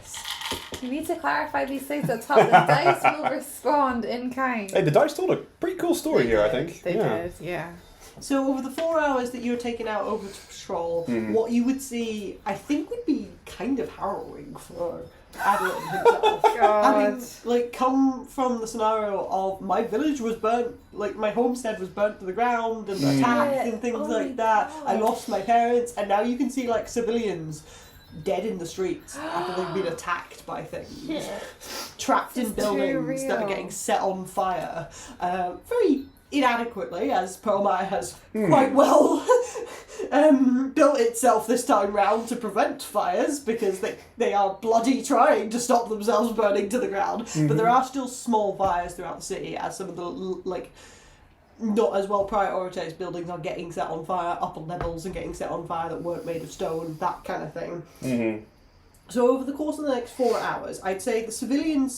You need to clarify these things at top. The dice will respond in kind. Hey, the dice told a pretty cool story here, I think. They Yeah. did, yeah. So over the 4 hours that you're taken out over to patrol, what you would see, I think, would be kind of harrowing for Adolin himself. God. Having, come from the scenario of my village was burnt, my homestead was burnt to the ground and attacked and things like that. I lost my parents, and now you can see, civilians dead in the streets after they've been attacked by things. Trapped in It's too buildings that are real. getting set on fire. Very inadequately, as Pearlmire has quite well built itself this time round to prevent fires, because they are bloody trying to stop themselves burning to the ground. But there are still small fires throughout the city, as some of the, like, not as well prioritised buildings are getting set on fire, upper levels and getting set on fire that weren't made of stone, that kind of thing. Mm-hmm. So over the course of the next 4 hours, I'd say the civilian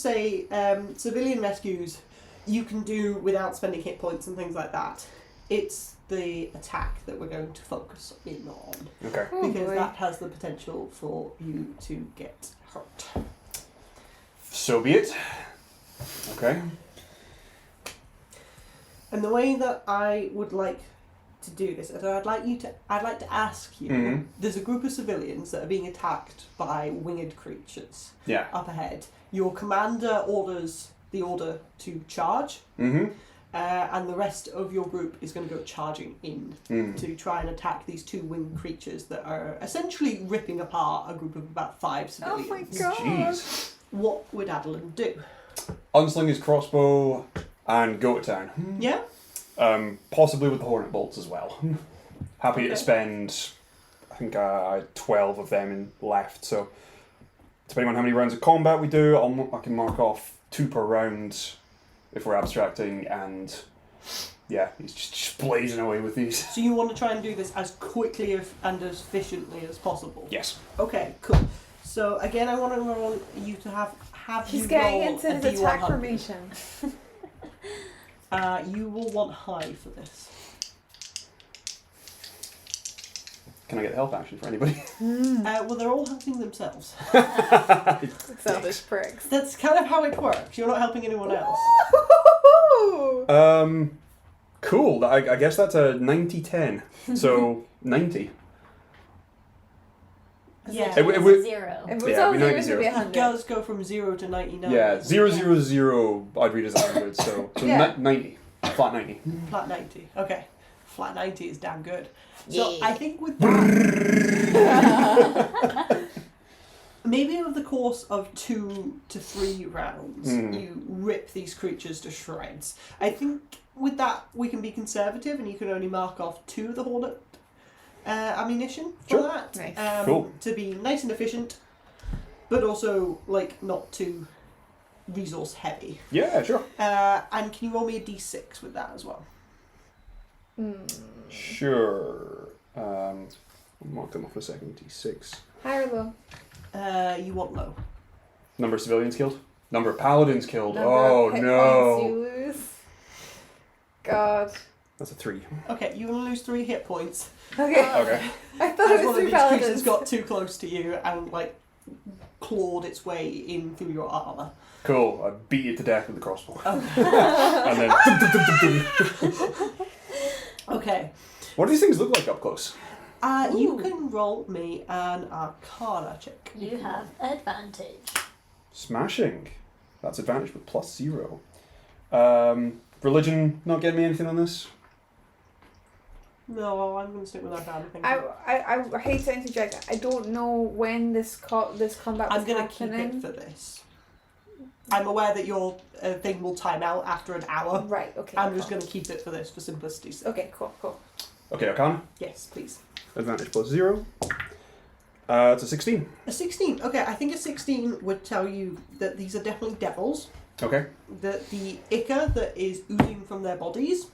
rescues you can do without spending hit points and things like that. It's the attack that we're going to focus in on. Okay. Because that has the potential for you to get hurt. So be it. Okay. And the way that I would like to do this is I'd like to ask you, there's a group of civilians that are being attacked by winged creatures up ahead. Your commander orders the order to charge, and the rest of your group is going to go charging in to try and attack these 2 winged creatures that are essentially ripping apart a group of about 5 civilians. Oh my god. Jeez. What would Adolin do? Unsling his crossbow and go to town. Yeah? Possibly with the hornet bolts as well. Happy to spend, I think, 12 of them in left, so depending on how many rounds of combat we do, I can mark off 2 per round if we're abstracting, and yeah, he's just blazing away with these. So you want to try and do this as quickly and as efficiently as possible? Yes. Okay, cool. So again, I want to roll you to have He's you getting roll into a his D100. attack formation. You will want high for this. Can I get the health action for anybody? Well, they're all helping themselves. Selfish pricks. That's kind of how it works. You're not helping anyone else. Cool. I guess that's a 90-10. So 90. Yeah. It It was would- 0. If it was Yeah, all we know zeros, it'd be It 100. does go from 0 to 99. Yeah, 000 I'd read as 100, so Yeah. 90. Flat 90. Flat 90. Okay. Flat 90 is damn good. So Yeah. I think with that, maybe over the course of 2 to 3 rounds, you rip these creatures to shreds. I think with that we can be conservative, and you can only mark off 2 of the hornet ammunition for Sure. that. Nice. Cool. To be nice and efficient, but also like not too resource heavy. Yeah, sure. And can you roll me a d6 with that as well? Sure. I'll mark them off for a second. D6. High or low? You want low. Number of civilians killed? Number of paladins killed. Number Oh of hit no. points you lose. God. That's a 3. Okay, you're gonna lose 3 hit points. Okay. Okay. I thought As it one was of 3 these creatures paladins. got too close to you and like clawed its way in through your armor. Cool. I beat it to death with the crossbow. Okay. And then. Dum, dum, dum, dum, dum. Okay. What do these things look like up close? You Ooh. can roll me an Arcana check. You have advantage. Smashing. That's advantage with +0. Religion not getting me anything on this? No, I'm going to stick with Arcana. Thank I you. hate to interject. I don't know when this combat was I'm going to keep happening. it for this. I'm aware that your thing will time out after an hour. Right. Okay. I'm just cool. going to keep it for this for simplicity's sake. Okay. Cool. Okay, Arcana. Yes, please. Advantage +0. It's a 16. A 16. Okay, I think a 16 would tell you that these are definitely devils. Okay. That the ichor that is oozing from their bodies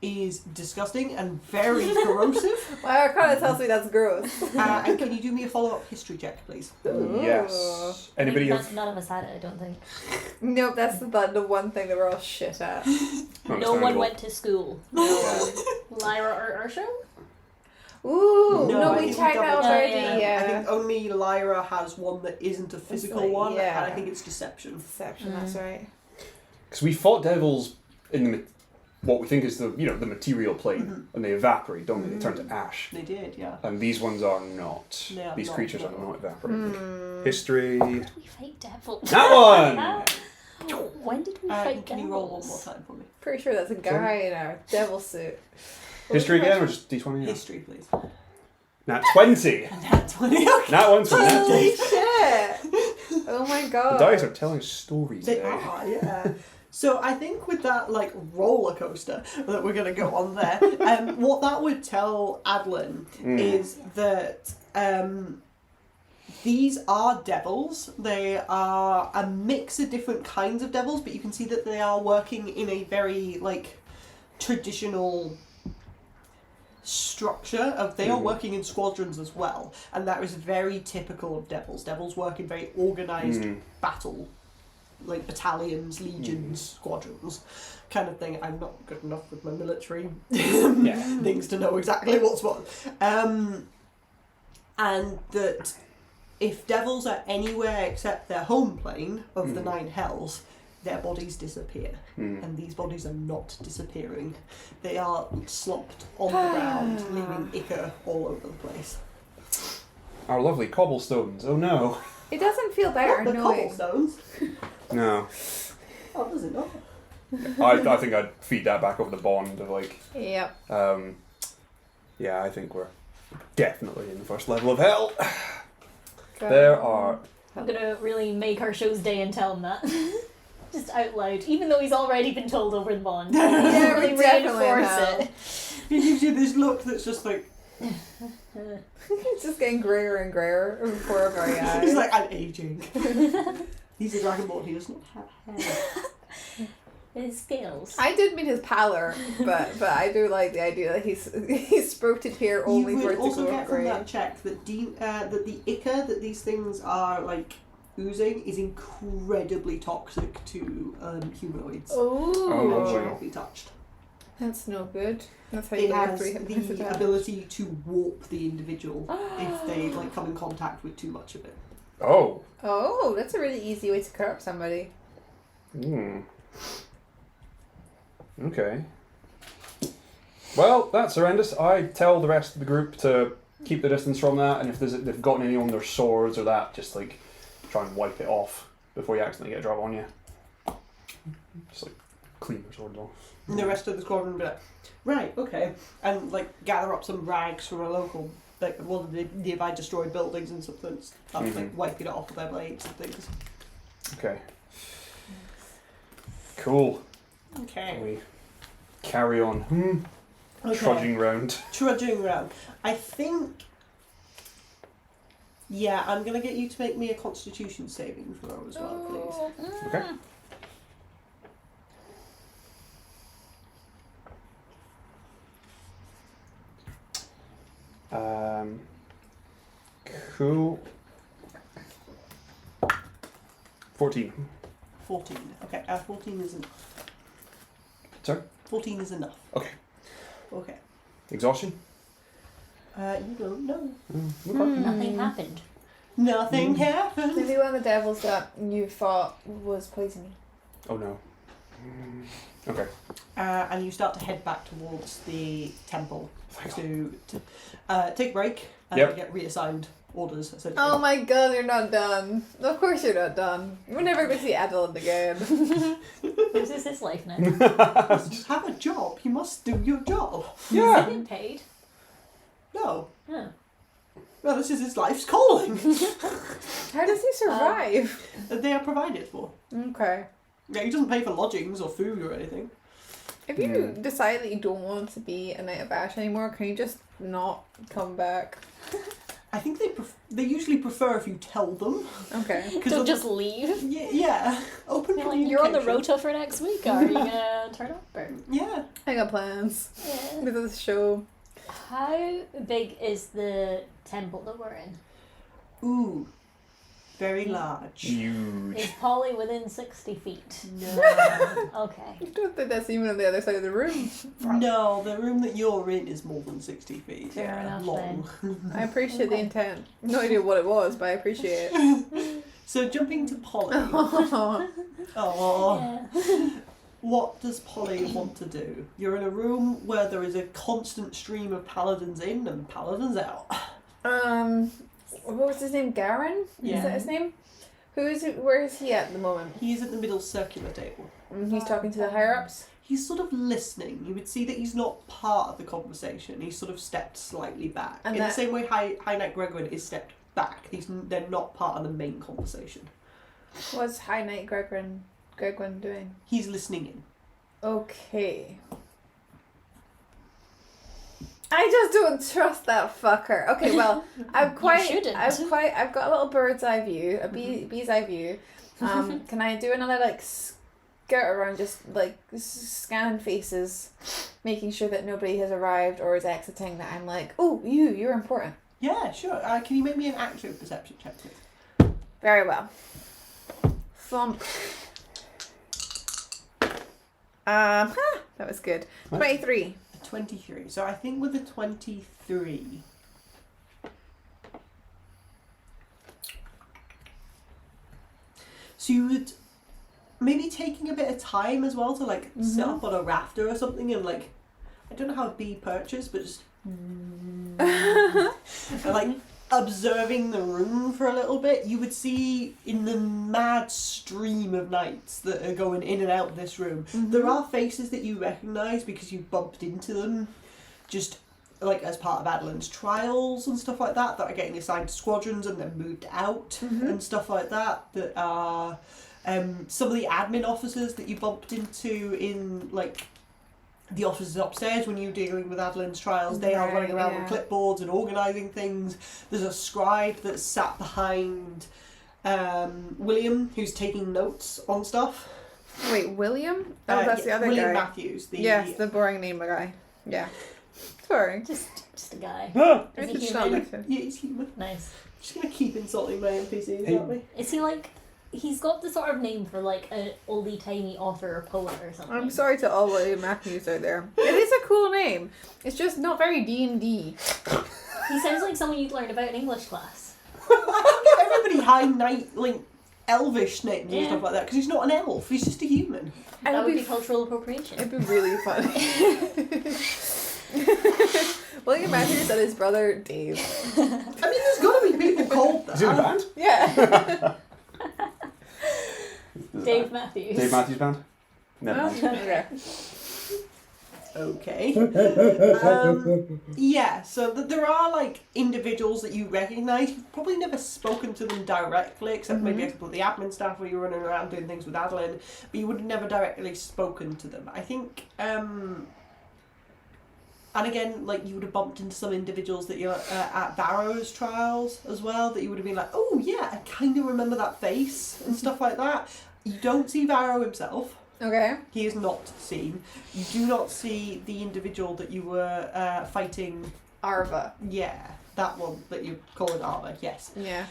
is disgusting and very corrosive. My Arcana tells me that's gross. And can you do me a follow-up history check, please? Yes. Anybody None, have... none of us had it, I don't think. Nope, that's the one thing that we're all shit at. No one Understandable. went to school. Yeah. Lyra or Ursula? Ooh, No, no, I we think tried double that checked. already. Yeah. Yeah. I think only Lyra has one that isn't a physical like- one, yeah. and I think it's deception. Deception. That's right. Because we fought devils in the what we think is the the material plane, and they evaporate, don't they? They turn to ash. They did, yeah. And these ones are not. They are These not, creatures no. are not evaporating. History. We fight devils. That one! How? When did we fight Can devils? you roll one more time for me? Pretty sure that's a guy in a devil suit. History again, or just D20? Yeah. History, please. Nat 20! Nat 20. Okay. Nat 1 for Nat 20. Holy shit! Oh my The god. dice are telling stories They today. are, yeah. So I think with that like roller coaster that we're gonna go on there, what that would tell Adolin is that these are devils. They are a mix of different kinds of devils, but you can see that they are working in a very like traditional structure of they are working in squadrons as well, and that is very typical of devils. Devils work in very organized battle, like battalions, legions, squadrons kind of thing. I'm not good enough with my military things to know exactly what's what, and that if devils are anywhere except their home plane of the Nine Hells, their bodies disappear. And these bodies are not disappearing. They are slopped on the ground, leaving ichor all over the place. Our lovely cobblestones. Oh no. It doesn't feel better Not the knowing. cobblestones. No. Oh, does it not? I think I'd feed that back over the bond of like. Yep. Yeah, I think we're definitely in the first level of hell. Go. There are. I'm gonna really make our show's day and tell him that. Just out loud, even though he's already been told over the bond. Yeah, really we definitely reinforce He gives you this look that's just like, It's just getting grayer and grayer before our very eyes. he's like, I'm aging. He's a dragonborn, he does not have hair. His scales. I did mean his pallor, but I do like the idea that he's sprouted here only You for would it to also go get from grey. that check that that the ichor that these things are like oozing is incredibly toxic to humanoids. Oh, And should not be touched. that's no good. That's how you It get has 3 hit points the attack. ability to warp the individual if they like come in contact with too much of it. Oh. Oh, that's a really easy way to corrupt somebody. Okay. Well, that's horrendous. I tell the rest of the group to keep the distance from that, and if they've gotten any on their swords or that, just like try and wipe it off before you accidentally get a drop on you. Just like clean your sword off. And the rest of the squadron will be like, right, okay, and like gather up some rags from a local, like one of the nearby destroyed buildings and something, like wiping it off with their blades and things. Okay. Cool. Okay. We carry on. Trudging round. Trudging around. I think. Yeah, I'm gonna get you to make me a Constitution saving throw as well, please. Okay. Cool. 14. 14. Okay, 14 is enough. Sorry? 14 is enough. Okay. Okay. Exhaustion? You don't know. Nothing happened. Nothing happened. Maybe one of the devils that you thought was poisoning. Oh no. Okay. And you start to head back towards the temple to take a break and Yep. get reassigned orders. Essentially. Oh my god, you're not done. Of course you're not done. We're never going to see Adolin again. This is his life now. Just have a job. You must do your job. Is he Yeah. getting paid? No. Oh. Well, this is his life's calling. How does he survive? They are provided for. Okay. Yeah, he doesn't pay for lodgings or food or anything. If you decide that you don't want to be a Knight of Ash anymore, can you just not come back? I think they usually prefer if you tell them. Okay. Don't just leave. Yeah. Open You're, like, communication. you're on the rota for next week. Are you gonna turn up? Or? Yeah. I got plans Yeah. with this show. How big is the temple that we're in? Ooh. Very large. Huge. Is Polly within 60 feet? No. Okay. I don't think that's even on the other side of the room. No, the room that you're in is more than 60 feet. Fair yeah, enough, long. I appreciate the intent. No idea what it was, but I appreciate it. So jumping to Polly. Oh, Oh. Yeah. What does Polly want to do? You're in a room where there is a constant stream of paladins in and paladins out. what was his name? Garen? Yeah. Is that his name? Where is he at the moment? He's at the middle circular table. He's talking to the higher ups. He's sort of listening. You would see that he's not part of the conversation. He's sort of stepped slightly back. And in the that- same way High Knight Gregwin is stepped back. They're not part of the main conversation. Was High Knight Gregrin Gregwin doing? He's listening in. Okay. I just don't trust that fucker. Okay, well, I've got a little bird's eye view, a bee's eye view. Can I do another like skirt around, just like scanning faces, making sure that nobody has arrived or is exiting, that I'm like, oh, you're important. Yeah, sure. Can you make me an active perception check, please? Very well. Thump. That was good. 23. 23. So I think with the 23... So you would maybe taking a bit of time as well to like sit up on a rafter or something and like, I don't know how a bee perches, but just and like observing the room for a little bit. You would see in the mad stream of knights that are going in and out of this room, there are faces that you recognise because you bumped into them just like as part of Adolin's trials and stuff like that are getting assigned to squadrons and then moved out and stuff like that are some of the admin officers that you bumped into in like the officers upstairs when you were dealing with Adolin's trials. They are running around with clipboards and organising things. There's a scribe that's sat behind William who's taking notes on stuff. Wait, William? Oh, that's the other William guy. Matthews. Yes, the boring name guy. Yeah. Sorry. Just a guy. Is Is he not human? like him. Yeah, he's human. Nice. Just gonna keep insulting my NPCs, aren't we? Is he like... He's got the sort of name for like an oldie tiny author or poet or something. I'm sorry to all William Matthews out there. It is a cool name. It's just not very D&D. He sounds like someone you'd learn about in English class. Everybody high knight like elvish names and stuff like that because he's not an elf. He's just a human. That would be cultural appropriation. It'd be really funny. William Matthews and his brother Dave. I mean, there's gotta be people called that. Is he in a band? Yeah. Dave Matthews. Dave Matthews Band? Never mind. Okay. Okay. Yeah, so there are like individuals that you recognise. You've probably never spoken to them directly, except maybe a couple of the admin staff where you're running around doing things with Adolin, but you would have never directly spoken to them. I think, and again, like you would have bumped into some individuals that you're at Barrow's trials as well, that you would have been like, oh yeah, I kind of remember that face and stuff like that. You don't see Barrow himself. Okay. He is not seen. You do not see the individual that you were fighting. Arva. Yeah, that one that you call it Arva, yes. Yeah.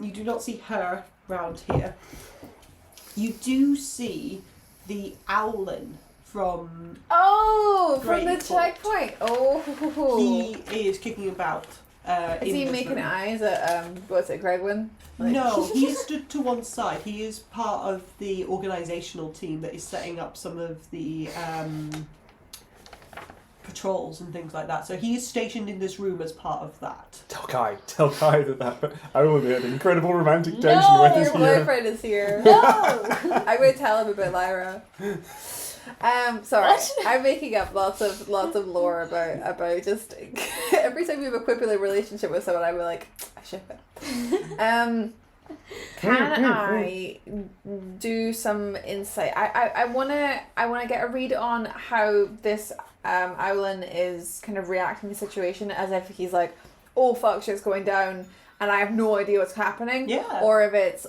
You do not see her round here. You do see the Owlin from... Oh, from Great the Court. checkpoint. Oh. He is kicking about. Is he making eyes at, what's it, Gregwin? Like... No, he is stood to one side. He is part of the organisational team that is setting up some of the patrols and things like that. So he is stationed in this room as part of that. Tell Kai that I will be an incredible romantic tension with his Your here. boyfriend is here. No! I'm going to tell him about Lyra. Sorry, What? I'm making up lots of lore about just every time we have a quippy relationship with someone, I'm like, I ship it. Can I do some insight? I wanna get a read on how this Adolin is kind of reacting to the situation, as if he's like, oh fuck, shit's going down and I have no idea what's happening. Yeah. Or if it's,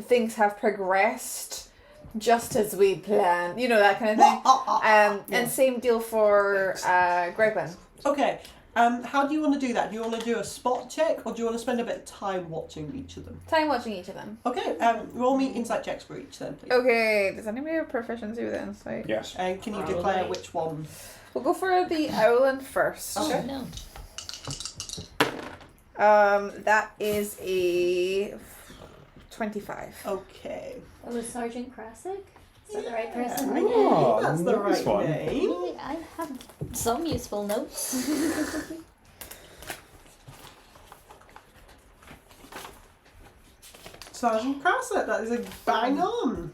things have progressed just as we planned, that kind of thing. And same deal for Gregwin. Okay. How do you want to do that? Do you want to do a spot check, or do you want to spend a bit of time watching each of them? Time watching each of them. Okay. Roll me insight checks for each then, please. Okay, does anybody have proficiency with insight? Yes. And can you Probably. declare which one? We'll go for the Adolin first. Oh no. That is a 25. Okay. That was Sergeant Krasik? Is that the right Yeah, person? Oh, that's the nice right one. name. I have some useful notes. Sergeant Crasset, that is a bang on.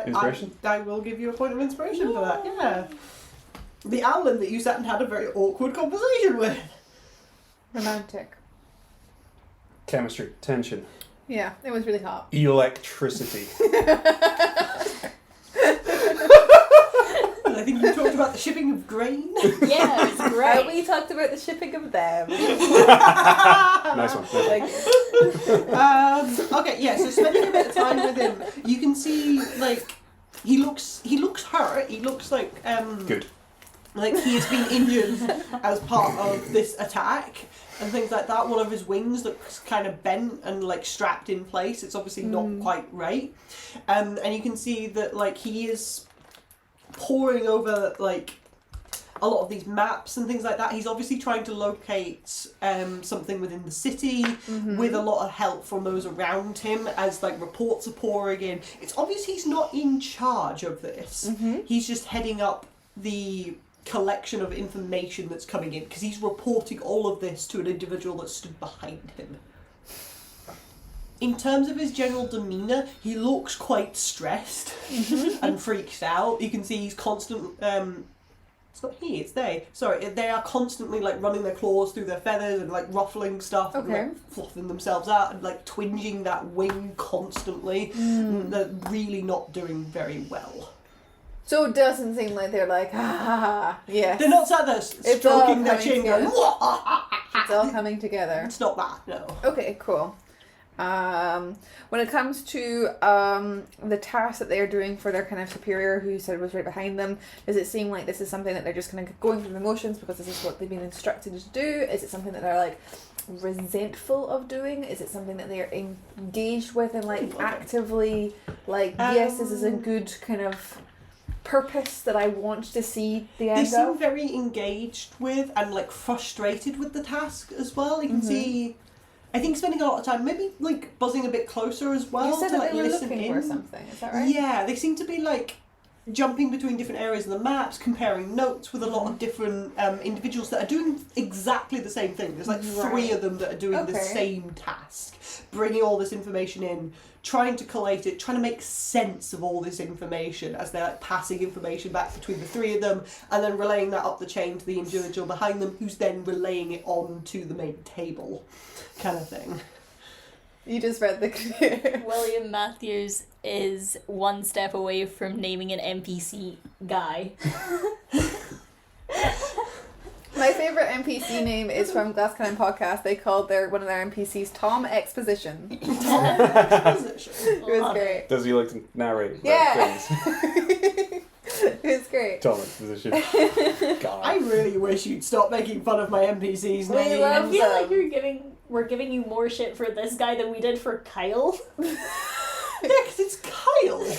Inspiration? I will give you a point of inspiration for that, yeah. The Owlin that you sat and had a very awkward conversation with. Romantic. Chemistry, tension. Yeah, it was really hot. Electricity. I think you talked about the shipping of grain. Yeah, it's great. We talked about the shipping of them. Nice one. Thank you. Okay, yeah. So spending a bit of time with him, you can see like he looks hurt. He looks like Good. like he has been injured as part of this attack and things like that. One of his wings looks kind of bent and like strapped in place. It's obviously not quite right. And you can see that like he is poring over like a lot of these maps and things like that. He's obviously trying to locate something within the city with a lot of help from those around him as like reports are pouring in. It's obvious he's not in charge of this. He's just heading up the collection of information that's coming in because he's reporting all of this to an individual that stood behind him. In terms of his general demeanour, he looks quite stressed and freaked out. You can see he's constant. It's not he, it's they. Sorry, they are constantly like running their claws through their feathers and like ruffling stuff and like fluffing themselves out and like twinging that wing constantly. They're really not doing very well. So it doesn't seem like they're like, yeah. They're not sat there stroking their chin going, it's all coming together. It's not that, no. Okay, cool. When it comes to the task that they're doing for their kind of superior, who you said was right behind them, does it seem like this is something that they're just kind of going through the motions because this is what they've been instructed to do? Is it something that they're like resentful of doing? Is it something that they're engaged with and like actively like, yes, this is a good kind of purpose that I want to see the end They seem of? very engaged with and like frustrated with the task as well. You can see, I think, spending a lot of time maybe like buzzing a bit closer as well. You said to, that like, they were listen looking in. for something, is that right? Yeah, they seem to be like jumping between different areas of the maps, comparing notes with a lot of different individuals that are doing exactly the same thing. There's like three of them that are doing the same task, bringing all this information in, trying to collate it, trying to make sense of all this information as they're like passing information back between the three of them and then relaying that up the chain to the individual behind them who's then relaying it on to the main table, kind of thing. You just read the... William Matthews is one step away from naming an NPC guy. My favourite NPC name is from Glass Cannon Podcast. They called one of their NPCs Tom Exposition. It was great. Does he like to narrate Yeah. things? It was great. Tom Exposition. God. I really wish you'd stop making fun of my NPCs We names. love I feel like we're giving you more shit for this guy than we did for Kyle. Yeah, because it's Kyle.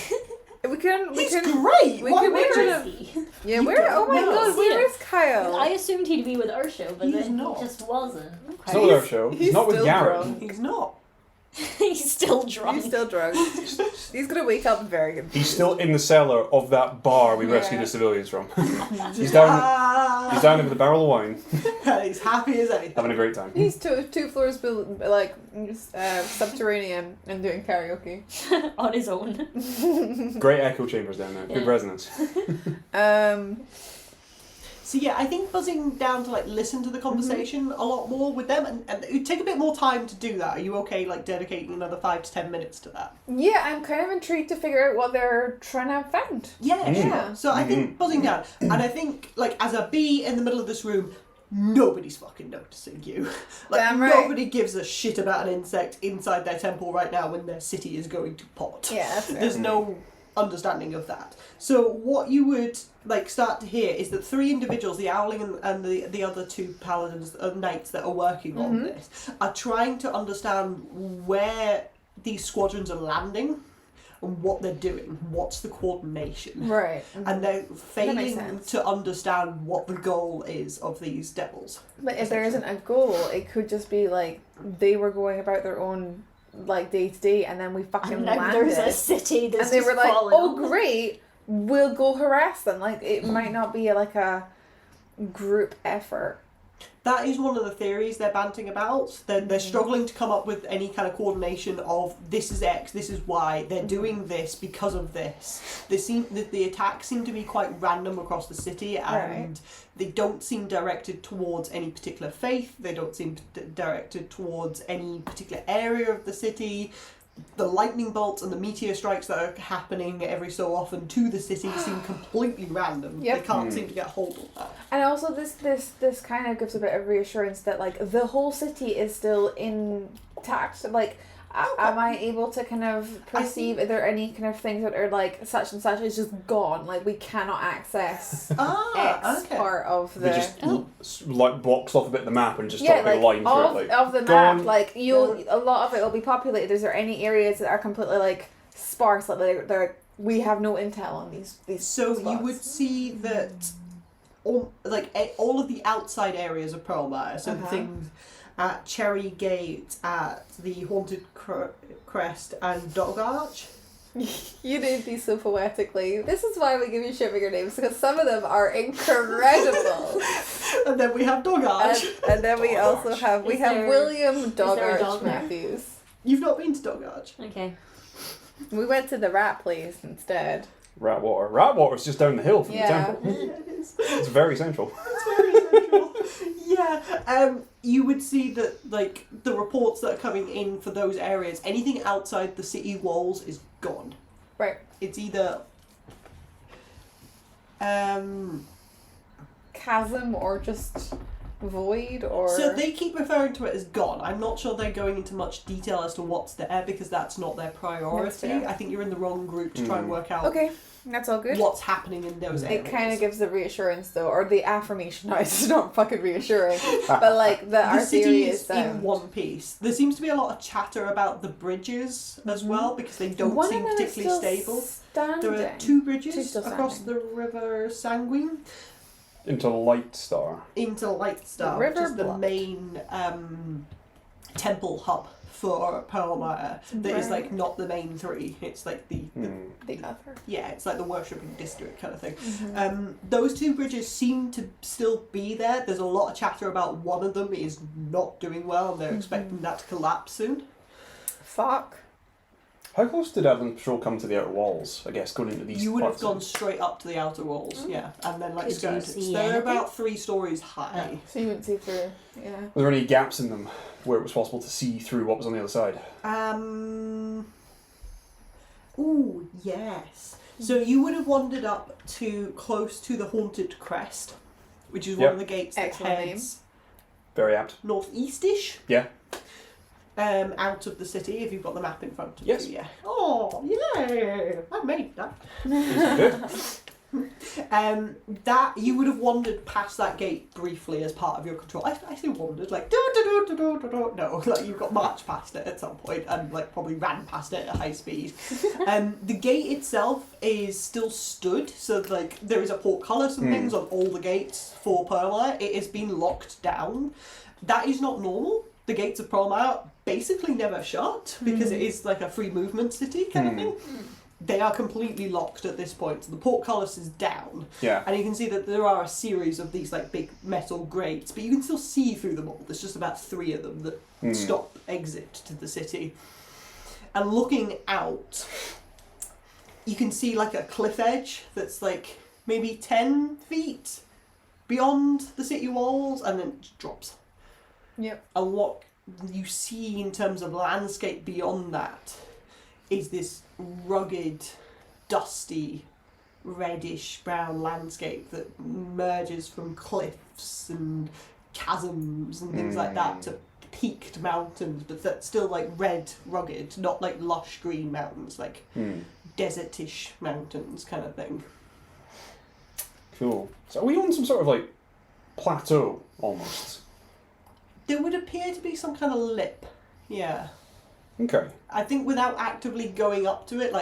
We couldn't. He's great. We Why could would make you? it He? Yeah, You where? don't Oh my know. god, where is Kyle? I assumed he'd be with Ursho, but He's then not. he just wasn't. It's not with our show. He's not with still Garrett. drunk. He's not. He's still drunk. He's still drunk. He's gonna wake up very confused. He's still in the cellar of that bar we Yeah. rescued the civilians from. He's down. He's down with a barrel of wine, He's happy as anything. having a great time. He's two floors like subterranean and doing karaoke. On his own. Great echo chambers down there. Good Yeah. resonance. So yeah, I think buzzing down to like listen to the conversation a lot more with them, and it would take a bit more time to do that. Are you okay, like dedicating another 5 to 10 minutes to that? Yeah, I'm kind of intrigued to figure out what they're trying to find. Yeah, Yeah. sure. So I think buzzing down, and I think like as a bee in the middle of this room, nobody's fucking noticing you. Like Damn right. nobody gives a shit about an insect inside their temple right now when their city is going to pot. Yeah, that's fair. There's no understanding of that. So what you would like start to hear is that 3 individuals, the Owling and the other 2 paladins, knights that are working on this, are trying to understand where these squadrons are landing and what they're doing. What's the coordination? Right. And they're makes failing sense. to understand what the goal is of these devils. But if there isn't a goal, it could just be like they were going about their own like day to day, and then we fucking And now landed, there's a city that's and they just were like, falling "Oh, off. great, we'll go harass them." Like it might not be like a group effort. That is one of the theories they're banting about. They're struggling to come up with any kind of coordination of this is X, this is Y, they're doing this because of this. The attacks seem to be quite random across the city, and they don't seem directed towards any particular faith, they don't seem directed towards any particular area of the city. The lightning bolts and the meteor strikes that are happening every so often to the city seem completely random. Yep. They can't seem to get hold of that. And also this kind of gives a bit of reassurance that like the whole city is still intact. Like, am I able to kind of perceive, are there any kind of things that are like such and such is just gone? Like we cannot access X part of the... They just like blocks off a bit of the map and just drop a big line through it. Like, of the gone. map, like a lot of it will be populated. Is there any areas that are completely like sparse? Like we have no intel on these. So spots. you would see that all of the outside areas of Pearlmire, so the things at Cherry Gate, at the Haunted Crest and Dog Arch. You did these so poetically. This is why we give you shit bigger names, because some of them are incredible. And then we have Dog Arch. And then we also have William Dog there a Arch dog there? Matthews. You've not been to Dog Arch? Okay. We went to the rat place instead. Ratwater. Ratwater's just down the hill from the temple. Yeah, it is. It's very central. It's very central. Yeah. You would see that, like, the reports that are coming in for those areas, anything outside the city walls is gone. Right. It's either... Chasm or just void or... So they keep referring to it as gone. I'm not sure they're going into much detail as to what's there because that's not their priority. That's fair. I think you're in the wrong group to try and work out Okay, that's all good. what's happening in those areas. It kind of gives the reassurance though, or the affirmation. No, it's not fucking reassuring. But like the our city theory is is in one piece. There seems to be a lot of chatter about the bridges as well because they don't seem particularly stable. Standing. There are two bridges Two still across standing. the River Sanguine Into Light Star. into Lightstar, The which River is the Blood. main temple hub for Pearlmire. That is like not the main three. It's like the other. yeah, it's like the worshipping district kind of thing. Mm-hmm. Those two bridges seem to still be there. There's a lot of chatter about one of them is not doing well and they're expecting that to collapse soon. Fuck. How close did Adolin Patrol come to the outer walls? I guess going into these. You would have parts gone of- straight up to the outer walls, yeah, and then like Could you skirted. see They're anything? about 3 stories high. So you wouldn't see through. Yeah. Were there any gaps in them where it was possible to see through what was on the other side? Ooh, yes. So you would have wandered up to close to the Haunted Crest, which is one of the gates that Excellent name. heads Very apt. northeastish. Yeah. Out of the city, if you've got the map in front of Yes. you. Yeah. Oh, yeah! I made that. Good. That you would have wandered past that gate briefly as part of your control. I say wandered like no, like you got marched past it at some point and like probably ran past it at high speed. The gate itself is still stood, so like there is a portcullis and things on all the gates for Pearlmire. It has been locked down. That is not normal. The gates of Pearlmire basically never shut because it is like a free movement city kind of thing. They are completely locked at this point. So the portcullis is down. Yeah. And you can see that there are a series of these like big metal grates, but you can still see through them all. There's just about 3 of them that stop exit to the city. And looking out, you can see like a cliff edge that's like maybe 10 feet beyond the city walls and then it just drops. Yep. And what you see in terms of landscape beyond that is this rugged, dusty, reddish brown landscape that merges from cliffs and chasms and things like that to peaked mountains, but that's still like red, rugged, not like lush green mountains, like desertish mountains kind of thing. Cool. So are we on some sort of like plateau almost? There would appear to be some kind of lip, yeah. Okay. I think without actively going up to it,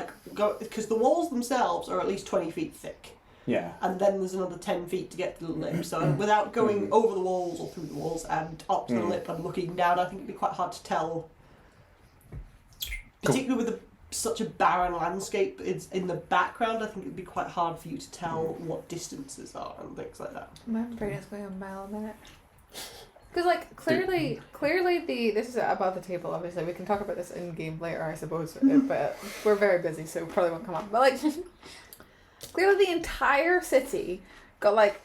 because the walls themselves are at least 20 feet thick. Yeah. And then there's another 10 feet to get to the lip. So without going over the walls or through the walls and up to the lip and looking down, I think it'd be quite hard to tell. Particularly with such a barren landscape in the background, I think it'd be quite hard for you to tell what distances are and things like that. My brain is going a mile a minute. Because like clearly this is above the table. Obviously, we can talk about this in game later, I suppose. But we're very busy, so it probably won't come up. But like, clearly the entire city got like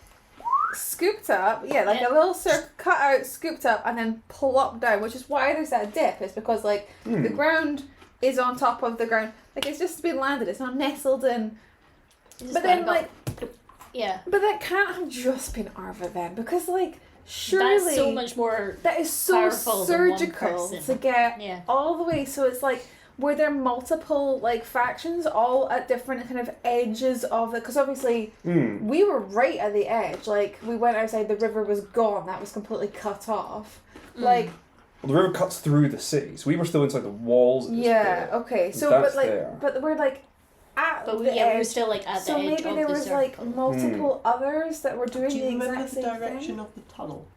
scooped up. Yeah, like a little circle cut out, scooped up, and then plopped down. Which is why there's that dip. It's because like the ground is on top of the ground. Like it's just been landed. It's not nestled in. But then like, yeah. But that can't have just been Arva then, because like. Surely that's so much more. That is so surgical to get all the way. So it's like, were there multiple like factions all at different kind of edges of it? Because obviously we were right at the edge. Like we went outside, the river was gone. That was completely cut off. Like well, the river cuts through the city, so we were still inside the walls. Okay. So that's but like, there. but we're like. But we were still like at the so edge maybe of there the was circle. like multiple others that were doing Do you the remember exact the same direction thing. of the tunnel?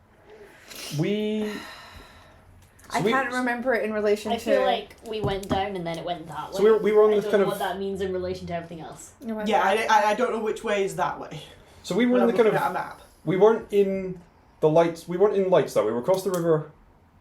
I can't remember it in relation to. I feel like we went down and then it went that way. So we were on I this don't kind know of. what that means in relation to everything else. Yeah, I don't know which way is that way. So we were in the kind of. At a map. We weren't in the lights. We weren't in lights though. We were across the river,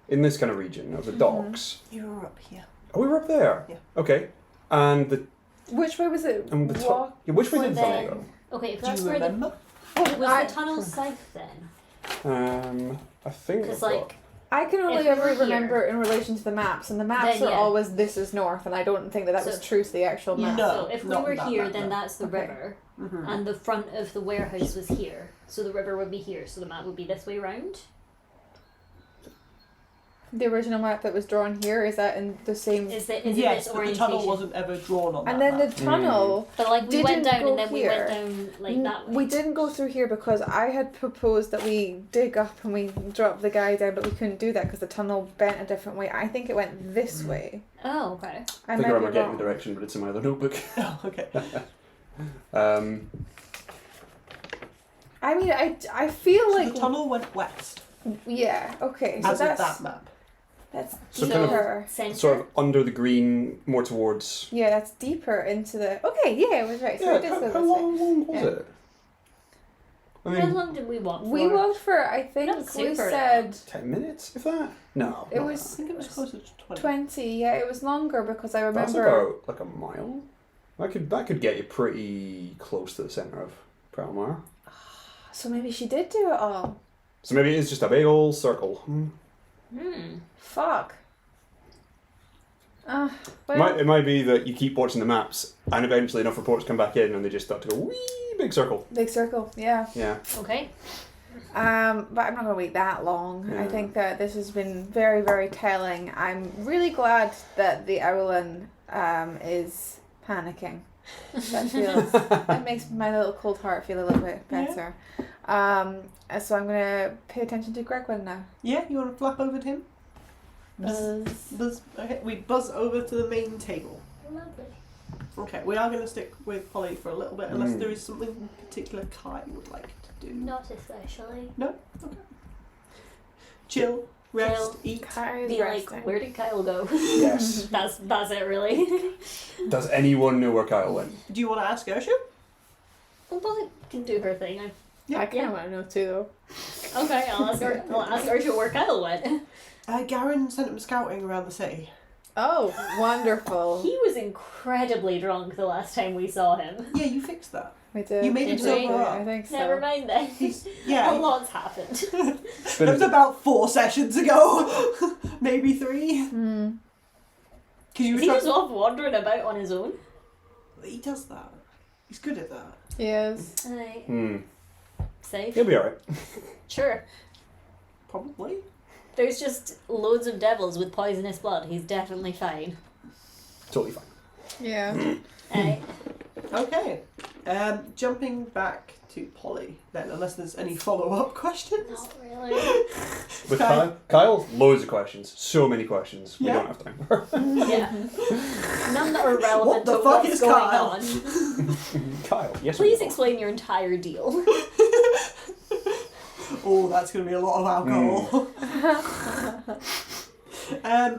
in this kind of region of the docks. You were up here. Oh, we were up there. Yeah. Okay, and the. Which way was it? And the which way did the tunnel then- go? Okay, if Do that's you where remember? was the tunnel south then? I think. Because I've got- like I can only If we ever were here- remember in relation to the maps, and the maps Then, are yeah. always this is north, and I don't think that was So- true to the actual map. No, so if we not were that here, map, then no. that's the Okay. river, Mm-hmm. and the front of the warehouse was here, so the river would be here, so the map would be this way round. The original map that was drawn here, is that in the same? Is it Yes, this but the orientation? tunnel wasn't ever drawn on And that then map. the tunnel. But like we didn't went down go and then we here. went down like that way. We didn't go through here because I had proposed that we dig up and we drop the guy down, but we couldn't do that because the tunnel bent a different way. I think it went this way. Oh, okay. I I think might I be remember getting wrong. the direction, but it's in my other notebook. Oh, okay. I mean, I feel So like the tunnel went west, yeah. Okay, so as of that's that map. that's So kind of- deeper. Center. sort of under the green, more towards. Yeah, that's deeper into the. Okay, yeah, it was right. So Yeah, it did how go this way. long was Yeah. it? I How mean, long did we walk for? We walked for I think Not we super said 10 minutes, if that? No. it not was I think it was closer to 20. 20. Yeah, it was longer because I that. That's remember. about like a mile. That could get you pretty close to the centre of Pearlmire. So maybe she did do it all. So maybe it is just a big old circle. Fuck. Well, It might be that you keep watching the maps and eventually enough reports come back in and they just start to go wee big circle. big circle. Yeah. Yeah. Okay. But I'm not gonna wait that long. I Yeah. think that this has been very, very telling. I'm really glad that the Adolin is panicking. That feels. It makes my little cold heart feel a little bit better. So I'm gonna pay attention to Gregwin now. Yeah, you want to flap over to him? Buzz. Buzz. Okay, we buzz over to the main table. Lovely. Okay, we are going to stick with Polly for a little bit, unless there is something in particular Kai would like to do. Not especially. No? Okay. Chill, rest, Chill. eat. Kai's Be like, resting. where did Kyle go? Yes. That's it really. Does anyone know where Kyle went? Do you want to ask Ursula? Well, Polly can do her thing. I kind of want to know too, though. Okay, I'll ask her. I'll ask Archer where Kyle went. Garen sent him scouting around the city. Oh, wonderful. He was incredibly drunk the last time we saw him. Yeah, you fixed that. We did. You made him Did we? sober I up. think so. Never mind then. Yeah. A lot's happened. That was about 4 sessions ago. Maybe 3. Hmm. Because you were He trying. was off wandering about on his own. He does that. He's good at that. Yes. Safe. He'll be alright. Sure. Probably. There's just loads of devils with poisonous blood. He's definitely fine. Totally fine. Yeah. Aye. Okay. Jumping back to Polly then, unless there's any follow-up questions. Not really. With Kyle, loads of questions. So many questions. We Yeah. don't have time for. Yeah. None that are relevant What the to fuck what's is going Kyle? on. Kyle, yes. Please or no? explain your entire deal. Oh, that's going to be a lot of alcohol.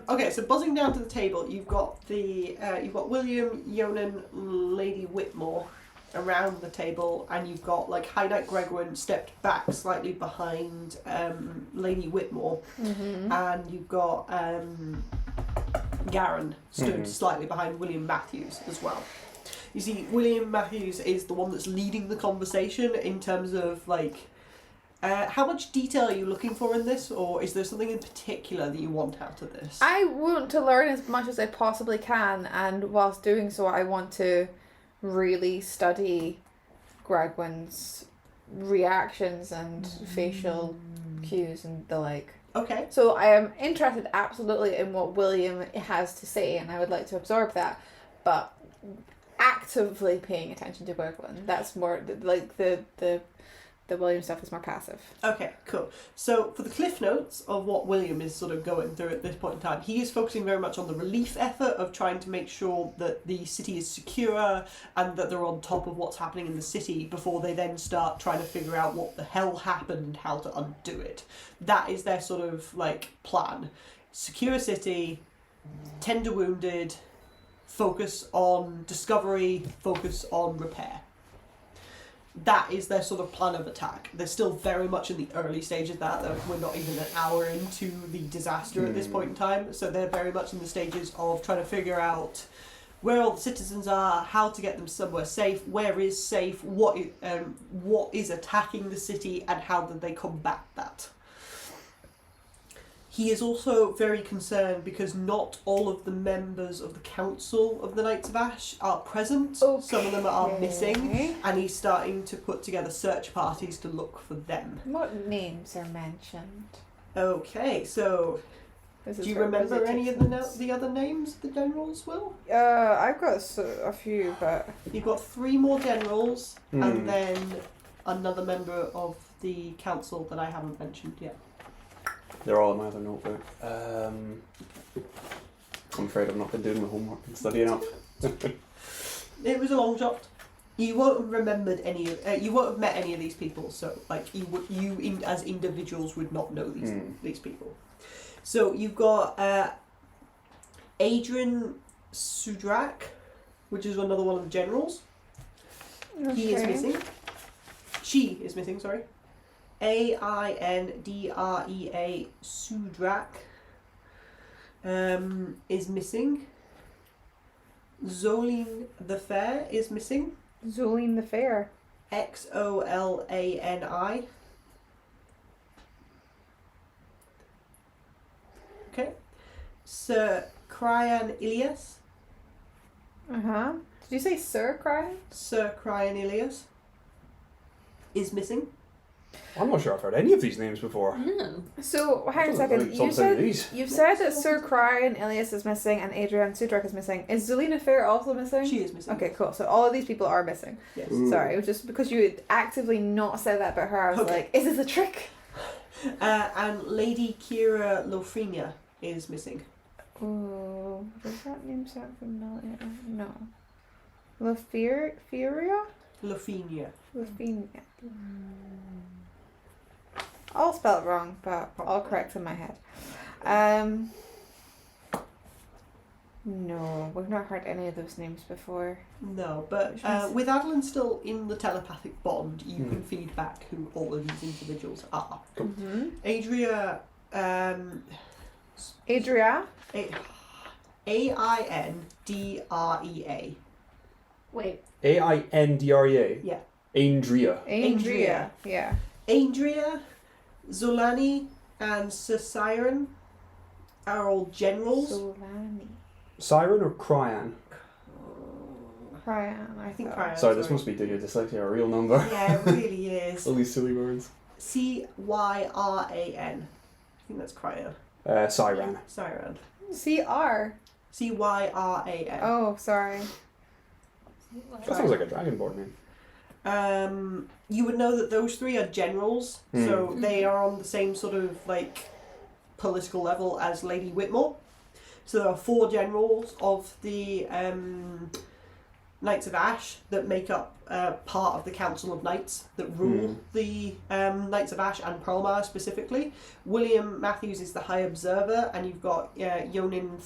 Okay, so buzzing down to the table, you've got William, Yonan, Lady Whitmore, around the table, and you've got like High Knight Gregwin stepped back slightly behind Lady Whitmore, and you've got Garen stood slightly behind William Matthews as well. You see, William Matthews is the one that's leading the conversation in terms of like how much detail are you looking for in this, or is there something in particular that you want out of this? I want to learn as much as I possibly can, and whilst doing so, I want to really study Gregwin's reactions and facial cues and the like. Okay. So I am interested absolutely in what William has to say, and I would like to absorb that, but actively paying attention to Gregwin. That's more like the William stuff is more passive. Okay, cool. So for the cliff notes of what William is sort of going through at this point in time, he is focusing very much on the relief effort of trying to make sure that the city is secure and that they're on top of what's happening in the city before they then start trying to figure out what the hell happened and how to undo it. That is their sort of like plan. Secure city, tend to wounded, focus on discovery, focus on repair. That is their sort of plan of attack. They're still very much in the early stages of that. We're not even an hour into the disaster at this point in time. So they're very much in the stages of trying to figure out where all the citizens are, how to get them somewhere safe, where is safe, what is attacking the city, and how do they combat that. He is also very concerned because not all of the members of the Council of the Knights of Ash are present. Okay. Some of them are missing, and he's starting to put together search parties to look for them. What names are mentioned? Okay, so This is do you where remember Rosie any takes of the notes. the other names the generals will? I've got a few, but You've got 3 more generals, and then another member of the council that I haven't mentioned yet. They're all in my other notebook. I'm afraid I've not been doing my homework and studying up. It was a long shot. You won't have remembered any of. You won't have met any of these people, so like as individuals would not know these people. So you've got Adrian Sudrak, which is another one of the generals. okay. He is missing. She is missing. Sorry. Aindrea Sudrak is missing. Zoline the Fair is missing. Zoline the Fair. Xolani. Okay. Sir Cryan Ilias. Did you say Sir Cry? Sir Cryan Ilias is missing. I'm not sure I've heard any of these names before. No. So hang on a second. Some say these. You've said that Sir Cry and Ilias is missing and Adrian Sudrak is missing. Is Zelina Fair also missing? She is missing. Okay, cool. So all of these people are missing. Yes. Sorry, it was just because you had actively not said that about her. I was Okay. like, is this a trick? And Lady Kira Lofrenia is missing. Oh, does that name sound familiar? No. Lofenia? Lofrenia. Lofenia. I'll spell it wrong, but I'll correct in my head. No, we've not heard any of those names before. No, but Which one's- with Adolin still in the telepathic bond, you can feed back who all of these individuals are. Mm-hmm. Adria, Adria? Aindrea. Wait. Aindrea. Yeah. Andrea. Andrea. Yeah. Andrea, Zolani, and Sir Siren are all generals. Solani. Siren or Cryan? Cryan, I think thought. Cryan. Sorry, this must be due to dyslexia, a real number. Yeah, it really is. All these silly words. Cyran. I think that's Cryan. Siren. Siren. CR. Cyran. Oh, sorry. That sounds like a dragonborn name. You would know that those 3 are generals, so they are on the same sort of like political level as Lady Whitmore. So there are 4 generals of the Knights of Ash that make up part of the Council of Knights that rule the Knights of Ash and Pearlmire specifically. William Matthews is the High Observer, and you've got Yonin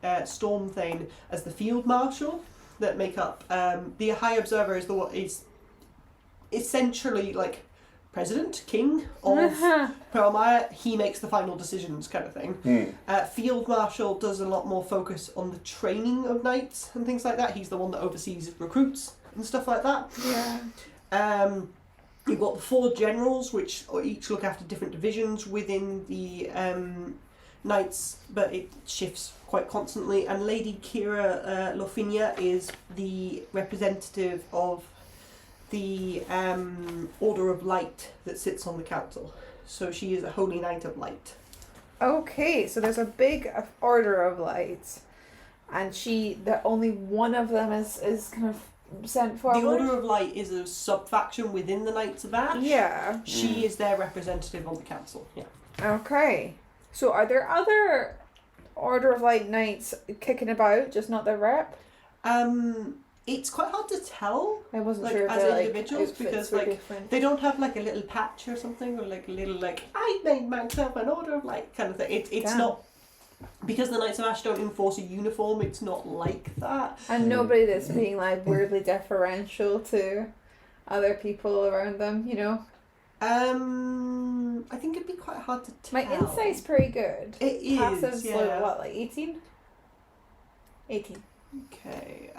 Stormthane as the Field Marshal. that make up. The High Observer is is essentially like president, king of Pearlmire. He makes the final decisions, kind of thing. Field Marshal does a lot more focus on the training of knights and things like that. He's the one that oversees recruits and stuff like that. Yeah. You've got the 4 generals, which each look after different divisions within the knights, but it shifts quite constantly. And Lady Kira Lofinia is the representative of the Order of Light that sits on the council. So she is a Holy Knight of Light. Okay, so there's a big Order of Light, and that only one of them is kind of sent forward. The Order of Light is a sub-faction within the Knights of Ash. Yeah. She is their representative on the council. Yeah. Okay. So are there other Order of Light Knights kicking about, just not their rep? It's quite hard to tell. I wasn't like, sure if as their, individuals outfits because were like different. they don't have like a little patch or something, or like a little like I made myself an Order of Light kind of thing. It's Damn. not, because the Knights of Ash don't enforce a uniform. It's not like that. And nobody that's being like weirdly deferential to other people around them, you know? I think it'd be quite hard to tell. My insight's pretty good. It is. Passive's Yeah. like 18? 18. Okay.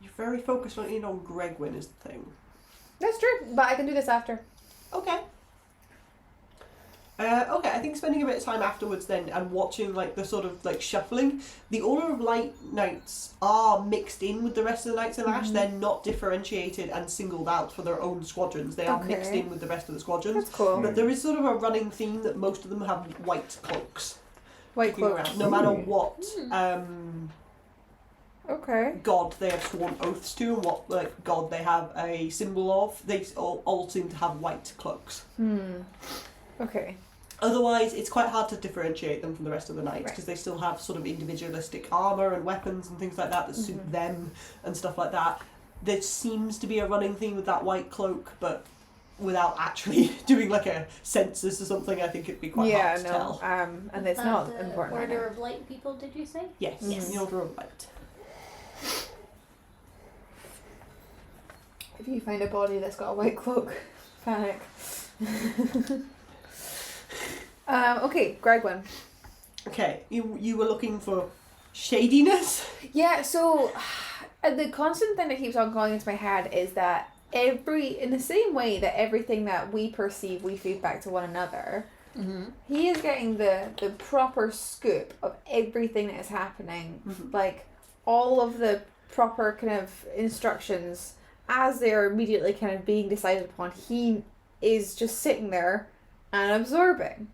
You're very focused on Gregwin is the thing. That's true, but I can do this after. Okay. Okay, I think spending a bit of time afterwards then and watching like the sort of like shuffling, the Order of Light Knights are mixed in with the rest of the Knights of Ash. They're not differentiated and singled out for their own squadrons. They are mixed in with the rest of the squadrons. That's cool. But there is sort of a running theme that most of them have white cloaks. White kicking cloaks. around, no matter what Okay. god they have sworn oaths to and what like god they have a symbol of. They all seem to have white cloaks. Okay. Otherwise, it's quite hard to differentiate them from the rest of the knights Right. because they still have sort of individualistic armour and weapons and things like that suit them and stuff like that. There seems to be a running theme with that white cloak, but without actually doing like a census or something, I think it'd be quite hard to tell. And it's not the important right Order now. of Light people, did you say? Yes, Yes. the Order of Light. If you find a body that's got a white cloak, panic. Okay, Gregwin. Okay, you were looking for shadiness? Yeah, so the constant thing that keeps on going into my head is that in the same way that everything that we perceive, we feed back to one another, he is getting the proper scoop of everything that is happening, like all of the proper kind of instructions as they're immediately kind of being decided upon. He is just sitting there and absorbing.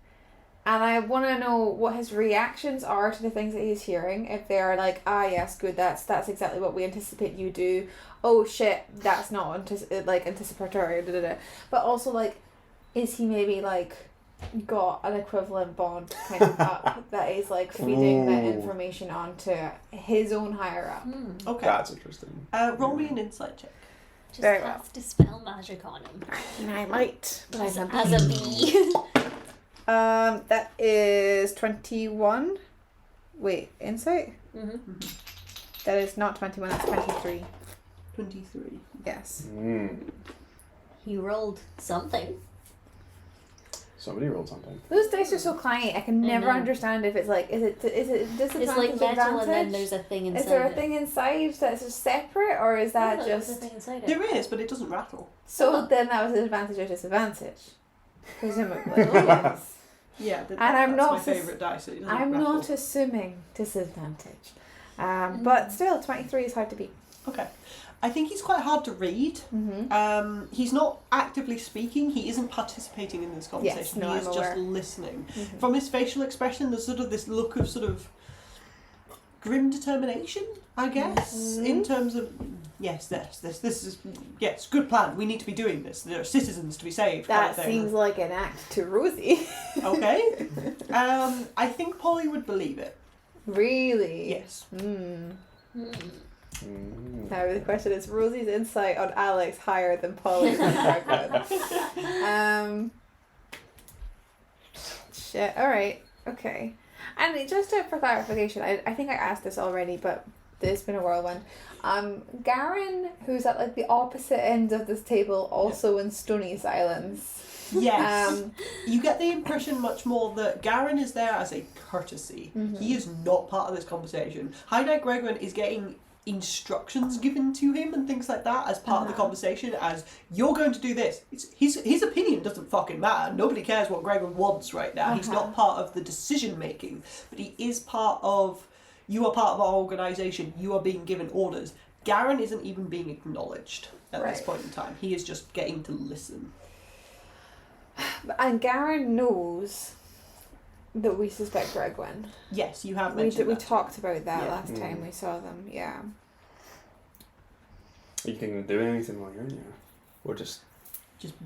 And I want to know what his reactions are to the things that he's hearing. If they are like, ah, yes, good, that's exactly what we anticipate you do. Oh, shit, that's not anticipatory. Da, da, da. But also, like, is he maybe, like, got an equivalent bond kind of up that is, like, feeding that information on to his own higher up? Okay. That's interesting. Roll me an insight check. Just Very have to spell magic on him. And I might. But As a bee. That is 21. Wait, insight? That is not 21, that's 23. 23. Yes. He rolled something. Somebody rolled something. Those dice are so cliny. I can never know. understand if it's like, is it disadvantage? It's like metal advantage? and then there's a thing inside Is there a it. thing inside that's just separate, or is that Oh, there's a just... thing inside it. There is, but it doesn't rattle. So then that was an advantage or disadvantage? Presumably. Yes. Yeah, I'm that's not my as- favourite dice. It doesn't I'm rattle. not assuming disadvantage. But still, 23 is hard to beat. Okay. I think he's quite hard to read. He's not actively speaking. He isn't participating in this conversation. no, he I'm is aware. just listening. From his facial expression, there's sort of this look of sort of grim determination, I guess, in terms of this is good plan. We need to be doing this. There are citizens to be saved. kind That of thing. seems like an act to Rosie. Okay. I think Polly would believe it. Really? Yes. Now the question is, Rosie's insight on Alex higher than Polly's on Gregwin? Shit. All right. Okay. And just for clarification, I think I asked this already, but it's been a whirlwind. Garen, who's at like the opposite end of this table, also in Stony Silence. Yes. You get the impression much more that Garen is there as a courtesy. He is not part of this conversation. High Knight Gregwin is getting instructions given to him and things like that as part of the conversation, as you're going to do this. It's his opinion doesn't fucking matter. Nobody cares what Gregwin wants right now. He's not part of the decision making, but he is part of, you are part of our organisation, you are being given orders. Garen isn't even being acknowledged at this point in time. He is just getting to listen. And Garen knows that we suspect Gregwin. Yes, you have mentioned We that. talked about that last time we saw them, yeah. Are you thinking of doing anything while you're in here? Or just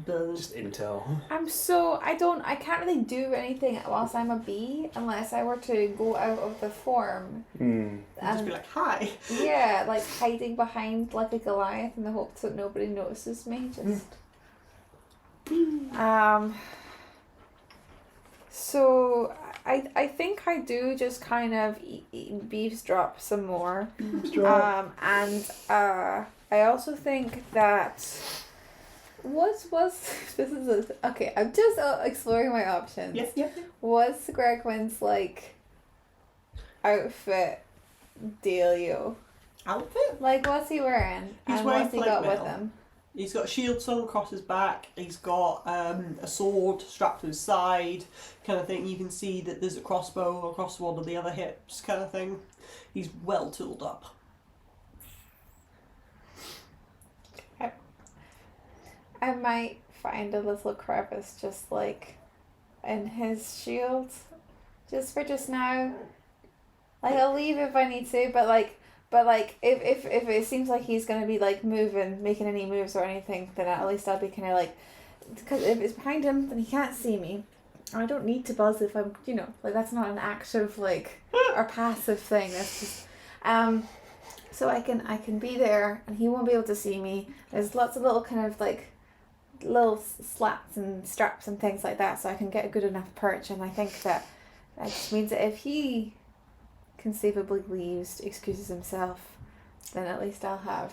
build. Just intel? I can't really do anything whilst I'm a bee unless I were to go out of the form. And just be like, hi. Yeah, like hiding behind like a Goliath in the hopes that nobody notices me. So I think I do just kind of eavesdrop some more. And I also think that okay, I'm just exploring my options. Yes. Was Gregwin's like outfit dealio? Outfit? Like, what's he wearing? He's and wearing what's he got plate with mail. him? He's got a shield slung across his back. He's got a sword strapped to his side, kind of thing. You can see that there's a crossbow across one of the other hips, kind of thing. He's well tooled up. I might find a little crevice just like in his shield, just for just now. Like, I'll leave if I need to, but if it seems like he's gonna be like making any moves or anything, then at least I'll be kind of like, because if it's behind him, then he can't see me. I don't need to buzz if I'm, like, that's not an active like or passive thing. That's just so I can be there and he won't be able to see me. There's lots of little kind of like little slats and straps and things like that, so I can get a good enough perch. And I think that just means that if he conceivably leaves, excuses himself, then at least I'll have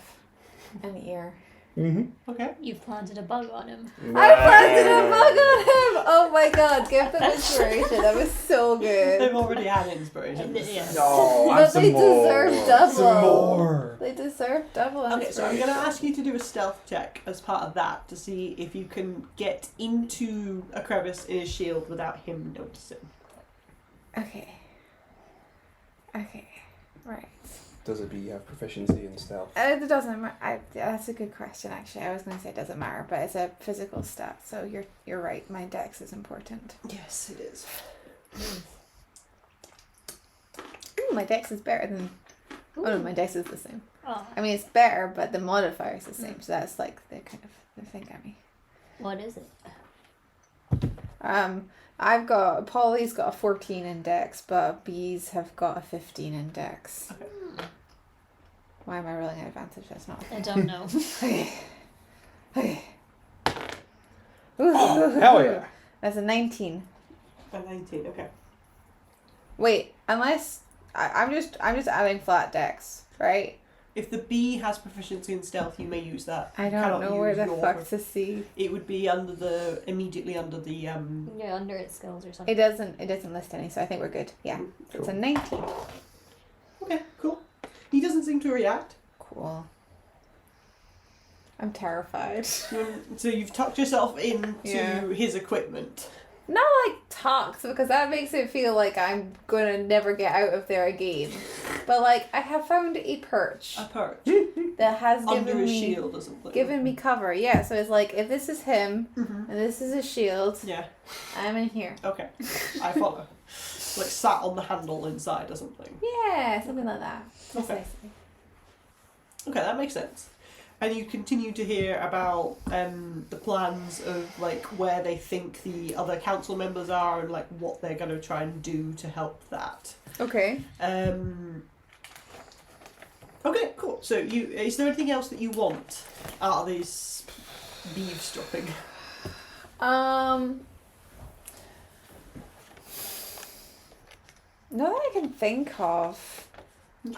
an ear. Okay. You've planted a bug on him. I planted a bug on him! Oh my god, give them inspiration. That was so good. They've already had inspiration. Yes. No, But they deserve double. Some more. They deserve double Okay, so I'm inspiration. going to ask you to do a stealth check as part of that to see if you can get into a crevice in his shield without him noticing. Okay, right. Does a bee have proficiency in stealth? It doesn't matter. That's a good question, actually. I was going to say it doesn't matter, but it's a physical stat, so you're right. My dex is important. Yes, it is. Ooh, my dex is better than... Oh no, my dex is the same. Oh, I mean, it's better, but the modifier is the same, so that's like the kind of the thing at me. what is it? Polly's got a 14 in dex, but bees have got a 15 in dex. Okay. Why am I rolling an advantage? That's not a I thing. don't know. Okay. Hell yeah. That's a 19. A 19, okay. Wait, unless I'm just adding flat dex, right? If the bee has proficiency in stealth, you may use that. I You don't cannot know where use the your fuck to see. It would be immediately under the Yeah, under its skills or something. It doesn't list any, so I think we're good. Yeah. So it's a 19. Okay, cool. He doesn't seem to react. Cool. I'm terrified. So you've tucked yourself into his equiment. Not like tucked, because that makes it feel like I'm gonna never get out of there again. But like, I have found a perch A perch. that has Under given his me shield or something. given me cover. Yeah, so it's like, if this is him and this is his shield, Yeah, I'm in here. okay. I follow. Like sat on the handle inside or something. Yeah, something like that. Okay. Precisely. Okay, that makes sense. And you continue to hear about the plans of like where they think the other council members are and like what they're going to try and do to help that. Okay. Okay, cool. So is there anything else that you want out of this eavesdropping? Not that I can think of.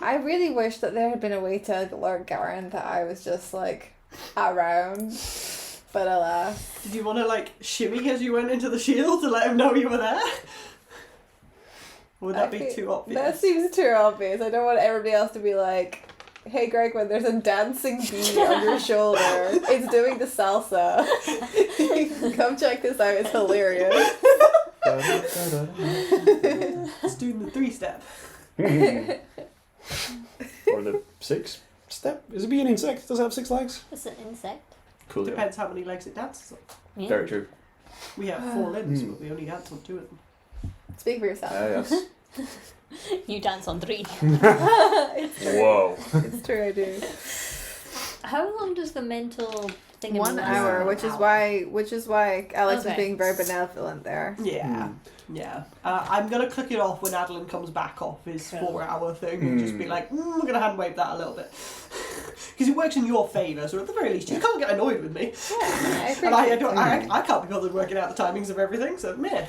I really wish that there had been a way to alert Garen that I was just like around. But alas. Did you want to like shimmy as you went into the shield to let him know you were there? Or would that be too obvious? That seems too obvious. I don't want everybody else to be like, hey Greg, when there's a dancing bee on your shoulder, it's doing the salsa. Come check this out, it's hilarious. It's doing the 3-step. Or the 6-step? Is a bee an insect? Does it have 6 legs? It's an insect. Cool. Depends how many legs it dances on. Yeah. Very true. We have 4 limbs, but we only dance on 2 of them. Speak for yourself. Yes. You dance on 3. It's true. Whoa. It's true, I do. How long does the mental thing? 1 last? hour, which is why Alex was Okay. being very benevolent there. Yeah. Yeah. I'm going to click it off when Adolin comes back off his Cool. 4-hour thing and just be like, we're going to hand wave that a little bit. Because it works in your favour, so at the very least you can't get annoyed with me. Yeah, And I can't be bothered working out the timings of everything, so meh.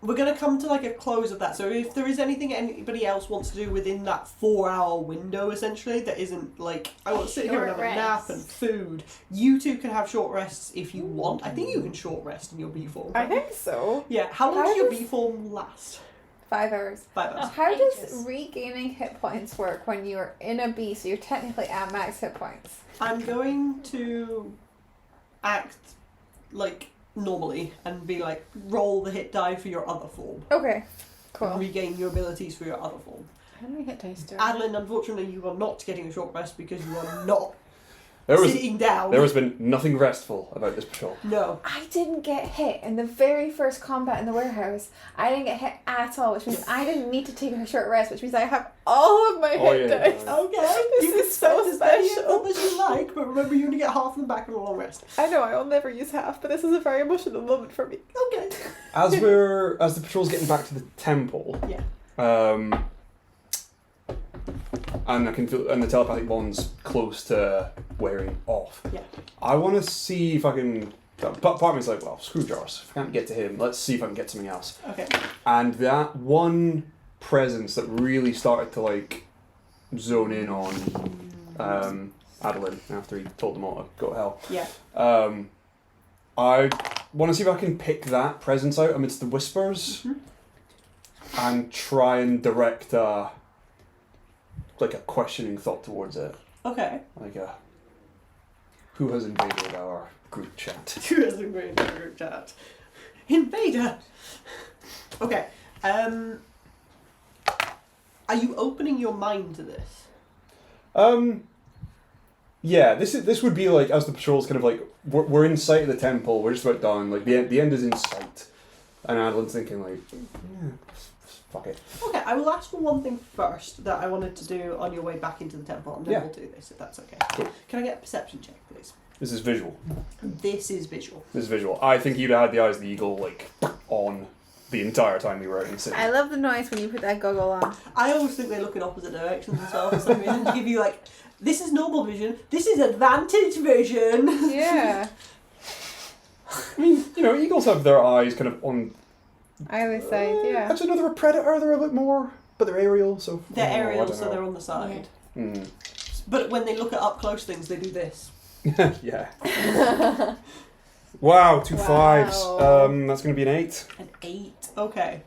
We're going to come to like a close of that. So if there is anything anybody else wants to do within that 4-hour window, essentially, that isn't like, I want to sit here and have Short a nap and rest. food, you two can have short rests if you want. I think you can short rest in your B form. I think so. Yeah, how long How does your does- B form last? 5 hours. 5 hours. How does Ages. regaining hit points work when you're in a bee, so you're technically at max hit points? I'm going to act like normally and be like, roll the hit die for your other form. Okay, And cool. regain your abilities for your other form. How do we hit dice do? Adolin, unfortunately, you are not getting a short rest because you are not There sitting down. has been nothing restful about this patrol. No. I didn't get hit in the very first combat in the warehouse. I didn't get hit at all, which means I didn't need to take a short rest, which means I have all of my Oh, hit yeah. dice. Okay, This you can is so spend as many of special. them as you like, but remember you only get half of them back in a long rest. I know I'll never use half, but this is a very emotional moment for me. Okay. As the patrol's getting back to the temple, Yeah. and I can feel, and the telepathic bond's close to wearing off. Yeah. I want to see if I can. Part of me's like, well, screw jars. If I can't get to him, let's see if I can get something else. Okay. And that one presence that really started to like zone in on Adolin after he told them all to go to hell. Yeah. I want to see if I can pick that presence out amidst the whispers and try and direct like a questioning thought towards it. Okay. Like who has invaded our group chat? Who has a great group chat? Invader! Okay. Are you opening your mind to this? Yeah, this would be like, as the patrol's kind of like, we're in sight of the temple, we're just about done, like the end is in sight. And Adolin's thinking like, yeah, fuck it. Okay, I will ask for one thing first that I wanted to do on your way back into the temple, and then Yeah. we'll do this if that's okay. Cool. Can I get a perception check, please? This is visual. This is visual. This is visual. I think you'd have had the eyes of the eagle like on the entire time we were out in the city. I love the noise when you put that goggle on. I always think they look in opposite directions as well for some reason, to give you like, this is normal vision, this is advantage vision. Yeah. I mean, eagles have their eyes kind of on. Either side, yeah. Actually, no, they're a predator. They're a bit more, but they're aerial, so. They're I aerial, don't so know. they're on the side. Mm. But when they look at up close things, they do this. Yeah. Wow, 2 Wow. 5s. That's going to be an 8. An 8. Okay.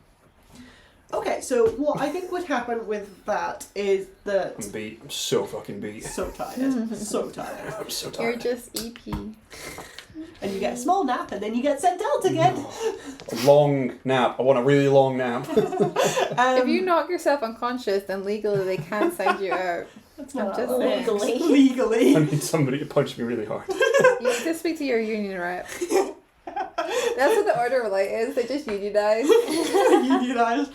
Okay, so what I think would happen with that is that... I'm beat. I'm so fucking beat. So tired. So tired. I'm so You're tired. just EP. And you get a small nap, and then you get sent out again. A long nap. I want a really long nap. If you knock yourself unconscious, then legally they can't send you out. That's I'm not just how it saying. works. Legally. Legally. I need somebody to punch me really hard. You need to speak to your union rep. That's what the Order of Light is. They just unionize. Unionized.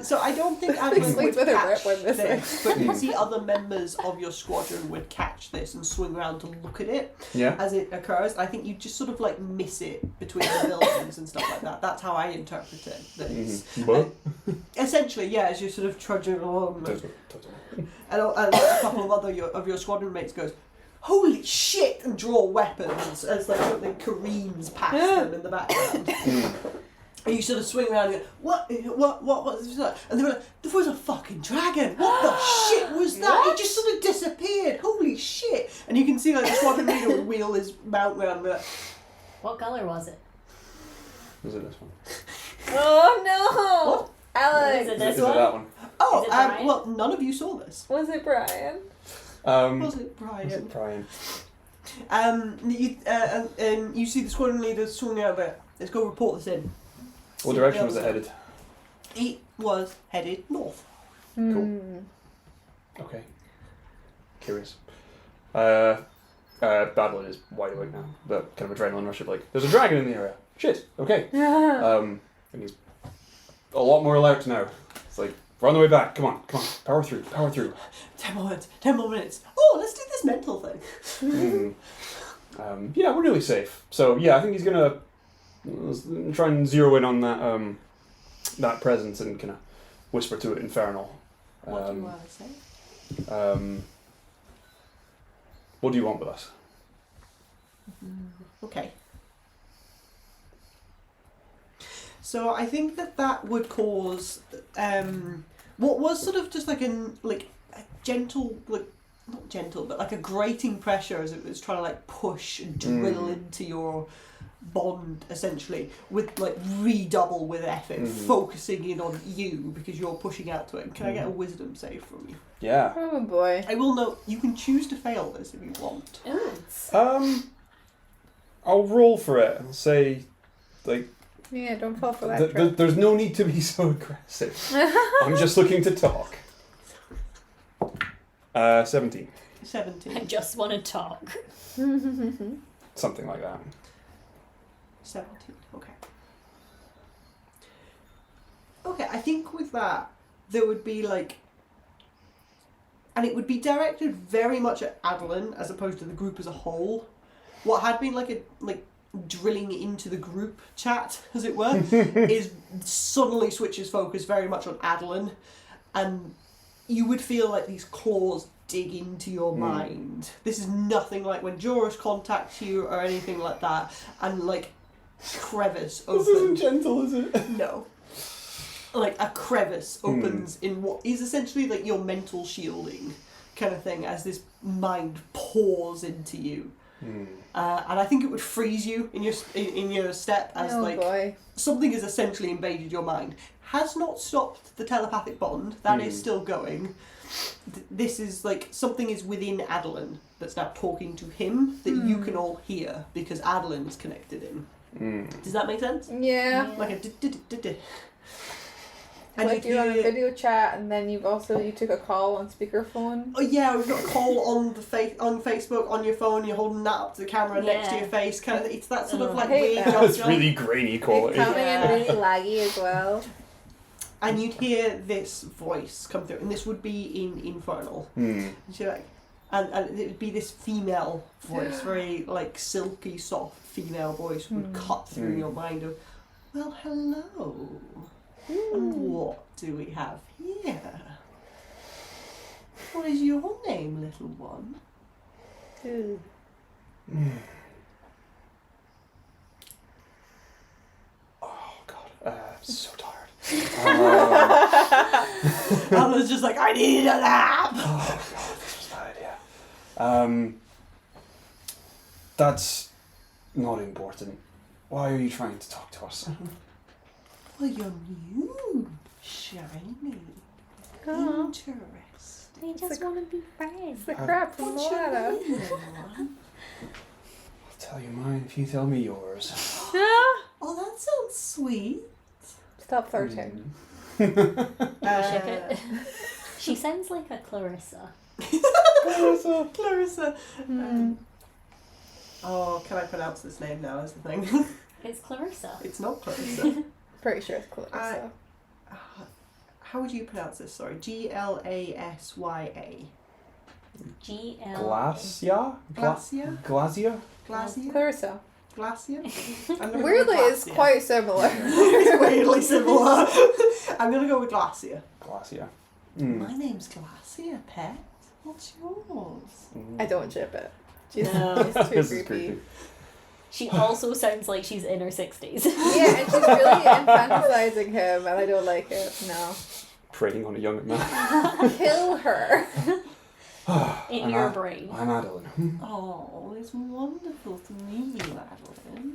So I don't think Adolin Explains would whether catch Rep went missing. this, but you see other members of your squadron would catch this and swing around to look at it Yeah. as it occurs. I think you just sort of like miss it between the buildings and stuff like that. That's how I interpret it. That it's, What? essentially, yeah, as you're sort of trudging along, and a couple of other of your squadron mates goes, "Holy shit!" and draw weapons as like something careens past them in the background. And you sort of swing around and go, what was that? And they were like, there was a fucking dragon. What the shit was that? What? It just sort of disappeared. Holy shit. And you can see like the squadron leader would wheel his mount around and be like, What colour was it? Was it this one? Oh no! What? Alex! Is it Is this it one? that one? oh, Is it Brian? well, none of you saw this. Was it Brian? Was it Brian? Was it Brian? You see the squadron leader swinging out there. Let's go report this in. What See direction the was it other headed? side. It was headed north. Hmm. Okay. Curious. Adolin is wide awake now. The kind of adrenaline rush of like, there's a dragon in the area. Shit. Okay. And he's a lot more alert now. It's like, we're on the way back. Come on. Power through. 10 more minutes. Oh, let's do this mental thing. Yeah, we're really safe. So yeah, I think he's gonna try and zero in on that that presence and kind of whisper to it infernal. What do you want to say? What do you want with us? Okay. So I think that would cause what was sort of just like a gentle, like not gentle, but like a grating pressure as it was trying to like push and drill into your bond essentially with like redouble with effort, focusing in on you because you're pushing out to it. Can I get a wisdom save from you? Yeah. Oh boy. I will note you can choose to fail this if you want. Ooh. I'll roll for it. I'll say, like, Yeah, don't fall for that trap. there's no need to be so aggressive. I'm just looking to talk. 17. 17. I just want to talk. Something like that. 17. Okay. Okay, I think with that there would be like, and it would be directed very much at Adolin as opposed to the group as a whole. What had been like drilling into the group chat, as it were, is suddenly switches focus very much on Adolin, and you would feel like these claws dig into your mind. This is nothing like when Joris contacts you or anything like that, and like crevice opens. This isn't gentle, is it? No. Like a crevice opens in what is essentially like your mental shielding kind of thing as this mind pours into you. And I think it would freeze you in your step as something has essentially invaded your mind. Has not stopped the telepathic bond. That is still going. This is like something is within Adolin that's now talking to him that you can all hear because Adolin is connected in. Does that make sense? Yeah. Like a And like you're on a video chat, and then you took a call on speakerphone. Oh yeah, we've got a call on on Facebook on your phone. You're holding that up to the camera next to your face, kind of. It's that sort of like weird. It's really grainy quality. It's coming in really laggy as well. And you'd hear this voice come through, and this would be in Infernal. And she's like, and it would be this female voice, very like silky, soft female voice would cut through your mind of, well, hello. And what do we have here? What is your name, little one? Oh god, I'm so tired. I was just like, I need a nap. Oh god, this was a bad idea. That's not important. Why are you trying to talk to us? Well, you're new, shiny, interesting. I just want to be friends. The crap from What's your Moana. name, little one? I'll tell you mine if you tell me yours. Oh, that sounds sweet. Stop flirting. Ship it. She sounds like a Clarissa. Clarissa. Oh, can I pronounce this name now? Is the thing. It's Clarissa. It's not Clarissa. Pretty sure it's Clarissa. How would you pronounce this? Sorry, Glasya. Glacia? Glacia. Glacia? Glacia. Clarissa. Glacia. Weirdly, it's quite similar. It's weirdly similar. I'm gonna go with Glacia. Glacia. My name's Glacia, pet. What's yours? I don't ship it. She's, No. she's too This is creepy. creepy. She also sounds like she's in her 60s. Yeah, and she's really infantilizing him, and I don't like it. No. Preying on a young man. Kill her. In your brain. I'm Adolin. Oh, it's wonderful to meet you, Adolin.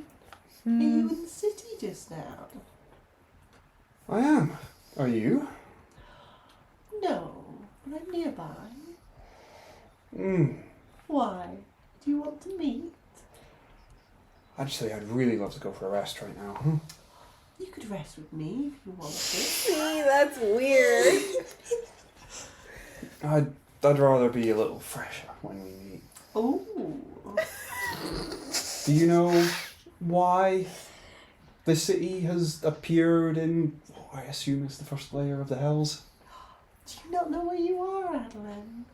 Are you in the city just now? I am. Are you? No, but I'm nearby. Hmm. Why? Do you want to meet? Actually, I'd really love to go for a rest right now. You could rest with me if you want to. See, that's weird. I'd rather be a little fresher when we meet. Oh. Do you know why the city has appeared in what I assume is the first layer of the Hells? Do you not know where you are, Adolin?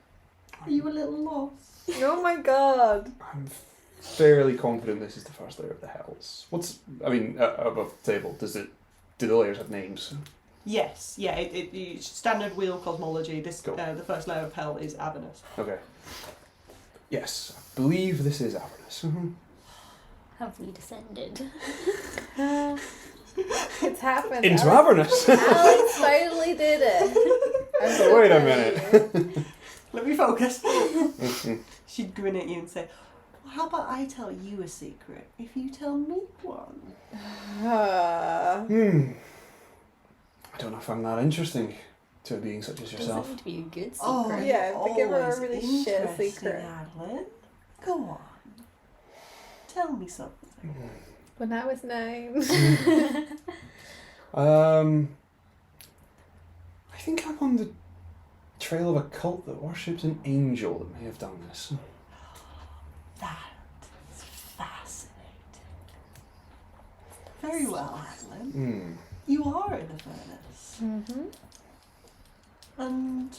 Are you a little lost? Oh my god. I'm fairly confident this is the first layer of the Hells. Above the table, do the layers have names? Yes, yeah, it's standard wheel cosmology. Cool. The first layer of hell is Avernus. Okay. Yes, I believe this is Avernus. Have we descended? It's happened. Into Avernus! Alex finally did it. I'm so Wait a proud of minute. you. Let me focus. She'd grin at you and say, well, how about I tell you a secret if you tell me one? I don't know if I'm that interesting to a being such as yourself. Doesn't be a good secret. Oh, Yeah, you're but give her a always really shit interesting, secret. Adolin. Go on. Tell me something. When I was 9. I think I'm on the trail of a cult that worships an angel that may have done this. That is fascinating. Very well, Adolin. You are in the furnace. Mm-hmm. And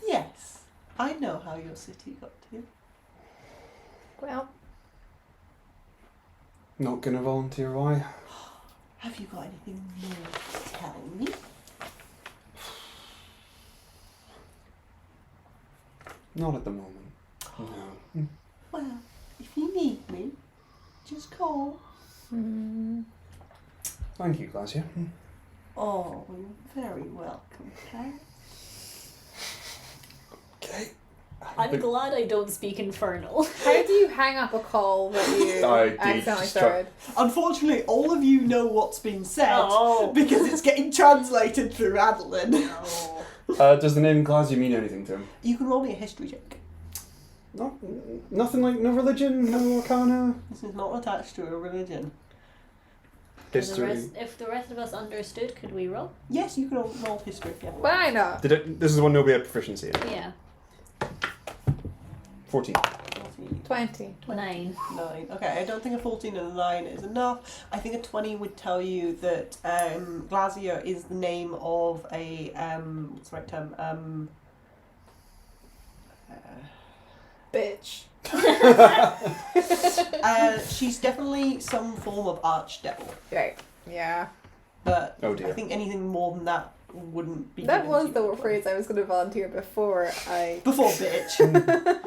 yes, I know how your city got to you. Well, Not gonna volunteer why? Have you got anything more to tell me? Not at the moment. No. Well, if you need me, just call. Thank you, Glacia. Oh, you're very welcome, Claire. Okay. I'm glad I don't speak Infernal. how do you hang up a call that you I did accidentally just try- started? Unfortunately, all of you know what's been said Oh. because it's getting translated through Adolin. Does the name Glacia mean anything to him? You can roll me a history check. No, nothing like no religion, no arcana. This is not attached to a religion. History. If the rest of us understood, could we roll? Yes, you can roll history if you have one. Why not? This is the one nobody had proficiency in. Yeah. 14. 20. 9. 9. Okay, I don't think a 14 and a 9 is enough. I think a 20 would tell you that Glacia is the name of a, what's the right term? Bitch. She's definitely some form of archdevil, Right. Yeah. but Oh dear. I think anything more than that wouldn't be That given was to the you phrase I was going to volunteer before I... before bitch.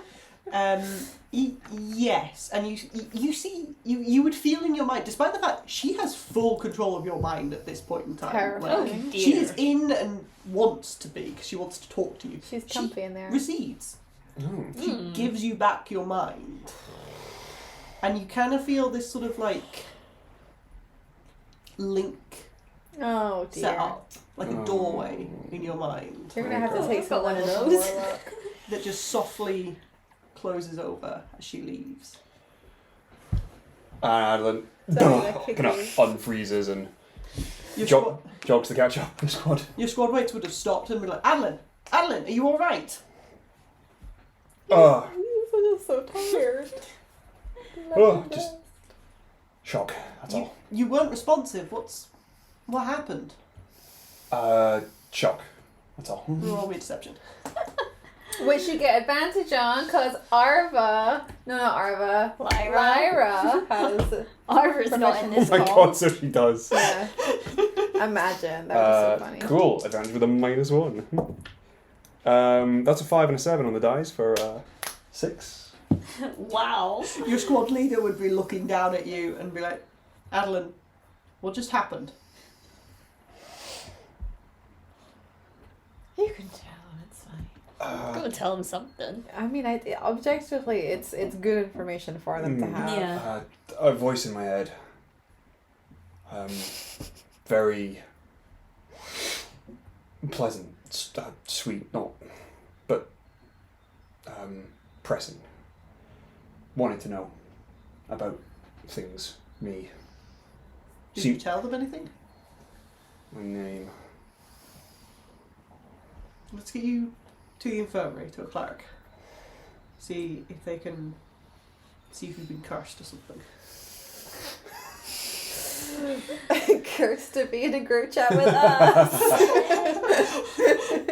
Yes, and you see, you would feel in your mind, despite the fact she has full control of your mind at this point in time. Terrifying. Oh, dear. She is in and wants to be, because she wants to talk to you. She's comfy in there. Recedes. Oh. She gives you back your mind. And you kind of feel this sort of like link Oh set dear. up, like a doorway in your mind You're going to have to Oh, take I've got some one of levels those. of Warlock. that just softly closes over as she leaves. Adolin Sorry, that kind of kicked unfreezes and Your, squad, jogs to catch up the squad. your squad mates would have stopped and been like, Adolin, are you alright? Oh, I'm so tired. just shock. That's all. You weren't responsive. What happened? Shock. That's all. Roll me deception. Which you get advantage on because Arva, no, not Arva, Lyra has. Arver's not in this Oh my call. god, so she does. Yeah. Imagine that was so funny. Cool. Advantage with a -1. That's a 5 and a 7 on the dice for 6. Wow. Your squad leader would be looking down at you and be like, Adolin, what just happened? You can tell, it's fine. Go tell him something. I mean, objectively, it's good information for them to have. Yeah. A voice in my head. Very pleasant, sweet, not, but pressing. Wanted to know about things, me. Did you tell them anything? My name. Let's get you to the infirmary, to a cleric. See if they can see if you've been cursed or something. Cursed to be in a group chat with us.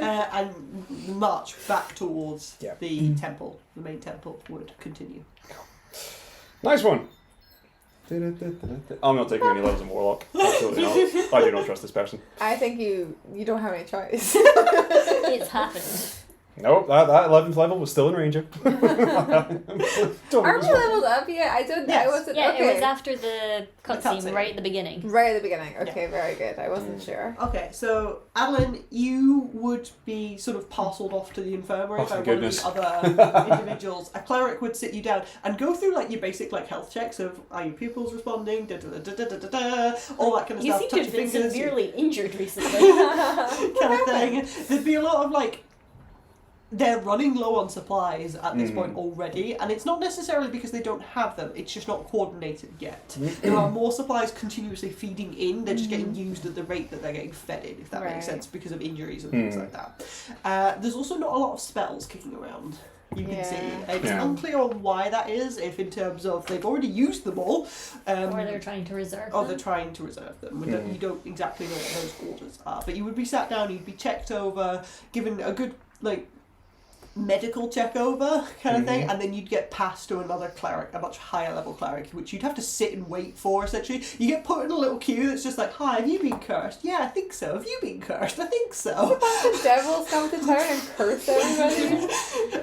And march back towards Yeah. the temple. The main temple would continue. Nice one. I'm not taking any levels in Warlock. Absolutely not. I do not trust this person. I think you don't have any choice. It's happened. Nope, that 11th level was still in Ranger. Are we leveled up yet? I don't. Yes. I wasn't. Yeah, okay. it was after the cutscene, cutscene. right at the beginning. Right at the beginning. Okay, very good. I wasn't sure. Okay, so Adolin, you would be sort of parcelled off to the infirmary Oh, by thank one goodness. of the other individuals. A cleric would sit you down and go through like your basic like health checks of are your pupils responding, da, da, da, da, da, da, da, all that kind of You stuff. seem to Touch have your been fingers, severely injured recently. kind of thing. There'd be a lot of like. They're running low on supplies at this point already, and it's not necessarily because they don't have them, it's just not coordinated yet. There are more supplies continuously feeding in, they're just getting used at the rate that they're getting fed in, if that makes sense, because of injuries and things like that. There's also not a lot of spells kicking around. You can see. It's unclear on why that is, if in terms of they've already used them all. Or they're trying to reserve Oh, them. they're trying to reserve them. You don't exactly know what those orders are. But you would be sat down, you'd be checked over, given a good, like, medical check over kind of thing, and then you'd get passed to another cleric, a much higher level cleric, which you'd have to sit and wait for essentially. You get put in a little queue that's just like, hi, have you been cursed? Yeah, I think so. Have you been cursed? I think so. The devils come to town and curse everybody.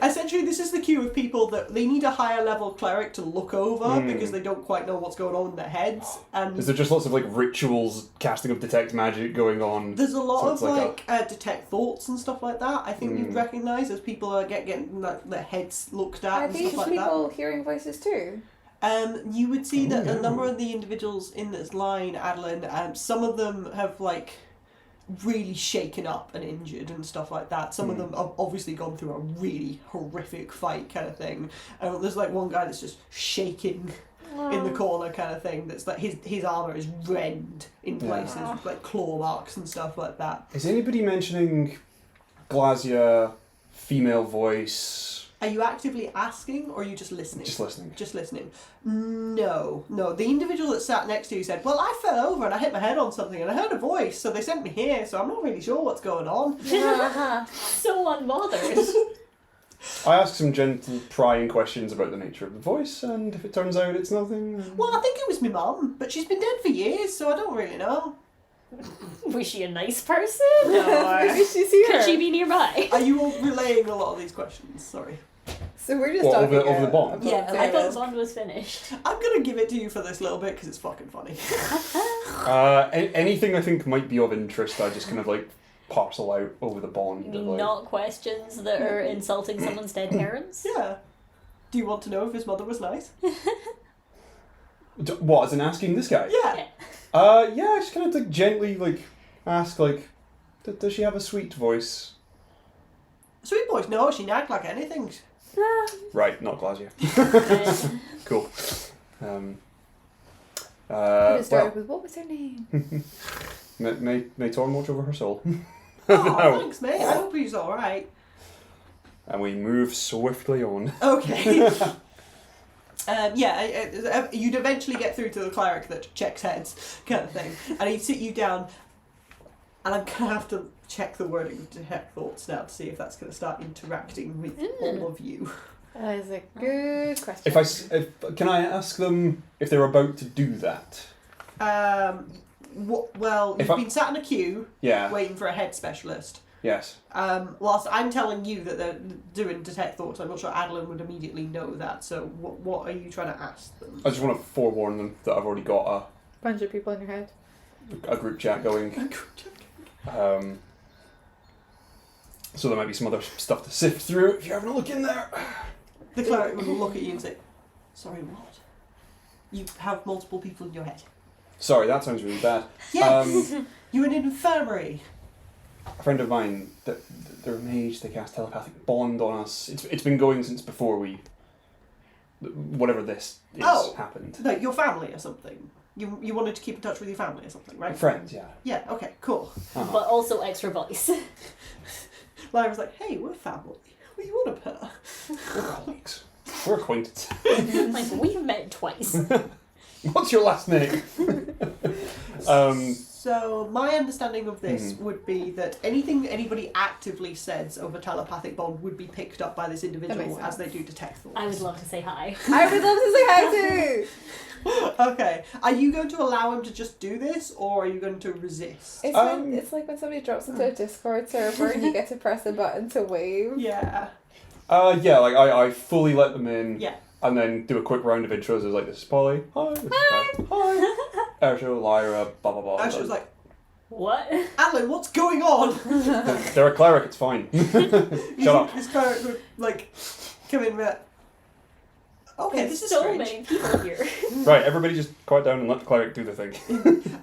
Essentially, this is the queue of people that they need a higher level cleric to look over because they don't quite know what's going on in their heads. And Is there just lots of like rituals, casting of detect magic going on? there's a lot So of it's detect thoughts and stuff like that. I think you'd recognise as people are getting their heads looked at Are and these stuff like that. people hearing voices too? You would see that a number of the individuals in this line, Adolin, some of them have like really shaken up and injured and stuff like that. Some of them have obviously gone through a really horrific fight kind of thing. There's like one guy that's just shaking in the corner kind of thing. That's like his armour is rend in places with like claw marks and stuff like that. Is anybody mentioning Glasia, female voice? Are you actively asking or are you just listening? Just listening. Just listening. No. The individual that sat next to you said, well, I fell over and I hit my head on something and I heard a voice, so they sent me here, so I'm not really sure what's going on. So unbothered. I asked some gentle, prying questions about the nature of the voice, and if it turns out it's nothing... Well, I think it was my mum, but she's been dead for years, so I don't really know. Was she a nice person? Or Did she see her? could she be nearby? Are you all relaying a lot of these questions? Sorry. So we're just What, talking over the bond? Yeah, I thought Bond was finished. I'm going to give it to you for this little bit because it's fucking funny. Anything I think might be of interest, I just kind of like parcel out over the bond. You mean like, not questions that are insulting someone's dead parents? Yeah. Do you want to know if his mother was nice? What, as in asking this guy? Yeah. Yeah, just kind of like gently like ask like, does she have a sweet voice? Sweet boys, no, she nagged like anything. Right, not Glasia. Cool. It started Well, with, what was her name? may Torm watch over her soul. Oh, No. thanks, mate. I hope he's alright. And we move swiftly on. Okay. You'd eventually get through to the cleric that checks heads, kind of thing, and he'd sit you down. And I'm gonna have to check the wording of detect thoughts now to see if that's gonna start interacting with all of you. That is a good question. Can I ask them if they're about to do that? Well, If you've I- been sat in a queue Yeah. waiting for a head specialist. Yes. Whilst I'm telling you that they're doing detect thoughts, I'm not sure Adolin would immediately know that. So what are you trying to ask them? I just want to forewarn them that I've already got Bunch of people in your head. a group chat going. So there might be some other stuff to sift through if you're having a look in there. The cleric will look at you and say, "Sorry, what? You have multiple people in your head." Sorry, that sounds really bad. Yes, you're in an infirmary. A friend of mine, they're a mage, they cast telepathic bond on us. It's been going since before whatever this is happened. No, your family or something. You wanted to keep in touch with your family or something, right? Friends, yeah. Yeah. Okay. Cool. Uh-huh. But also extra voice. Lyra's like, "Hey, we're family. What do you want of her?" We're colleagues. We're acquaintances. Like, we've met twice. What's your last name? So my understanding of this would be that anything that anybody actively says over telepathic bond would be picked up by this individual as they do detect thoughts. I would love to say hi. I would love to say hi too. Okay, are you going to allow him to just do this, or are you going to resist? It's like when somebody drops into a Discord server and you get to press a button to wave. Yeah. Yeah, like I fully let them in. Yeah. And then do a quick round of intros. I was like, this is Polly. Hi. This is Kai. Hi. Ersho, Lyra, blah blah blah. And she was like, What? "Adolin, what's going on?" They're a cleric. It's fine. Shut up. This cleric would like come in with, "Okay, There's this is so strange." many people here. Right, everybody just quiet down and let the cleric do the thing.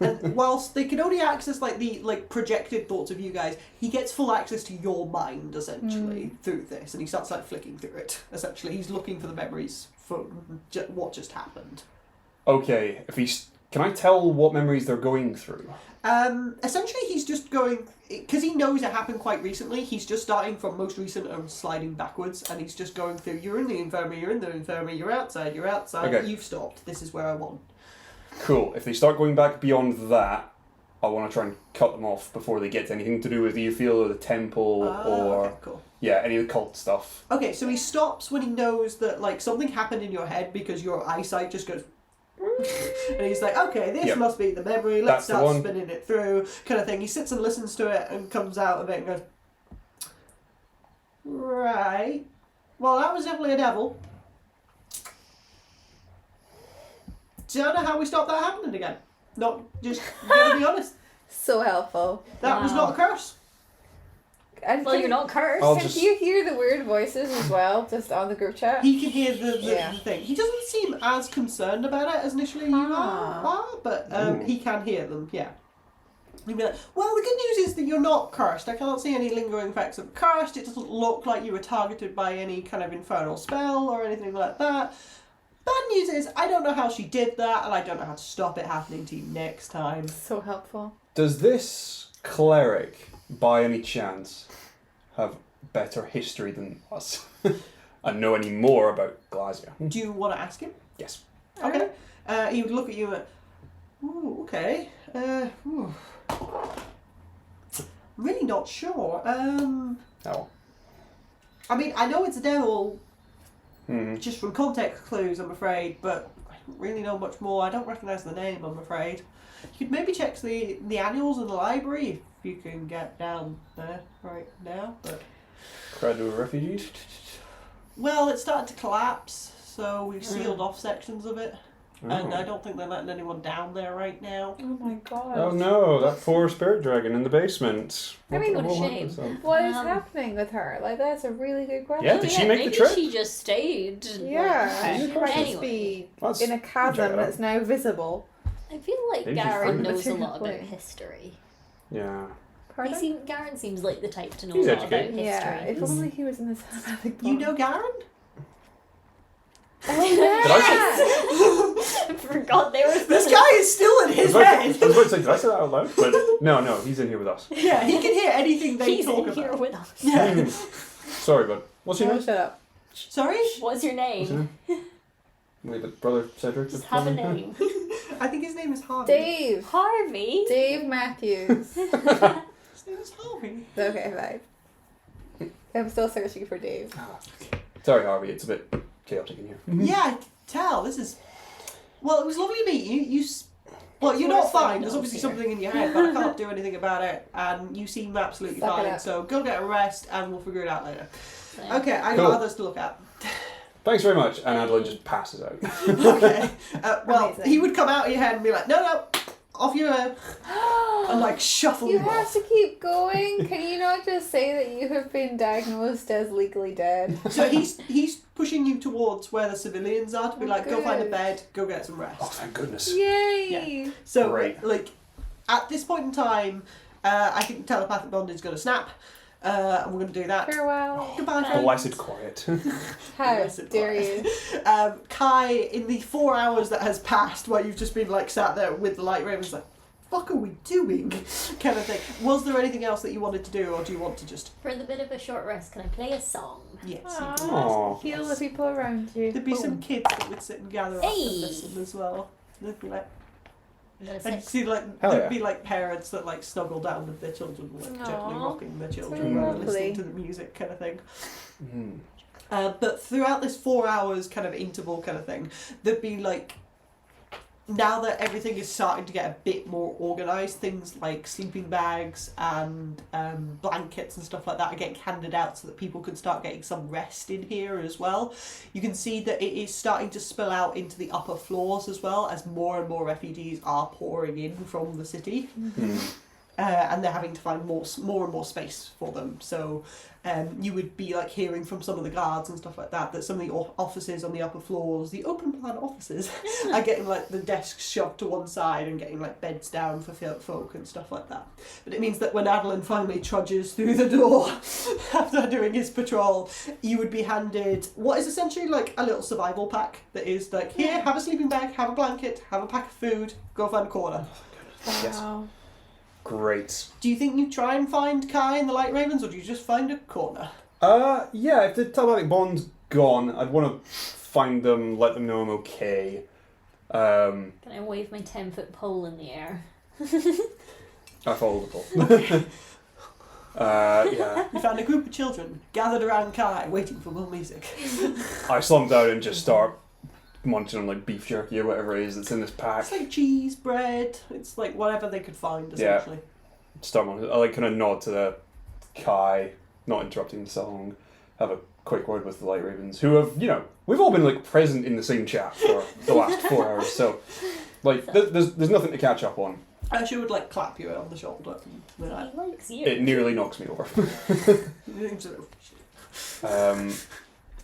And whilst they can only access the projected thoughts of you guys, he gets full access to your mind essentially through this, and he starts flicking through it. Essentially, he's looking for the memories for what just happened. Okay, can I tell what memories they're going through? Essentially, he's just going because he knows it happened quite recently. He's just starting from most recent and sliding backwards, and he's just going through. You're in the infirmary. You're in the infirmary. You're outside. You're outside. Okay. You've stopped. This is where I want. Cool. If they start going back beyond that, I want to try and cut them off before they get to anything to do with the field or the temple or Okay, cool. yeah, any of the cult stuff. Okay, so he stops when he knows that something happened in your head because your eyesight just goes. And he's like, "Okay, this must be the memory. Let's That's the start one. spinning it through," kind of thing. He sits and listens to it and comes out of it and goes, "Right. Well, that was definitely a devil. Don't know how we stop that happening again. Not just gonna be honest. So helpful. That was not a curse." And Well, you're not cursed. Can you hear the weird voices as well, just on the group chat? He can hear the Yeah. thing. He doesn't seem as concerned about it as initially you are, but he can hear them, yeah. He'd be like, "Well, the good news is that you're not cursed. I cannot see any lingering effects of cursed. It doesn't look like you were targeted by any kind of infernal spell or anything like that. Bad news is, I don't know how she did that, and I don't know how to stop it happening to you next time." So helpful. Does this cleric, by any chance, have better history than us and know any more about Glasia? Do you want to ask him? Yes. Okay. He would look at you and, "Ooh, okay. Ooh. Really not sure. Oh. I mean, I know it's a devil, Hmm. just from context clues, I'm afraid, but I don't really know much more. I don't recognise the name, I'm afraid. You could maybe check the annuals in the library if you can get down there right now, but... Credo refugees? Well, it started to collapse, so we've sealed off sections of it, and Oh. I don't think they're letting anyone down there right now. Oh my god. Oh no, that poor spirit dragon in the basement. I mean, what a shame. happened to them? What is happening with her? Like, that's a really good question. Yeah, did she make the maybe trip? she just stayed. Yeah, she might just Anyway, be That's in a chasm yeah. that's now visible. I feel like Maybe she's Garen fine. knows a lot about Materially. history. Yeah. Pardon? Garen seems like the type to know He's a lot about educated. Yeah, history. if only he was in this telepathic You bond. know Garen? Oh, Did I yeah! I forgot they were. This guy is still in I his was about head! to say, did I say that out loud? But no, he's in here with us. Yeah, he can hear anything they He's talk in here about. with us. Yeah. Sorry, bud. What's your Oh, name? shut up. Sorry? What's your What's your name? name? Wait, but brother Cedric? Just have a name. I think his name is Harvey. Dave! Harvey. Dave Matthews. His name is Harvey. Okay, fine. I'm still searching for Dave. Sorry, Harvey, it's a bit chaotic in here. Yeah, I can tell. This is... Well, it was lovely to meet you. Well, you're We're not still fine. There's adults obviously here. something in your head, but I can't do anything about it. And you seem absolutely Suck it fine. up. So go get a rest, and we'll figure it out later. So, Okay, I Cool. got others to look at. Thanks very much. And Adolin just passes out. Okay. Well, Amazing. he would come out of your head and be like, no, off you go. And like shuffle You you have off. to keep going. Can you not just say that you have been diagnosed as legally dead? So he's pushing you towards where the civilians are to be Oh, like, go find a good. bed, go get some rest. Oh, thank goodness. Yay! So, Great. like, at this point in time, I think the telepathic bond is going to snap, and we're going to do that. Farewell. Goodbye, friends. Blessed quiet. How Blessed dare quiet. you? Kai, in the 4 hours that has passed, where you've just been like sat there with the light ravens, like, fuck are we doing? Kind of thing. Was there anything else that you wanted to do, or do you want to just? for the bit of a short rest, can I play a song? Yes. Aw, you can. heal the people around you. There'd be some kids that would sit and gather up and Hey. listen as well. They'd be like. I'm gonna And you sit. see, like, Hell there'd yeah. be like parents that like snuggle down with their children, like gently Aw, rocking their children really while they're lovely. listening to the music, kind of thing. Mm. But throughout this 4 hours kind of interval kind of thing, there'd be like, now that everything is starting to get a bit more organised, things like sleeping bags and blankets and stuff like that are getting handed out so that people can start getting some rest in here as well. You can see that it is starting to spill out into the upper floors as well, as more and more refugees are pouring in from the city. Mm. And they're having to find more and more space for them. So you would be like hearing from some of the guards and stuff like that some of the offices on the upper floors, the open plan offices, are getting like the desks shoved to one side and getting like beds down for folk and stuff like that. But it means that when Adolin finally trudges through the door after doing his patrol, you would be handed what is essentially like a little survival pack that is like, here, have a sleeping bag, have a blanket, have a pack of food, go find a corner. Yes. Wow. Great. Do you think you try and find Kai and the Light Ravens, or do you just find a corner? Yeah, if the telepathic bond's gone, I'd want to find them, let them know I'm okay. Can I wave my 10-foot pole in the air? I follow the pole. Yeah. You found a group of children gathered around Kai, waiting for more music. I slump down and just start munching on like beef jerky or whatever it is that's in this pack. It's like cheese, bread, it's like whatever they could find, essentially. Start munching. I like kind of nod to the Kai, not interrupting the song. Have a quick word with the Light Ravens, who have, we've all been like present in the same chat for the last 4 hours, so like there's nothing to catch up on. She would like clap you on the shoulder. And like, He likes you. It nearly knocks me over.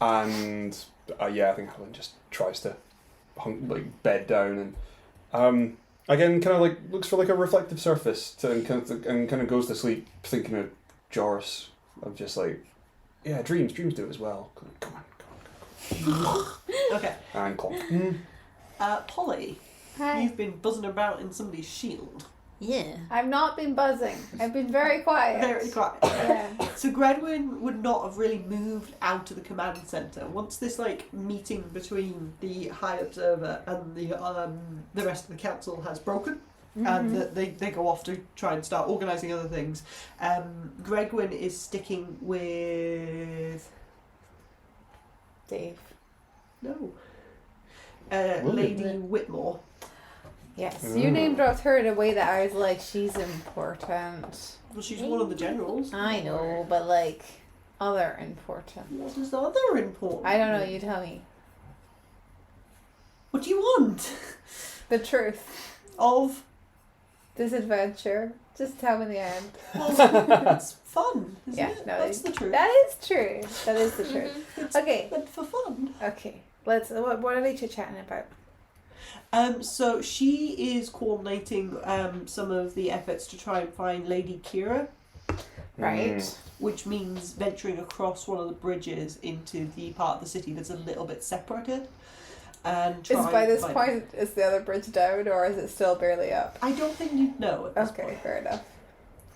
And I think Helen just tries to bed down and again kind of like looks for like a reflective surface and kind of goes to sleep thinking of Joris, of just like, yeah, dreams do it as well. Come on. Okay. And clock. Polly, Hi. you've been buzzing about in somebody's shield. Yeah. I've not been buzzing. I've been very quiet. Very quiet. Yeah. So Gredwin would not have really moved out of the command centre. Once this meeting between the High Observer and the rest of the council has broken, and that they go off to try and start organising other things, Gredwin is sticking with Dave. Lady Whitmore. Yes, you name dropped her in a way that I was like, she's important. Well, she's one of the generals. I know, but like, other important. What is the other important? I don't know, you tell me. What do you want? The truth. Of? This adventure. Just tell me the end. Well, it's fun, isn't Yeah, it? no, That's the truth. That is true. That is the truth. It's Okay. meant for fun. Okay. What are they chit-chatting about? So she is coordinating some of the efforts to try and find Lady Kira, Right. which means venturing across one of the bridges into the part of the city that's a little bit separated. And Is by this find... point, is the other bridge down or is it still barely up? I don't think you'd know at this Okay, point. fair enough.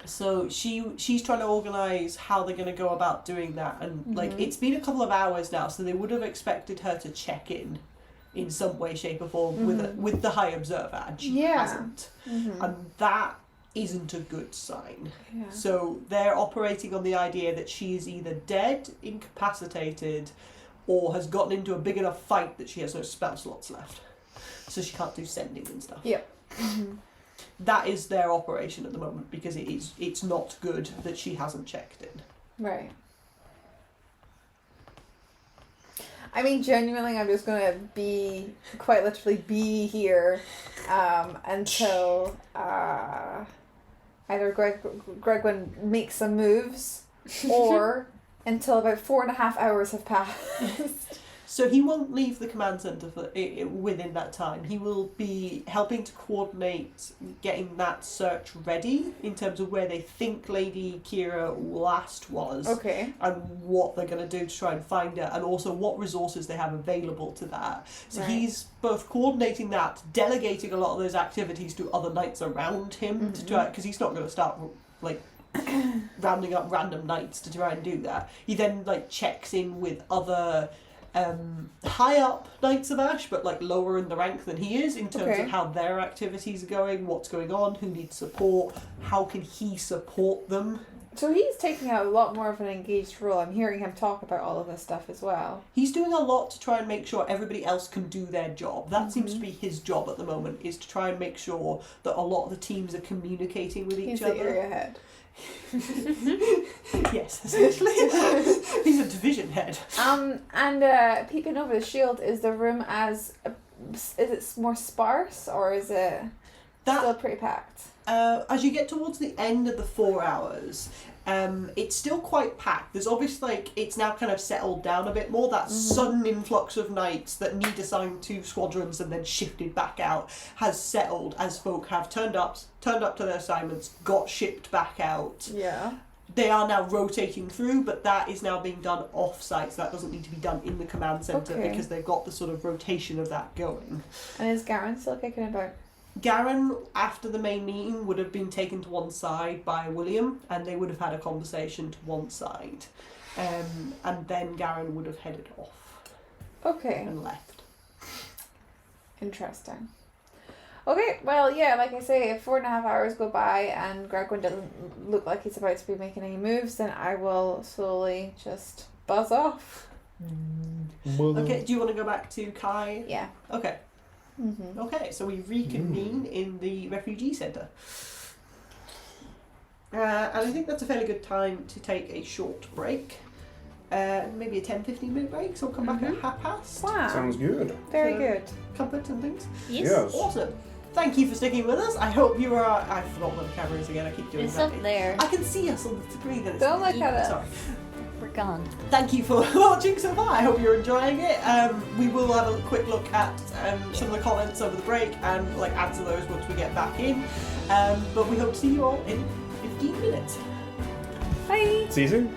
So she's trying to organise how they're going to go about doing that, and it's been a couple of hours now, so they would have expected her to check in some way, shape, or form with the High Observer, and she hasn't, and that isn't a good sign. Yeah. So they're operating on the idea that she is either dead, incapacitated, or has gotten into a big enough fight that she has no spell slots left, so she can't do sending and stuff. Yep. That is their operation at the moment because it's not good that she hasn't checked in. Right. I mean, genuinely, I'm just gonna quite literally be here until either Gregwin makes some moves or until about 4.5 hours have passed. So he won't leave the command center within that time. He will be helping to coordinate getting that search ready in terms of where they think Lady Kira last was. Okay. And what they're going to do to try and find her, and also what resources they have available to that. So he's both coordinating that, delegating a lot of those activities to other knights around him to try, because he's not going to start like rounding up random knights to try and do that. He then like checks in with other high up Knights of Ash, but like lower in the rank than he is in terms of how their activities are going, what's going on, who needs support, how can he support them. So he's taking a lot more of an engaged role. I'm hearing him talk about all of this stuff as well. He's doing a lot to try and make sure everybody else can do their job. That seems to be his job at the moment, is to try and make sure that a lot of the teams are communicating with each other. He's the area head. Yes, essentially. He's a division head. And peeping over the shield, is the room is it more sparse or is it still pretty packed? As you get towards the end of the 4 hours, it's still quite packed. There's obviously like it's now kind of settled down a bit more. That sudden influx of knights that need assigned to squadrons and then shifted back out has settled as folk have turned up to their assignments, got shipped back out. Yeah. They are now rotating through, but that is now being done off-site, so that doesn't need to be done in the command centre because they've got the sort of rotation of that going. And is Garen still kicking about? Garen, after the main meeting, would have been taken to one side by William, and they would have had a conversation to one side. And then Garen would have headed off. Okay. And left. Interesting. Okay, well, yeah, like I say, if 4.5 hours go by and Gregwin doesn't look like he's about to be making any moves, then I will slowly just buzz off. Okay, do you want to go back to Kai? Yeah. Okay. Mm-hmm. Okay, so we reconvene in the refugee centre. And I think that's a fairly good time to take a short break. Maybe a 10-15 minute break, so we'll come back at 1:30. Wow. Sounds good. Very So, good. Comfort and things. Yes. Awesome. Thank you for sticking with us. I hope you are... I forgot where the camera is again. I keep doing It's that. up there. I can see us on the screen. That it's Don't look at it. Sorry. We're gone. Thank you for watching so far. I hope you're enjoying it. We will have a quick look at some of the comments over the break and like answer those once we get back in. But we hope to see you all in 15 minutes. Bye. See you soon.